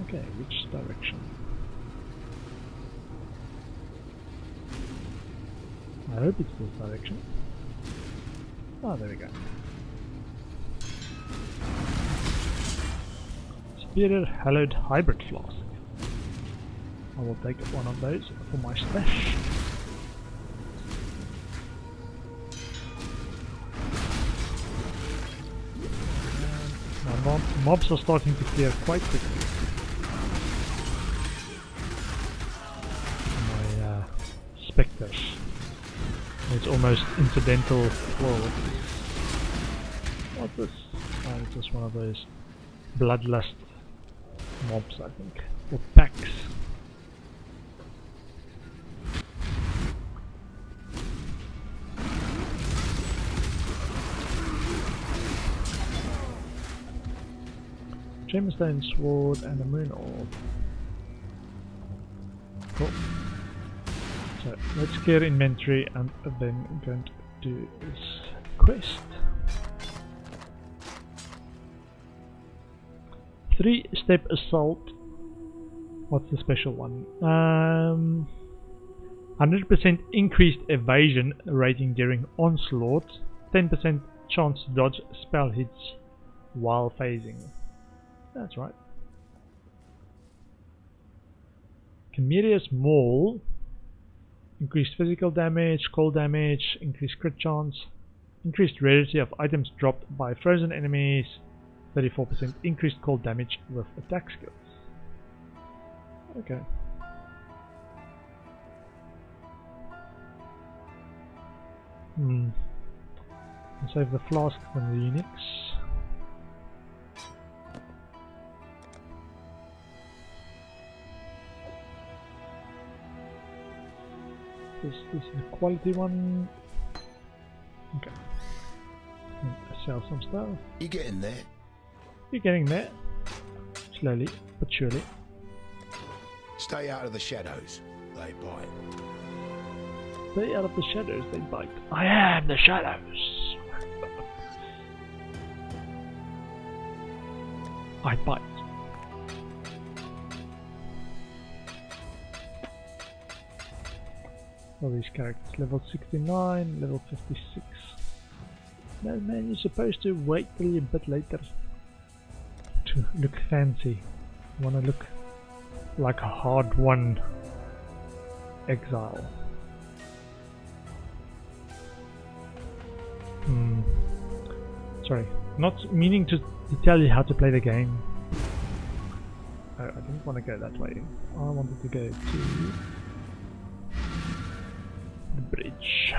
Okay, which direction? I hope it's this direction. Oh, there we go. Superior Hallowed Hybrid Flask. I will take one of those for my stash. My mobs are starting to clear quite quickly. My Spectres. It's almost incidental. Whoa. What's this? Oh, it's just one of those bloodlust mobs, I think. Or packs. Gemstone sword and a moon orb. Cool. So let's clear inventory and then I'm going to do this quest. 3-step assault. What's the special one? 100% increased evasion rating during onslaught. 10% chance to dodge spell hits while phasing. That's right. Chimeria's Maul. Increased physical damage, cold damage, increased crit chance, increased rarity of items dropped by frozen enemies, 34% increased cold damage with attack skills. Okay. I'll save the flask from the Unix. This is the quality one. Okay. Sell some stuff. You getting there? You're getting there. Slowly but surely. Stay out of the shadows. They bite. Stay out of the shadows, they bite. I am the shadows. I bite. All these characters, level 69, level 56. No man, you're supposed to wait till a bit later to look fancy. You wanna look like a hard-won exile. Sorry, not meaning to tell you how to play the game. I didn't want to go that way. I wanted to go to the bridge.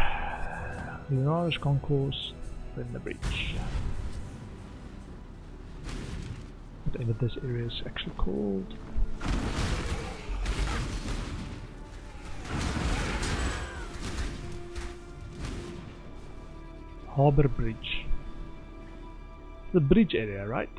Lunaris Concourse, then the bridge. Whatever this area is actually called. Harbour Bridge. The bridge area, right?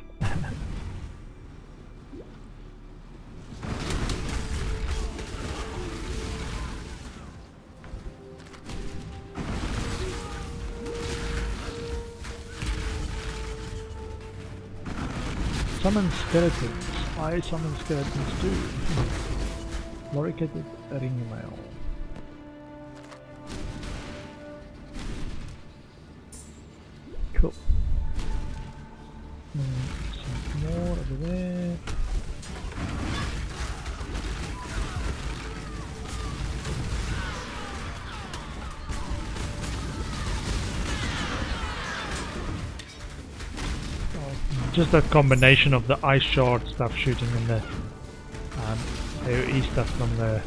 Summon skeletons. I summon skeletons too. Loricated ring mail. Cool. Some more over there. Just that combination of the ice shard stuff shooting and the AoE stuff from the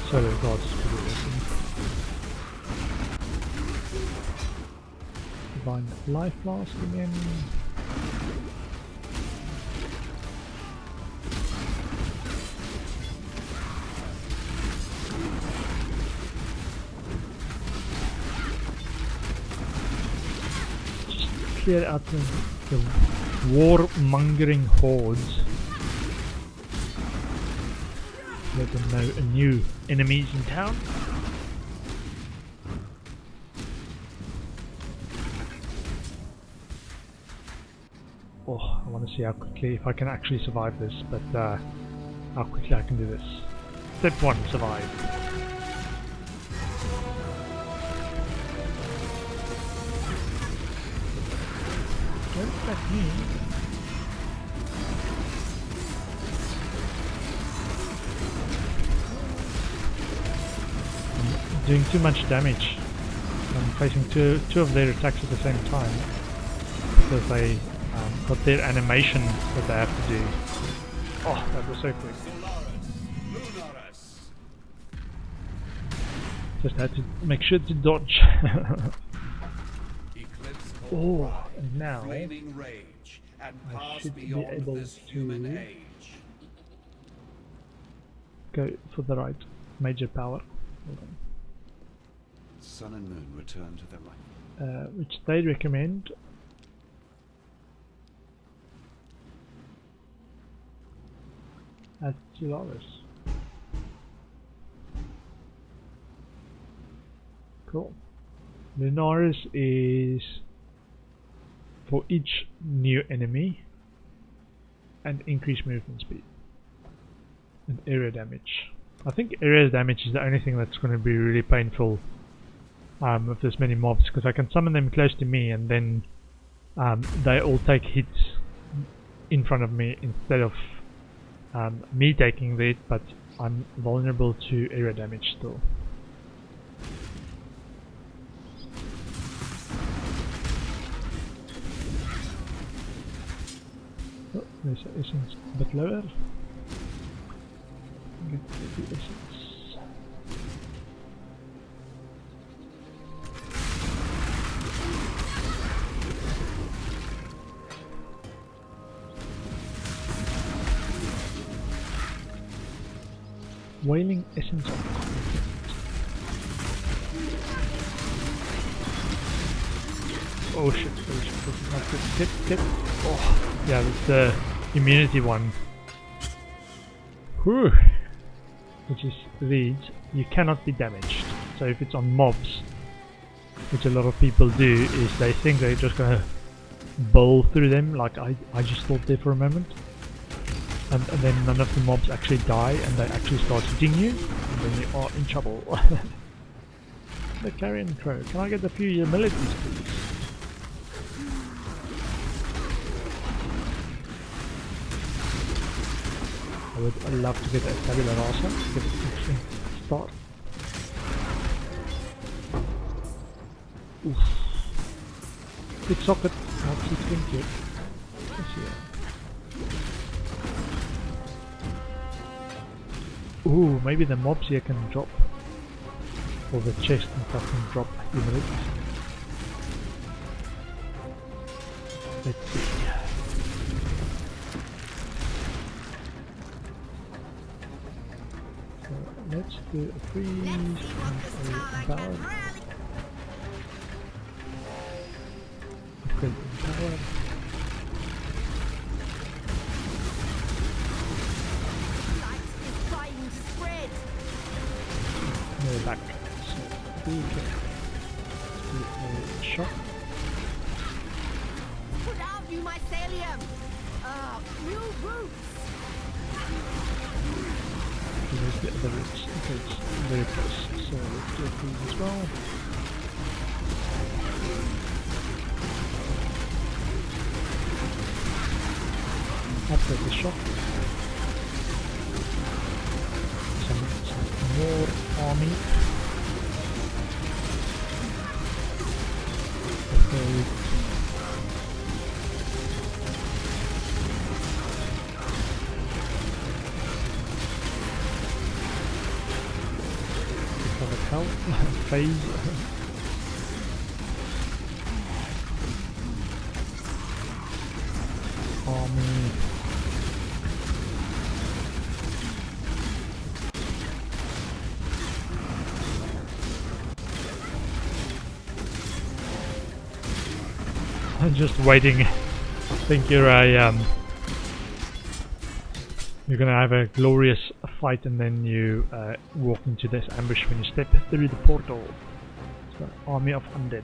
solar gods is pretty awesome. Divine life flask again. Just clear out the war-mongering hordes. Let them know new enemies in town. Oh, I want to see how quickly, if I can actually survive this, but how quickly I can do this. Step 1, survive. What does that mean? I'm doing too much damage. I'm facing two of their attacks at the same time because they got their animation that they have to do. Oh, that was so quick. Just had to make sure to dodge. Eclipse Oh, and now flaming rage, and I pass should be beyond able this human to age. go for the right major power. Hold on. Sun and moon return to their light. Which they recommend. At $2. Cool. Lunaris is for each new enemy and increased movement speed and area damage. I think area damage is the only thing that's going to be really painful if there's many mobs, because I can summon them close to me and then they all take hits in front of me instead of me taking the hit, but I'm vulnerable to area damage still. Oh, there's the essence a bit lower. Get the essence. Wailing essence of conflict. Oh shit, this is not good. Get. Oh, yeah, that's the immunity one. Whew. Which is reads, you cannot be damaged. So if it's on mobs, which a lot of people do, is they think they're just gonna bowl through them, like I just thought there for a moment. And then none of the mobs actually die and they actually start hitting you, and then you are in trouble. The carrion crow. Can I get a few humilities, please? I would love to get a tabula rasa, get an interesting start. Oof. Good socket. I'll keep thinking. Let's see. Ooh, maybe the mobs here can drop. Or the chest and stuff can drop humilities. Let's see. So let's do a freeze and a power. Upgrade the power. Back. So we can do a shot. Put out you mycelium! New roots! There's the other roots. Okay, it's very close. So let's do these as well. After the shot. Some more army. Phase. Army. I'm just waiting. Think you're gonna have a glorious fight and then you walk into this ambush when you step through the portal. It's an army of undead.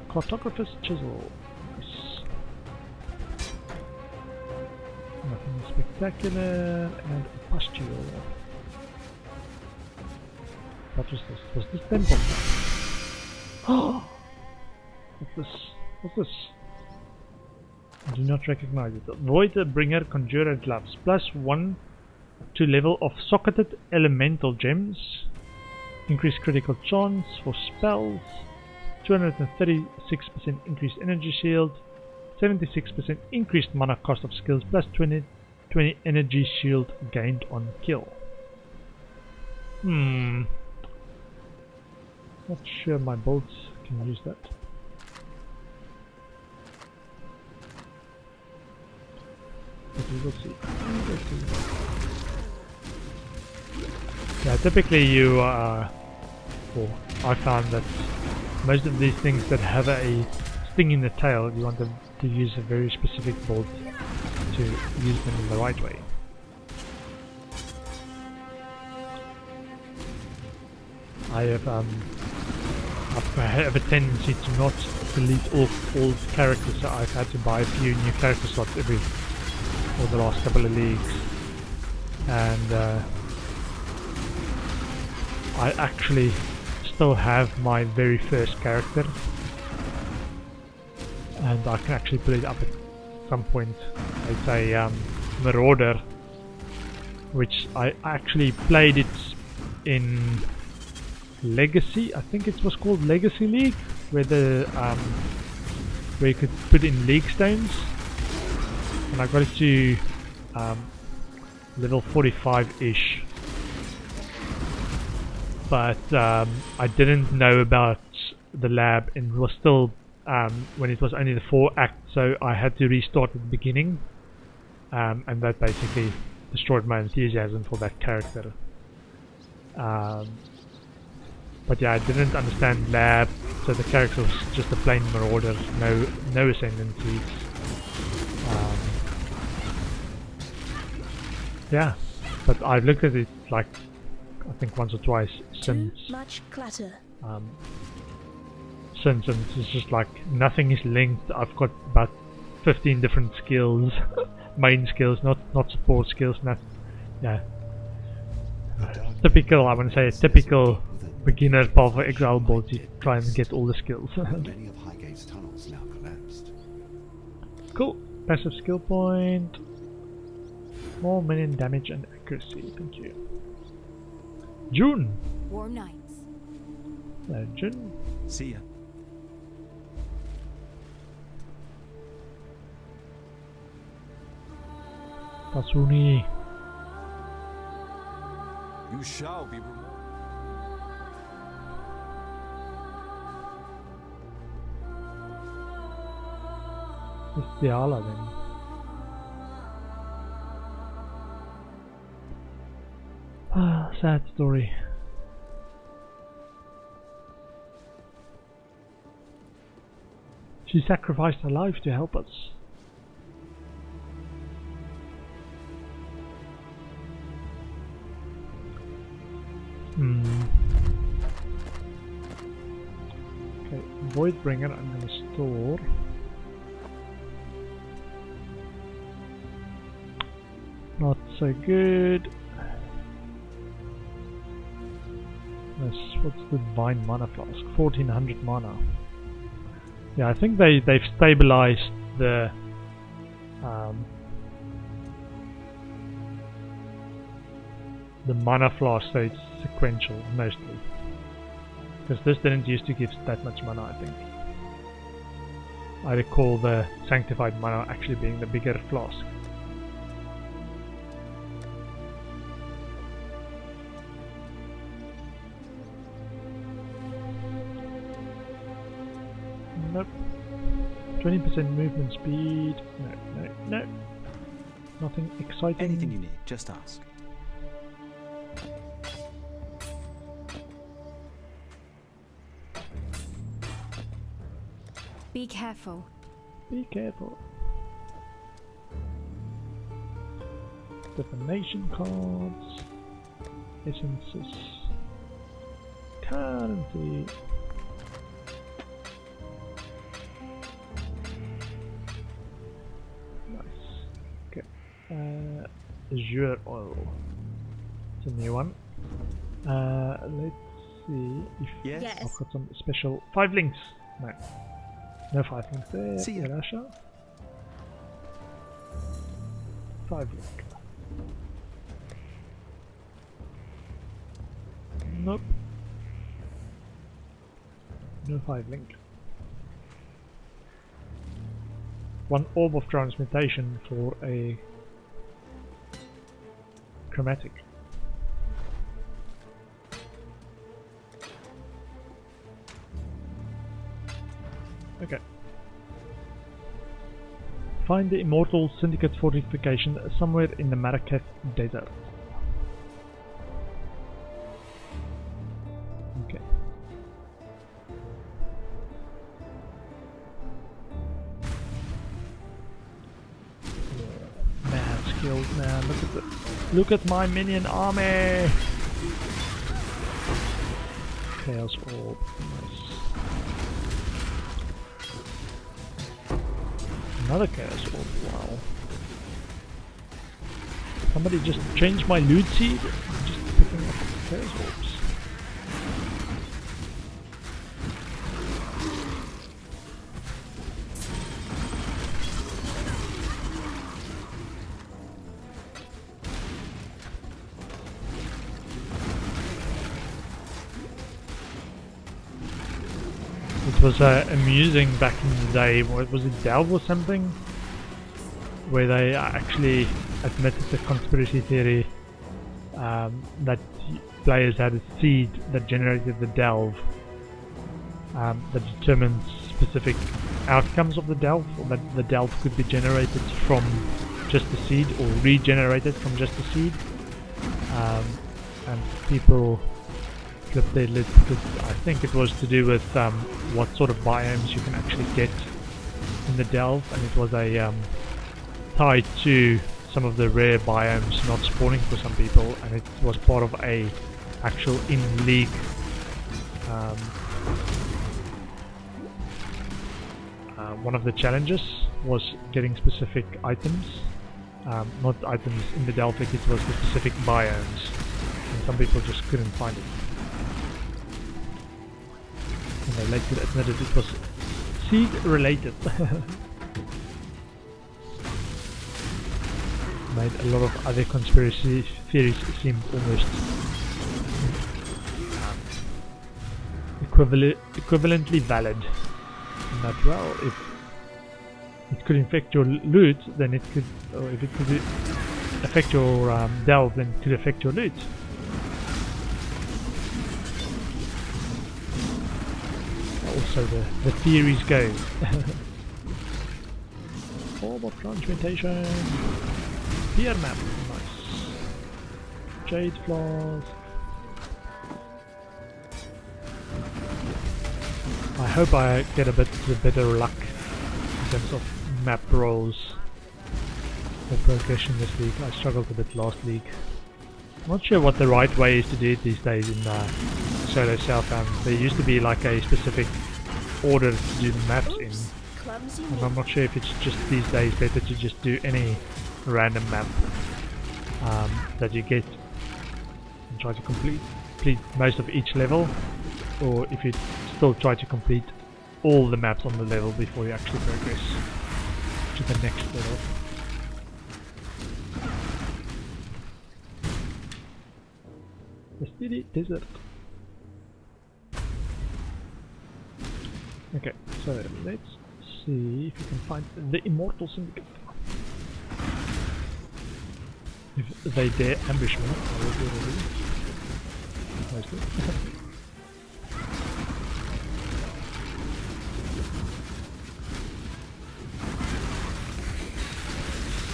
Cartographer's chisel. Nice. Nothing spectacular, and a pustule. What was this? Was this temple? Oh! What's this? What's this? I do not recognize it. Void Bringer Conjurer Gloves. +1 to level of socketed elemental gems. Increased critical chance for spells. 236% increased energy shield. 76% increased mana cost of skills. +20 energy shield gained on kill. Not sure my bolts can use that. We will see. We will see. Yeah, typically you or I found that most of these things that have a sting in the tail, you want them to use a very specific build to use them in the right way. I have a tendency to not delete all characters, so I've had to buy a few new character slots for the last couple of leagues, and I actually still have my very first character, and I can actually put it up at some point. It's a Marauder, which I actually played it in Legacy. I think it was called Legacy League, where where you could put in League Stones, and I got it to level 45-ish. But I didn't know about the lab, and it was still when it was only the 4 act, so I had to restart at the beginning, and that basically destroyed my enthusiasm for that character. But yeah, I didn't understand lab, so the character was just a plain Marauder, no ascendancies. Yeah, but I've looked at it like I think once or twice since. Too much clutter. Since, and it's just like nothing is linked. I've got about 15 different skills, main skills, not support skills. Not, yeah. Typical. I want to say a typical beginner Path of Exile build. You try and get all the skills. Many of Highgate's tunnels now collapsed. Cool. Passive skill point. More minion damage and accuracy. Thank you. June. Warm nights. June. See ya. Pasuni. You shall be rewarded. It's Diala then. Ah, sad story. She sacrificed her life to help us. Okay, Voidbringer I'm gonna store. Not so good. What's the Divine Mana Flask? 1400 mana. Yeah, I think they've stabilized the mana flask, so it's sequential mostly. Because this didn't used to give that much mana, I think. I recall the Sanctified Mana actually being the bigger flask. Nope. 20% movement speed. No. Nothing exciting. Anything you need, just ask. Be careful. Be careful. Divination cards. Essences. Currency. Azure oil. It's a new one. Let's see if Yes. I've got some special 5 links. No 5 links there. See ya. Russia. 5 link. Nope. No 5 link. 1 orb of transmutation for a chromatic. Okay. Find the Immortal Syndicate fortification somewhere in the Marrakech Desert. Okay. Man, skilled man, look at my minion army! Chaos Orb, nice. Another Chaos Orb, wow. Somebody just changed my loot seed? I'm just picking up Chaos Orbs. It was amusing back in the day. What was it, Delve or something, where they actually admitted the conspiracy theory that players had a seed that generated the Delve that determines specific outcomes of the Delve, or that the Delve could be generated from just the seed or regenerated from just the seed, and people flipped their lids because I think it was to do with what sort of biomes you can actually get in the Delve, and it was a tied to some of the rare biomes not spawning for some people, and it was part of a actual in-league one of the challenges was getting specific items, not items in the Delve, it was the specific biomes, and some people just couldn't find it. And they later admitted it was seed related. Made a lot of other conspiracy theories seem almost equivalently valid. In that, well, if it could infect your loot, then it could, or if it could affect your Delve, then it could affect your loot. Also the theories go. Orb of transmutation. Pier map, nice. Jade flask. I hope I get a bit better luck in terms of map rolls or progression this week. I struggled a bit last week. I'm not sure what the right way is to do it these days in Solo South. There used to be like a specific order to do the maps in, and I'm not sure if it's just these days better to just do any random map that you get and try to complete most of each level, or if you still try to complete all the maps on the level before you actually progress to the next level. The Steady Desert. Okay, so let's see if we can find the Immortal Syndicate. If they dare ambush me, I will do it already. Mostly.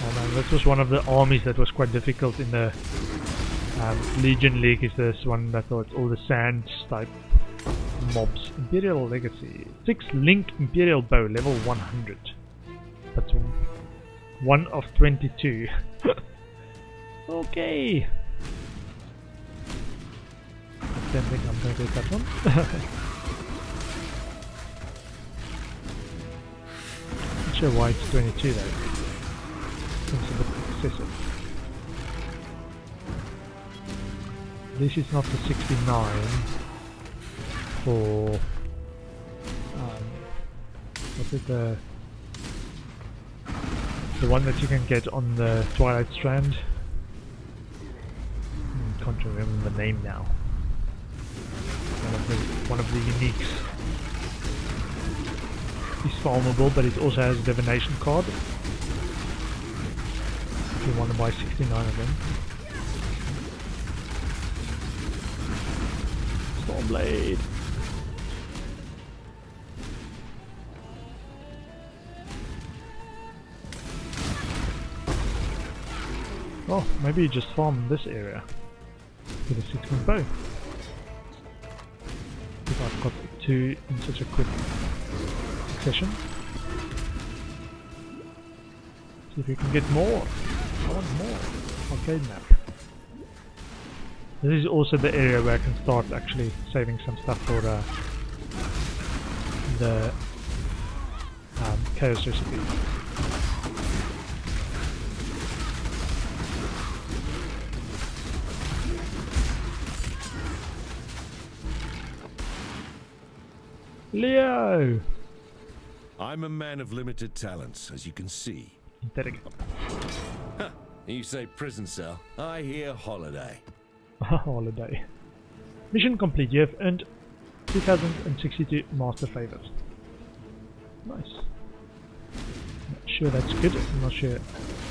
Oh man, this was one of the armies that was quite difficult in the Legion League. Is this one that was all the sand type mobs. Imperial Legacy. 6 Link Imperial Bow, level 100. That's 1 of 22. Okay. I don't think I'm going to get that one. Not sure why it's 22 though. Seems a bit excessive. This is not the 69 for what is the one that you can get on the Twilight Strand. Can't remember the name now. One of the uniques. It's farmable, but it also has a divination card. If you want to buy 69 of them. Stormblade. Well, maybe you just farm this area with a 6-point bow. If I've got 2 in such a quick succession. See if you can get more. I want more. Arcade map. This is also the area where I can start actually saving some stuff for the chaos recipe. Leo! I'm a man of limited talents, as you can see. There we go. Huh. You say prison cell. I hear holiday. Holiday. Mission complete. You have earned 2062 master favors. Nice. Not sure that's good. I'm not sure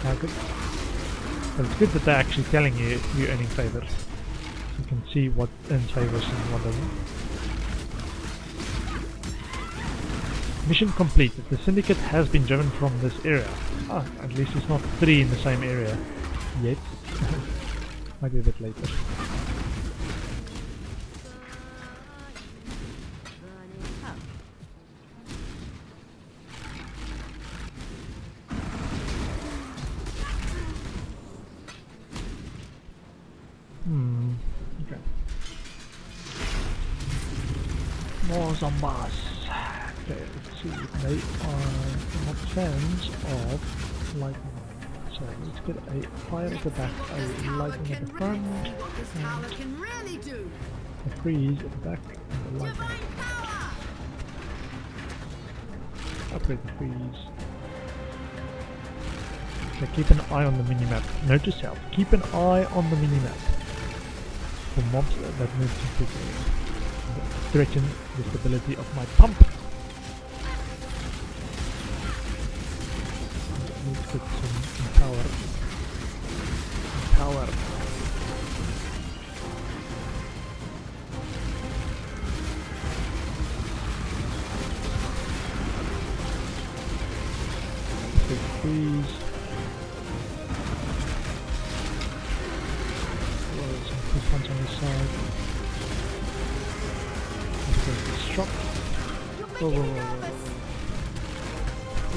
how good. But it's good that they're actually telling you you're earning favors. You can see what earns favors and what doesn't. Mission completed. The syndicate has been driven from this area. Ah, at least it's not 3 in the same area yet. Might be a bit later. Okay. More zombies. Okay, let's see. They are not fans of lightning. So let's get a fire at the back, a lightning at the front, and a freeze at the back, and a lightning at the front. Upgrade the freeze. Okay, keep an eye on the minimap. Note to self, keep an eye on the minimap for mobs that move too quickly. Threaten the stability of my pump. Let's get some power. Power. Big freeze. Well, some quick ones on this side. Let's go to the shop.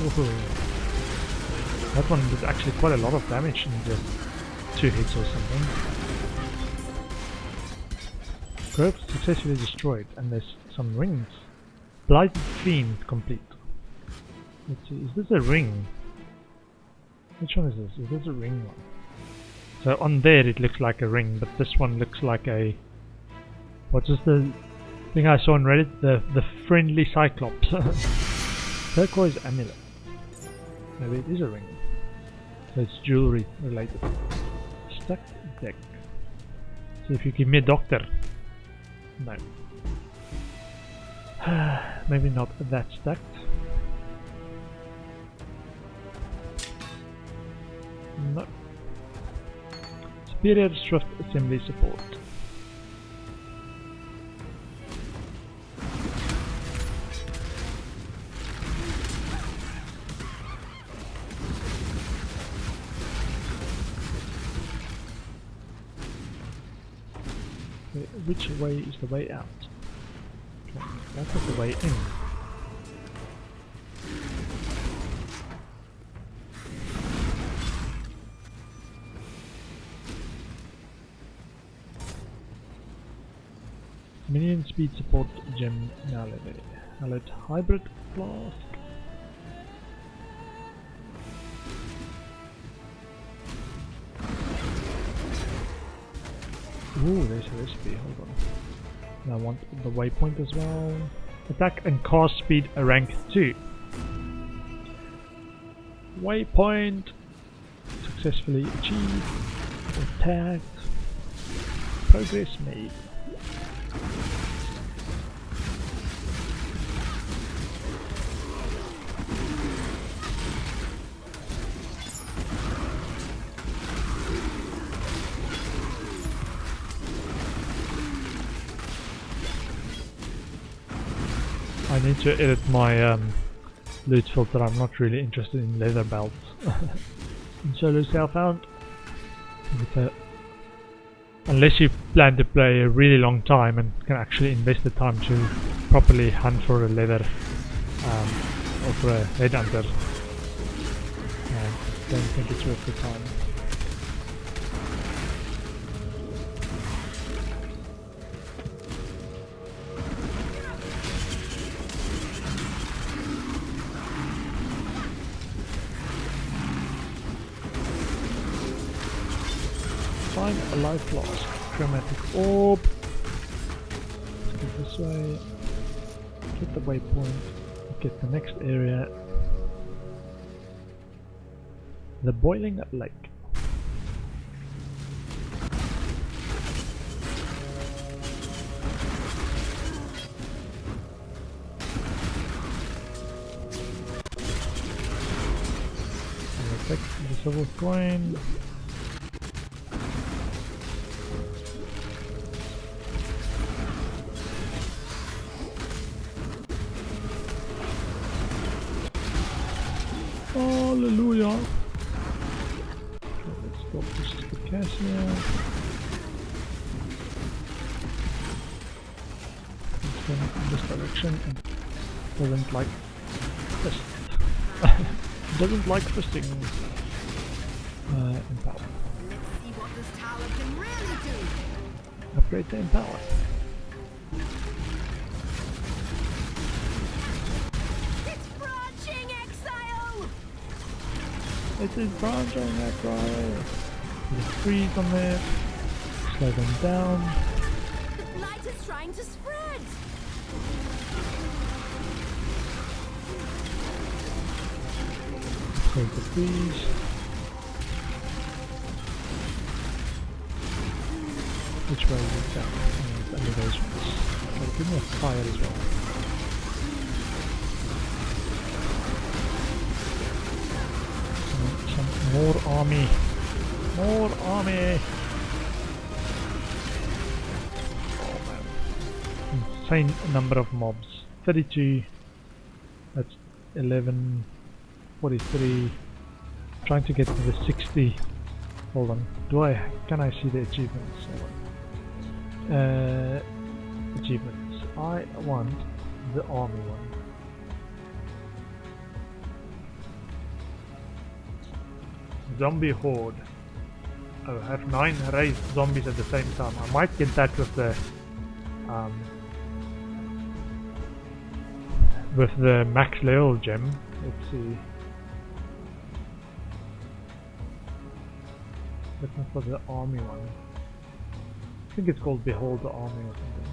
Whoa. That one did actually quite a lot of damage in just 2 hits or something. Grove successfully destroyed, and there's some rings. Blight Fiend complete. Let's see, is this a ring? Which one is this? Is this a ring one? So on there it looks like a ring, but this one looks like a... What is the thing I saw on Reddit? The friendly Cyclops. Turquoise amulet. Maybe it is a ring. So it's jewelry related. Stacked deck. So if you give me a doctor. No. Maybe not that stacked. No. Superior Swift Assembly support. Which way is the way out? Okay, that is the way in. Minion speed support gem now level. Alert hybrid flask. Ooh, there's a recipe, hold on. And I want the waypoint as well. Attack and cast speed rank 2. Waypoint successfully achieved. Attacked. Progress made. I need to edit my loot filter. I'm not really interested in leather belts. In solo self-found. It's a, unless you plan to play a really long time and can actually invest the time to properly hunt for a leather or for a headhunter, I don't think it's worth the time. Find a life flask, chromatic orb. Let's go this way. Get the waypoint. Get the next area. The boiling lake. I'll take the silver coin. Hallelujah! Okay, let's go push the cassia. It's going in this direction and doesn't like fist. Doesn't like fisting. Empower. Let's see what this tower can really do. Upgrade to empower. It's branching exile. It is branching necro. Put a freeze on there. Slow them down. The blight is trying to spread. Take the freeze. Which way is it down? It's under those ones. Okay, give me a fire as well. Some more army. More army! Oh man. Insane number of mobs. 32. That's 11. 43. Trying to get to the 60. Hold on. Can I see the achievements? Achievements. I want the army one. Zombie horde. Oh, I have 9 raised zombies at the same time. I might get that with the max level gem. Let's see. Looking for the army one. I think it's called Behold the Army or something.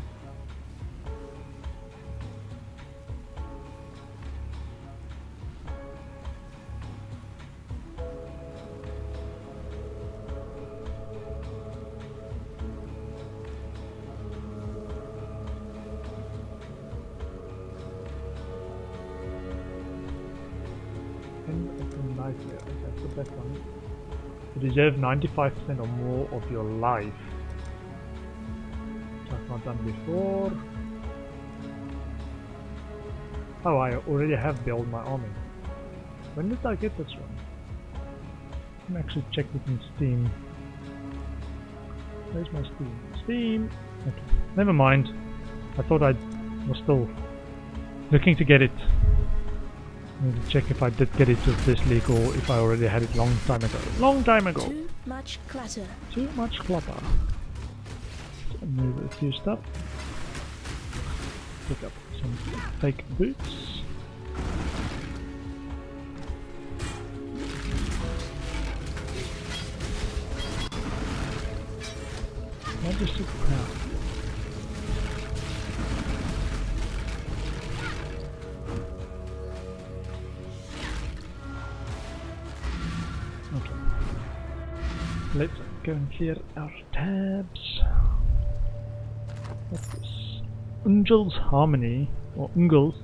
End of the nightmare. Okay, put that one. You deserve 95% or more of your life. I've not done before. Oh, I already have built my army. When did I get this one? I can actually check it in Steam. Where's my Steam? Steam! Okay, never mind. I thought I was still looking to get it. I need to check if I did get it with this league or if I already had it long time ago. Long time ago! Too much clutter. Too much clutter. Move a few stuff. Pick up some fake boots. Majestic Crown. Okay. Let's go and clear our tabs. What's this? Ungel's Harmony, or Ungel's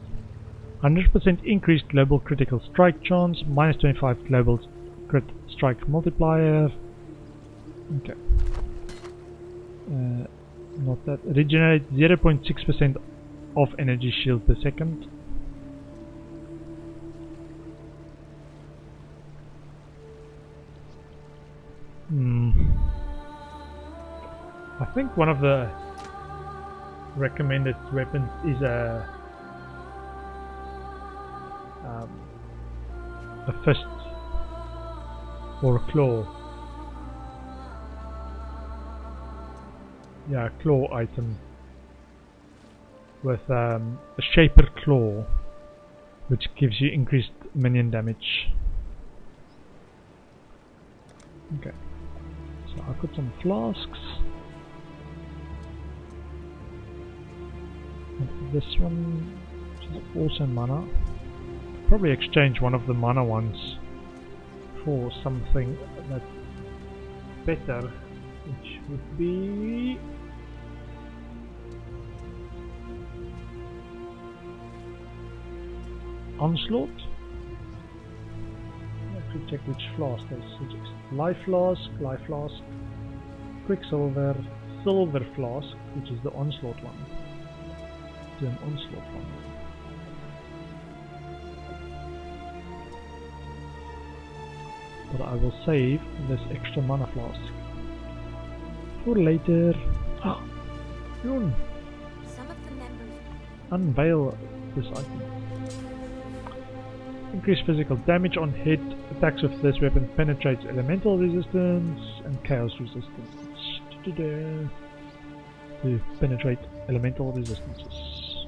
100% increased global critical strike chance, minus 25 global crit strike multiplier. Okay. Not that. Regenerate 0.6% of energy shield per second. I think one of the recommended weapons is a fist or a claw. Yeah, a claw item with a shaper claw, which gives you increased minion damage. Okay, so I've got some flasks. And this one, which is also mana. Probably exchange one of the mana ones for something that's better, which would be Onslaught. I have to check which flask they suggest. Life flask, Quicksilver, Silver flask, which is the Onslaught one. Do an Onslaught one. But I will save this extra mana flask for later. Ah, Yun, Some of the members unveil this item. Increase physical damage on hit. Attacks with this weapon penetrates elemental resistance and chaos resistance. To penetrate elemental resistances.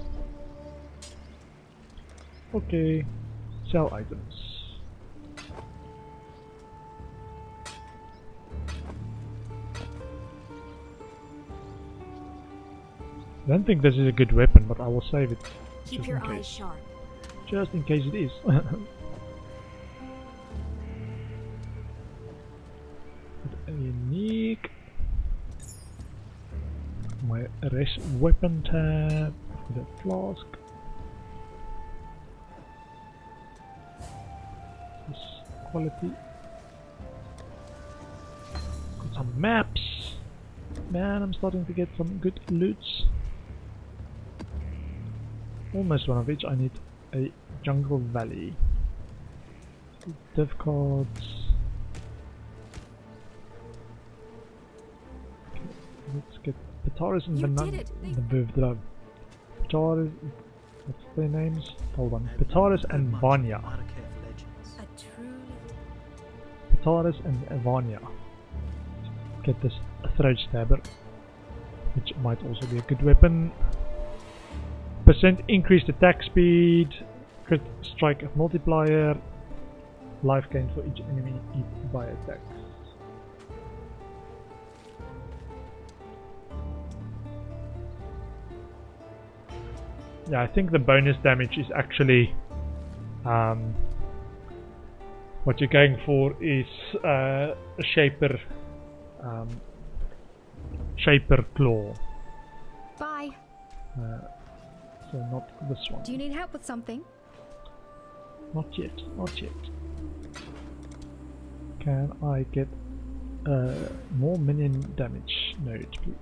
Okay, sell items. I don't think this is a good weapon, but I will save it. keep your eyes sharp. Just in case it is. Unique. My rest weapon tab. The flask. This quality. Got some maps. Man, I'm starting to get some good loots. Almost one of each. I need a jungle valley. Div cards. Okay, let's get Pitaris and Pitaris. What's their names? Hold on. Pitaris and Vanya. A truly Pitaris and Vanya. Get this throat stabber, which might also be a good weapon. Percent increased attack speed, crit strike multiplier, life gain for each enemy hit by attacks. Yeah, I think the bonus damage is actually what you're going for is a shaper claw. Bye. So not this one. Do you need help with something? Not yet, not yet. Can I get more minion damage node, please?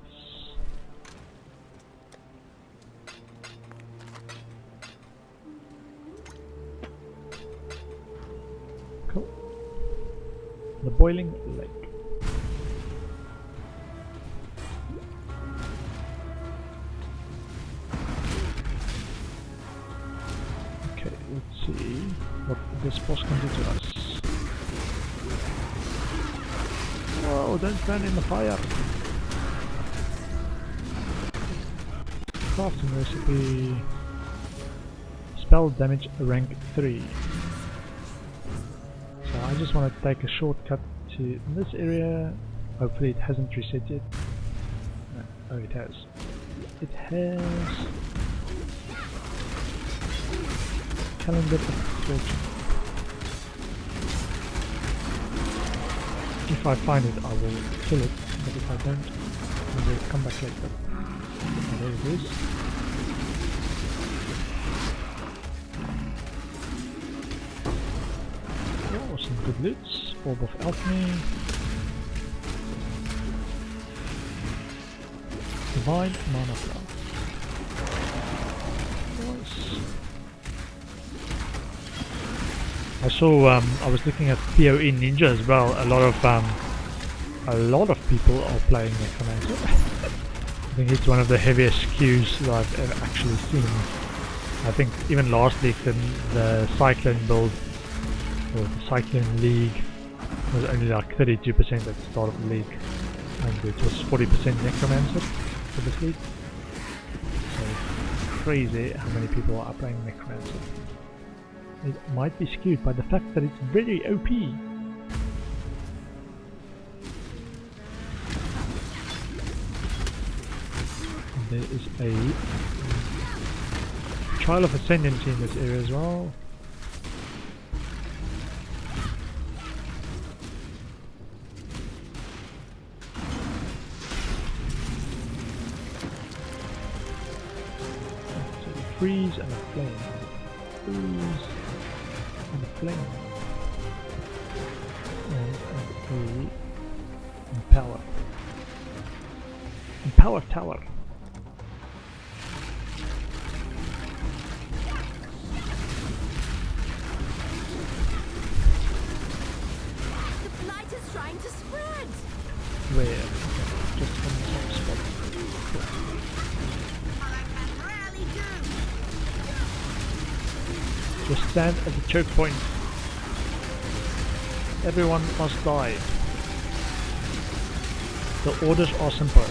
Cool. The Boiling Lake. Let's see what this boss can do to us. Whoa, don't burn in the fire! Crafting recipe. Spell damage rank 3. So I just want to take a shortcut to this area. Hopefully it hasn't reset yet. No. Oh, it has. It has. Calendar of Fortune. If I find it, I will kill it, but if I don't, I will come back later. Oh, there it is. Oh, some good loots. Orb of Alchemy. Divine Mana Flower. Nice. I saw, I was looking at PoE Ninja as well, a lot of a lot of people are playing Necromancer. I think it's one of the heaviest queues that I've ever actually seen. I think even last league the Cyclone build, or the Cyclone League, was only like 32% at the start of the league, and it was 40% Necromancer for this league. So it's crazy how many people are playing Necromancer. It might be skewed by the fact that it's very OP. And there is a Trial of Ascendancy in this area as well. So a freeze and a flame. Freeze and a flame. And a Empower. Empower Tower. Blight is trying to spread. Where? Okay, just from the top spot. All I can rarely do. Just stand at the choke point. Everyone must die. The orders are simple.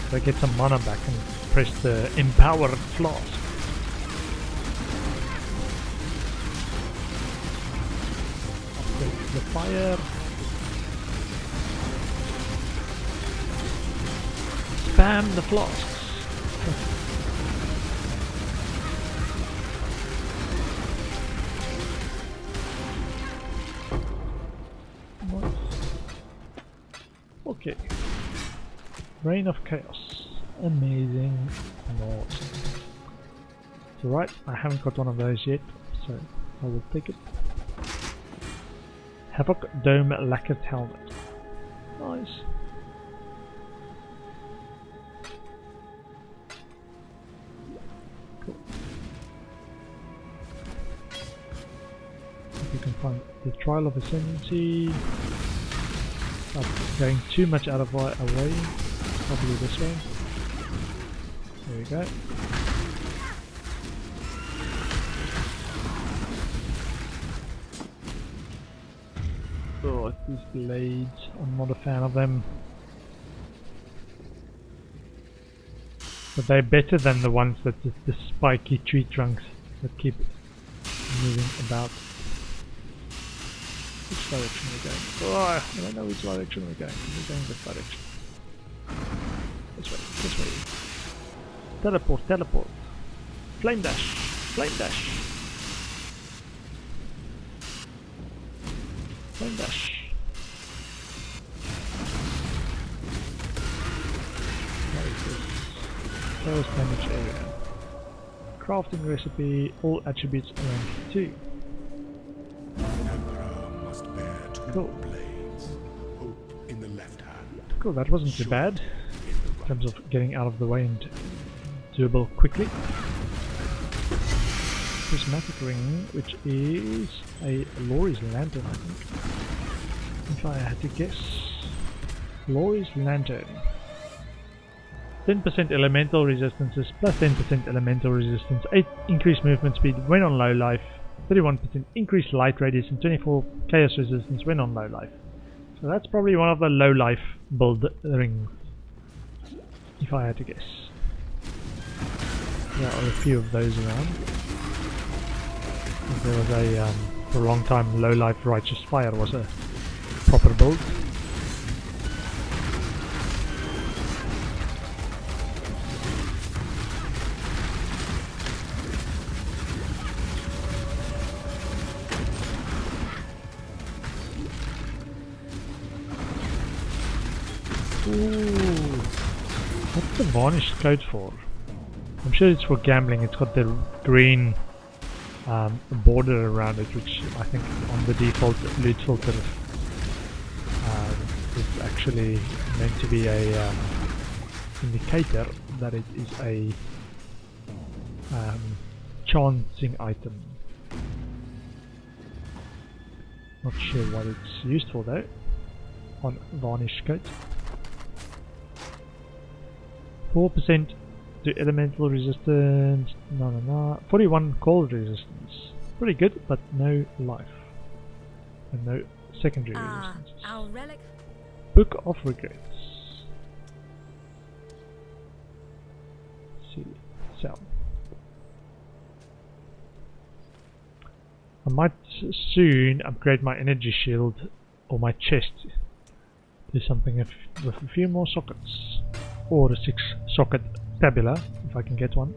So I get some mana back and press the Empower Flask. Upgrade the fire. Spam the flasks. Nice. Okay. Reign of Chaos. Amazing. Awesome. It's alright, I haven't got one of those yet, so I will take it. Havoc Dome Lacquered Helmet. Nice. Cool. If you can find the Trial of Ascendancy. Not going too much out of our way. Probably this way. There we go. Oh, these blades. I'm not a fan of them. But they're better than the ones that the spiky tree trunks that keep moving about. Which direction are we going? Oh, I don't know which direction we're going. We're going this direction. This way, this way. Teleport, teleport. Flame dash, flame dash. Flame dash. What is this? First damage area. Crafting recipe, all attributes rank 2. Emperor must bear two Cool. blades. Hope in the left hand. Cool, that wasn't too bad in terms of getting out of the way and doable quickly. Prismatic ring, which is a Laurie's lantern, I think. If I had to guess, Laurie's lantern. 10% elemental resistances plus 10% elemental resistance, 8 increased movement speed when on low life, 31% increased light radius, and 24 chaos resistance when on low life. So that's probably one of the low life build rings, if I had to guess. There are a few of those around. There was a, for a long time, low life righteous fire was a proper build. Ooh, what's the varnished coat for? I'm sure it's for gambling. It's got the green border around it, which I think on the default loot filter is actually meant to be a indicator that it is a chancing item. Not sure what it's used for though. On varnish coat. 4% to elemental resistance. 41 cold resistance. Pretty good, but no life. And no secondary resistance. Our relic. Book of Regrets. Let's see. Sell. I might soon upgrade my energy shield or my chest to something with a few more sockets. Or a 6 socket tabula, if I can get one.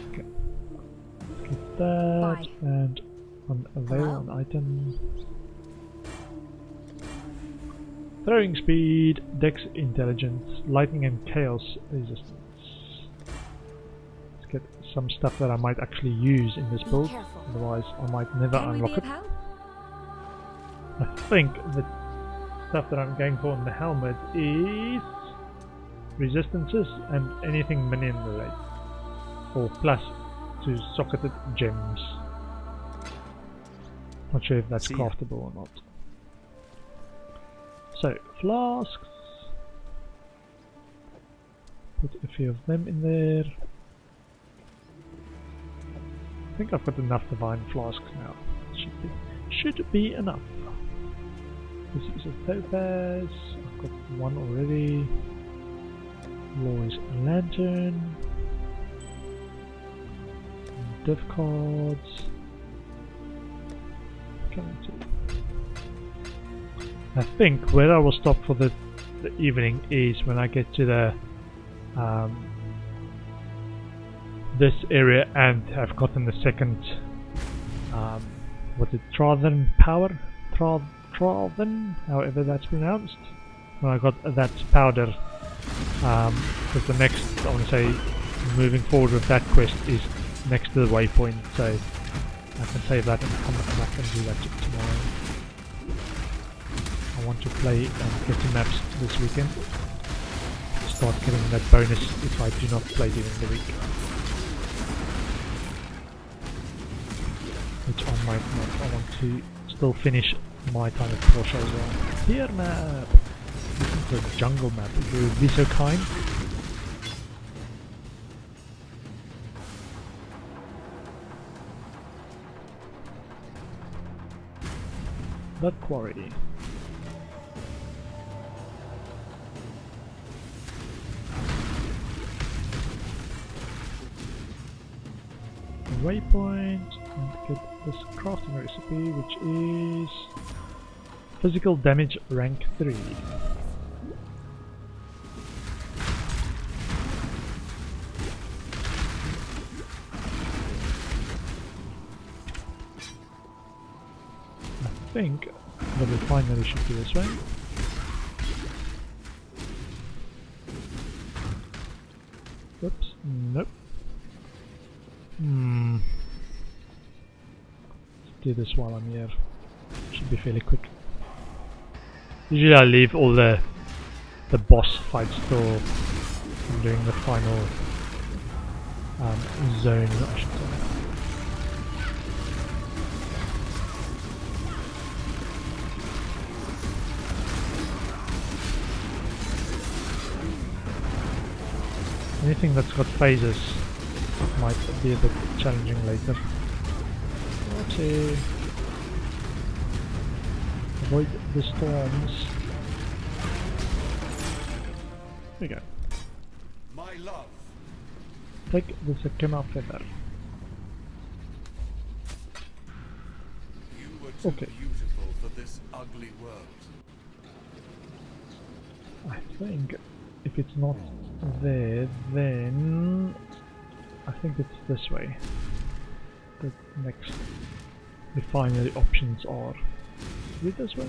Okay. Get that. Bye. And unveil an item. Throwing speed, dex intelligence, lightning and chaos resistance. Let's get some stuff that I might actually use in this Be build, careful. otherwise I might never Can we unlock be it. of help? I think the stuff that I'm going for in the helmet is resistances and anything minion related, or plus to socketed gems. Not sure if that's See ya. craftable or not. So, flasks. Put a few of them in there. I think I've got enough divine flasks now. Should be enough. This is a topaz. I've got one already. Loy's lantern. Div cards. Coming to. I think where I will stop for the evening is when I get to the this area and have gotten the second what is it, Trathen power? Trathen, however that's pronounced. When I got that powder, because the next, I want to say, moving forward with that quest is next to the waypoint, so I can save that and come back and do that tomorrow. I want to play and get the maps this weekend. Start getting that bonus if I do not play during the week. Which I might not. I want to still finish my time at Porsche as well. Here map! This is a jungle map. If you would be so kind. The quarry. Waypoint and get this crafting recipe, which is physical damage rank 3. I think the refinery should be this way. Whoops, nope. Let's do this while I'm here. Should be fairly quick. Usually I leave all the boss fights till I'm doing the final zone, I should say. Anything that's got phases might be a bit challenging later. Okay. Avoid the storms. There we go. My love. Take the Sakima feather. You were too Okay. beautiful for this ugly world. I think if it's not there, then I think it's this way. The next refinery options are. Is it this way?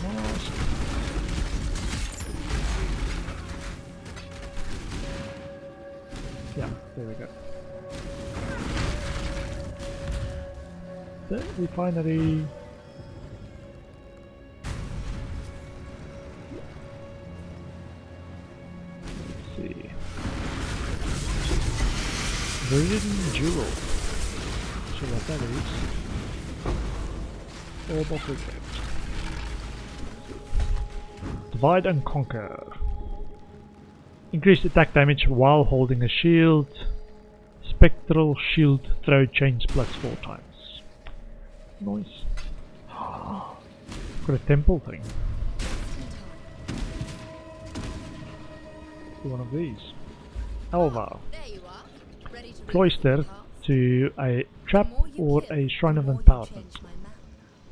Mask. Yeah, there we go. the refinery. Let's see. Virgin Jewel. So what that is. Orb of Regret. Divide and Conquer. Increased attack damage while holding a shield. Spectral shield throw change plus 4 times. Nice. Got a temple thing. One of these. Alva. There you are. Ready to Cloister revisit the past? to a trap The more you or kill, a Shrine the of more you Empowerment. change my map.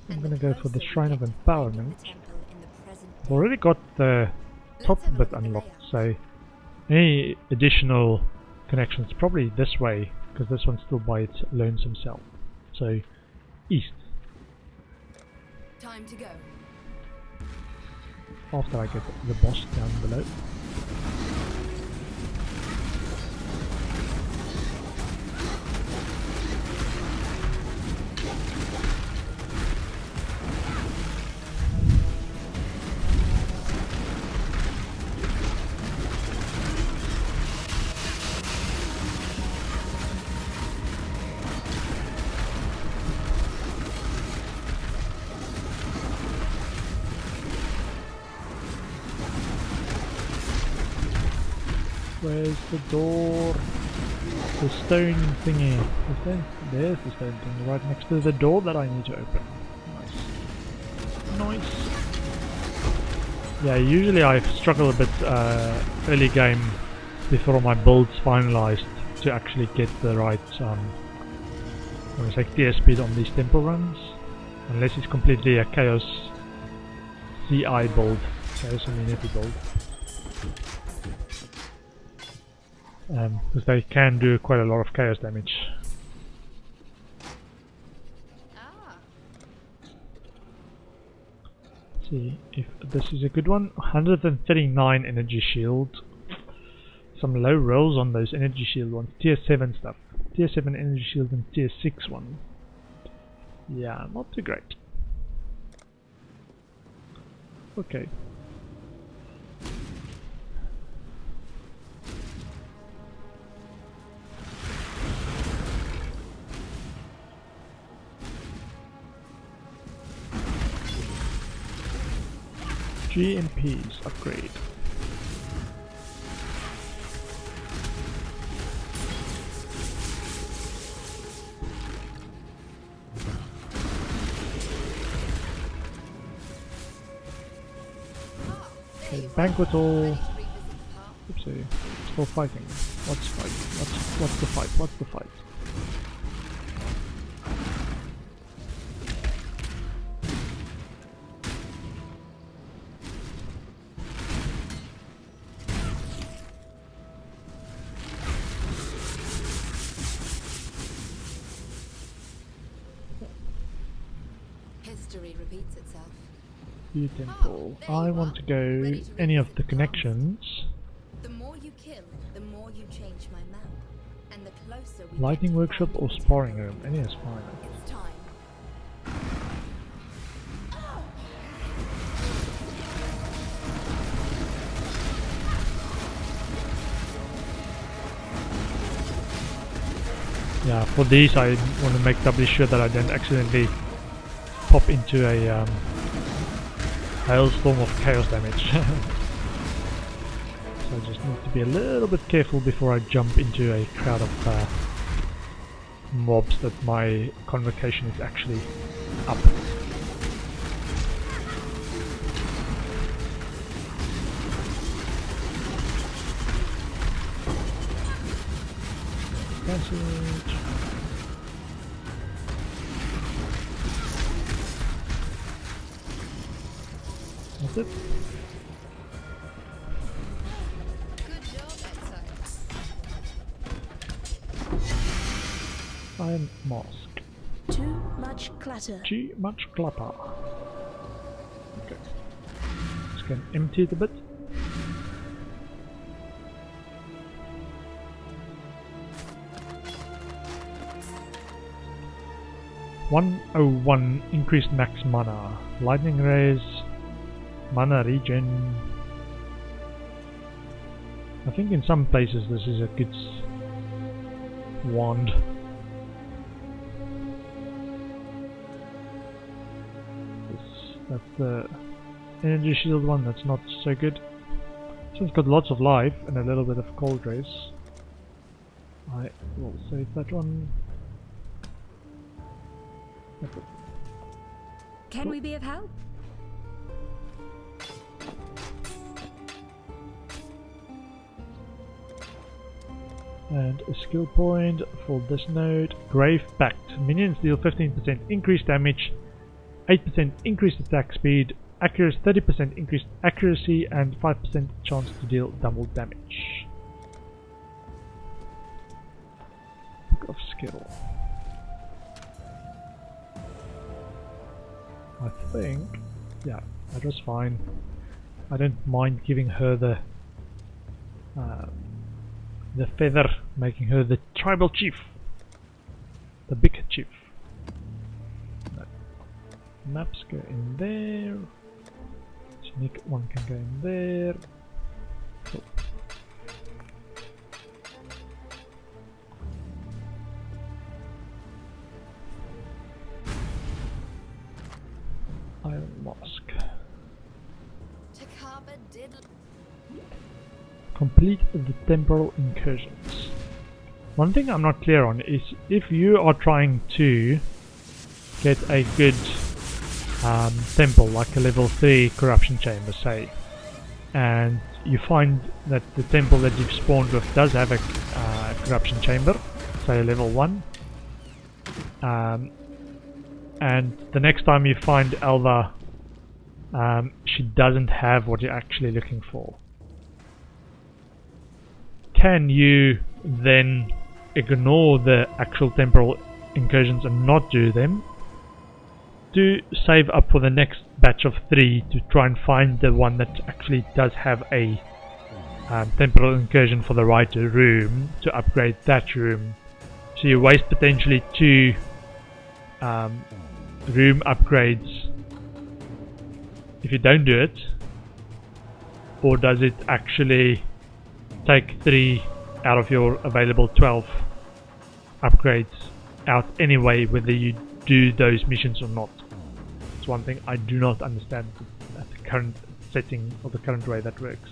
I'm And gonna the go for the closer we Shrine of get to finding Empowerment. the temple in the present I've already got the top Let's have a bit look at the unlocked, so any additional connections probably this way, because this one's still by its lonesome self. So east, Time to go. after I get the boss down below. Where's the door? The stone thingy. There's the stone thingy right next to the door that I need to open. Nice. Nice. Yeah, usually I struggle a bit early game before my build's finalized to actually get the right tier speed on these temple runs. Unless it's completely a chaos CI build. Chaos immunity build. Because they can do quite a lot of chaos damage. Ah, See if this is a good one. 139 energy shield. Some low rolls on those energy shield ones. Tier 7 stuff. Tier 7 energy shield and tier 6 one. Yeah, not too great. Okay. GMPs upgrade. Okay, banquet hall. ready to revisit the past? Oopsie, still fighting. What's fight? What's the fight? What's the fight? History repeats itself. View temple. I want to go any of the connections. The more you kill, the more you change my map. And the closer we Lighting get to workshop finding or the sparring temple. room. Any is fine. It's time. Yeah, for these I want to make doubly sure that I don't accidentally pop into a hailstorm of chaos damage. So I just need to be a little bit careful before I jump into a crowd of mobs that my convocation is actually up. Passage. That's it. Good job, Exile. Iron Mask. Too much clutter. Too much clapper. Okay. Just gonna empty it a bit. 101 increased max mana. Lightning rays, mana regen. I think in some places this is a good wand. That's the energy shield one, that's not so good. So it's got lots of life and a little bit of cold race. I will save that one. Can we be of help? And a skill point for this node. Grave Pact. Minions deal 15% increased damage, 8% increased attack speed, accuracy 30% increased accuracy, and 5% chance to deal double damage. Book of skill. I think, yeah, that was fine. I don't mind giving her the feather, making her the tribal chief, the big chief. No. Maps go in there. Sneak one can go in there. Cool. Iron Mask. Takaba did. Complete the temporal incursions. One thing I'm not clear on is if you are trying to get a good temple, like a level 3 corruption chamber, say, and you find that the temple that you've spawned with does have a corruption chamber, say level 1, and the next time you find Elva, she doesn't have what you're actually looking for. Can you then ignore the actual temporal incursions and not do them, to save up for the next batch of 3 to try and find the one that actually does have a temporal incursion for the right room, to upgrade that room? So you waste potentially 2 room upgrades if you don't do it, or does it actually take 3 out of your available 12 upgrades out anyway, whether you do those missions or not? It's one thing I do not understand at the current setting or the current way that works.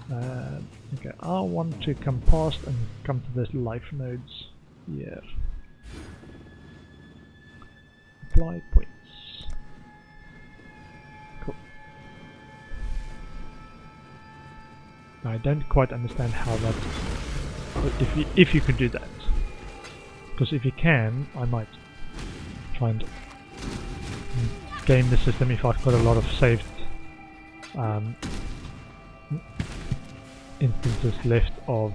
Okay, I want to come past and come to this life nodes here. Apply points. Cool. I don't quite understand how that, if you can do that, because if you can, I might try and game the system if I've got a lot of saved instances left of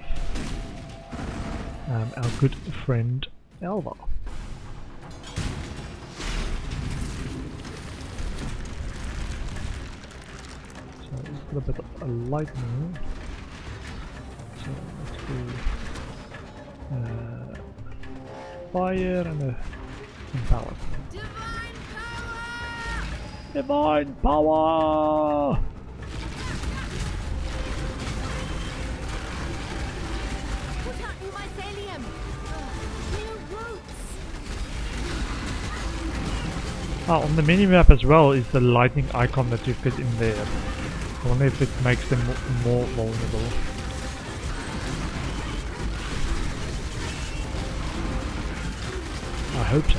our good friend Elva. So a little bit of a lightning. So let's do fire and power. Divine power! Put out new mycelium! New roots! Oh, on the mini-map as well is the lightning icon that you fit in there. I wonder if it makes them more vulnerable. I hope so.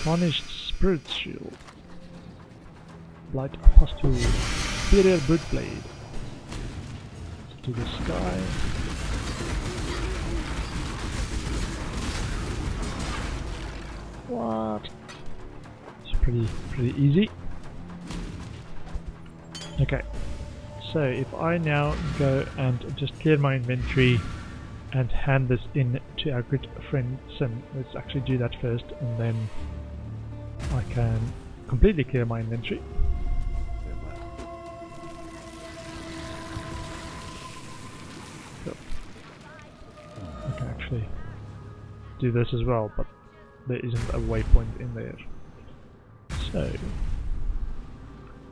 Tarnished Spirit Shield. Blight Apostle. Superior Brute Blade. To the sky. What? It's pretty easy. Okay. So if I now go and just clear my inventory and hand this in to our good friend Sim. Let's actually do that first, and then I can completely clear my inventory. Cool. I can actually do this as well, but there isn't a waypoint in there. So,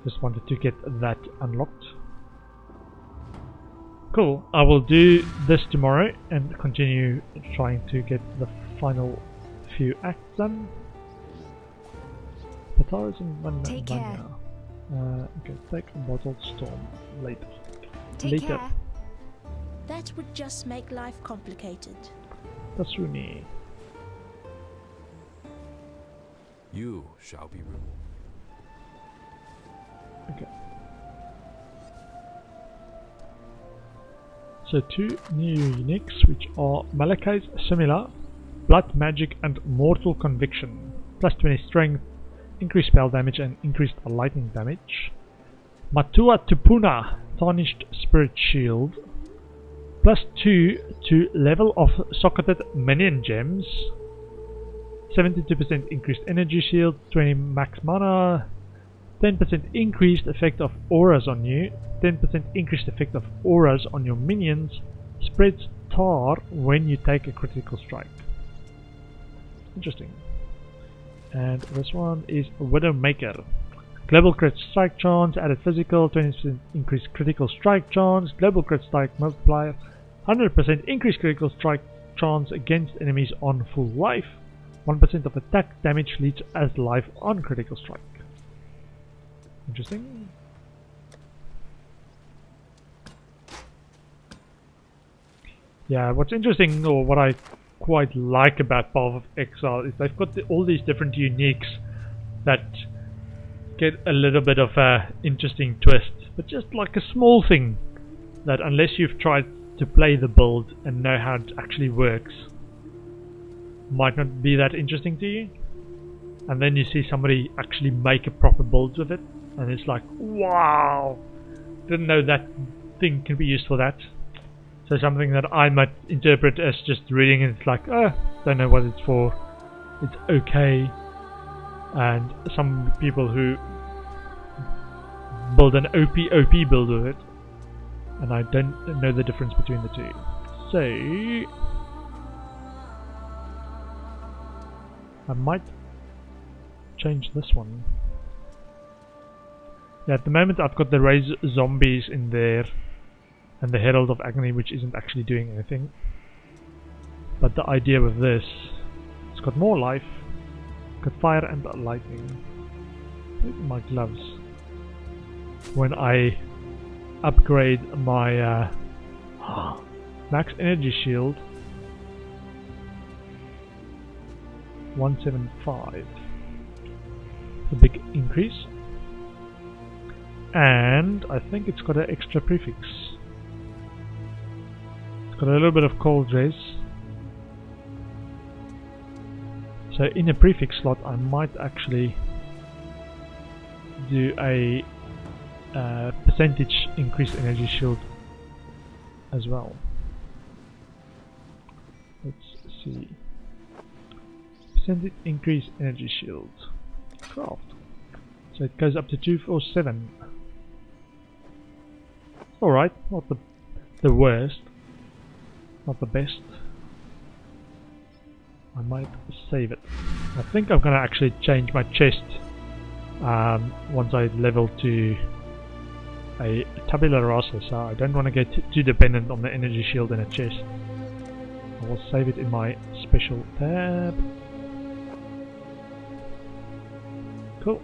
just wanted to get that unlocked. Cool, I will do this tomorrow and continue trying to get the final few acts done. Patars and one. Take care. Okay, take a bottled storm later. Take care. That would just make life complicated. That's Rooney. You shall be rewarded. Okay. So 2 new uniques, which are Malakai's Similar, Blood Magic and Mortal Conviction. Plus 20 strength, increased spell damage and increased lightning damage. Matua Tupuna, Tarnished Spirit Shield. Plus 2 to level of socketed minion gems. 72% increased energy shield, 20 max mana. 10% increased effect of auras on you, 10% increased effect of auras on your minions, spreads tar when you take a critical strike. Interesting. And this one is Widowmaker. Global crit strike chance, added physical, 20% increased critical strike chance, global crit strike multiplier, 100% increased critical strike chance against enemies on full life, 1% of attack damage leads as life on critical strike. Interesting. Yeah, what's interesting, or what I quite like about Path of Exile, is they've got all these different uniques that get a little bit of a interesting twist, but just like a small thing that, unless you've tried to play the build and know how it actually works, might not be that interesting to you. And then you see somebody actually make a proper build with it, and it's like, wow, didn't know that thing can be used for that. So something that I might interpret as just reading it, it's like, oh, don't know what it's for, it's okay. And some people who build an OP build with it, and I don't know the difference between the two. So I might change this one. Yeah, at the moment I've got the Raise Zombies in there and the Herald of Agony, which isn't actually doing anything. But the idea with this, it's got more life, got fire and lightning. Where's my gloves? When I upgrade my max energy shield, 175. A big increase. And I think it's got an extra prefix. It's got a little bit of cold res. So in a prefix slot I might actually do a percentage increased energy shield as well. Let's see. Percentage increased energy shield. Craft. So it goes up to 247. Alright, not the worst. Not the best. I might save it. I think I'm gonna actually change my chest once I level to a tabula rasa, so I don't want to get too dependent on the energy shield in a chest. I will save it in my special tab. Cool.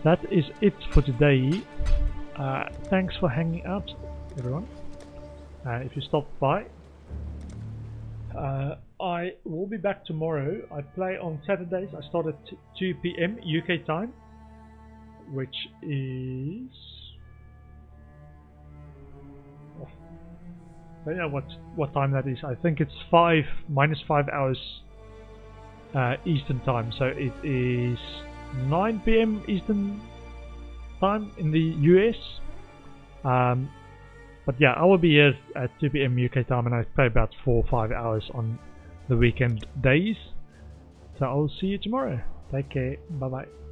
That is it for today. Thanks for hanging out, everyone. If you stopped by, I will be back tomorrow. I play on Saturdays. I start at 2 PM UK time, which is, I don't know what time that is. I think it's -5 hours Eastern time, so it is 9 PM Eastern time in the US. But yeah, I will be here at 2 PM UK time, and I play about 4 or 5 hours on the weekend days. So I will see you tomorrow. Take care. Bye bye.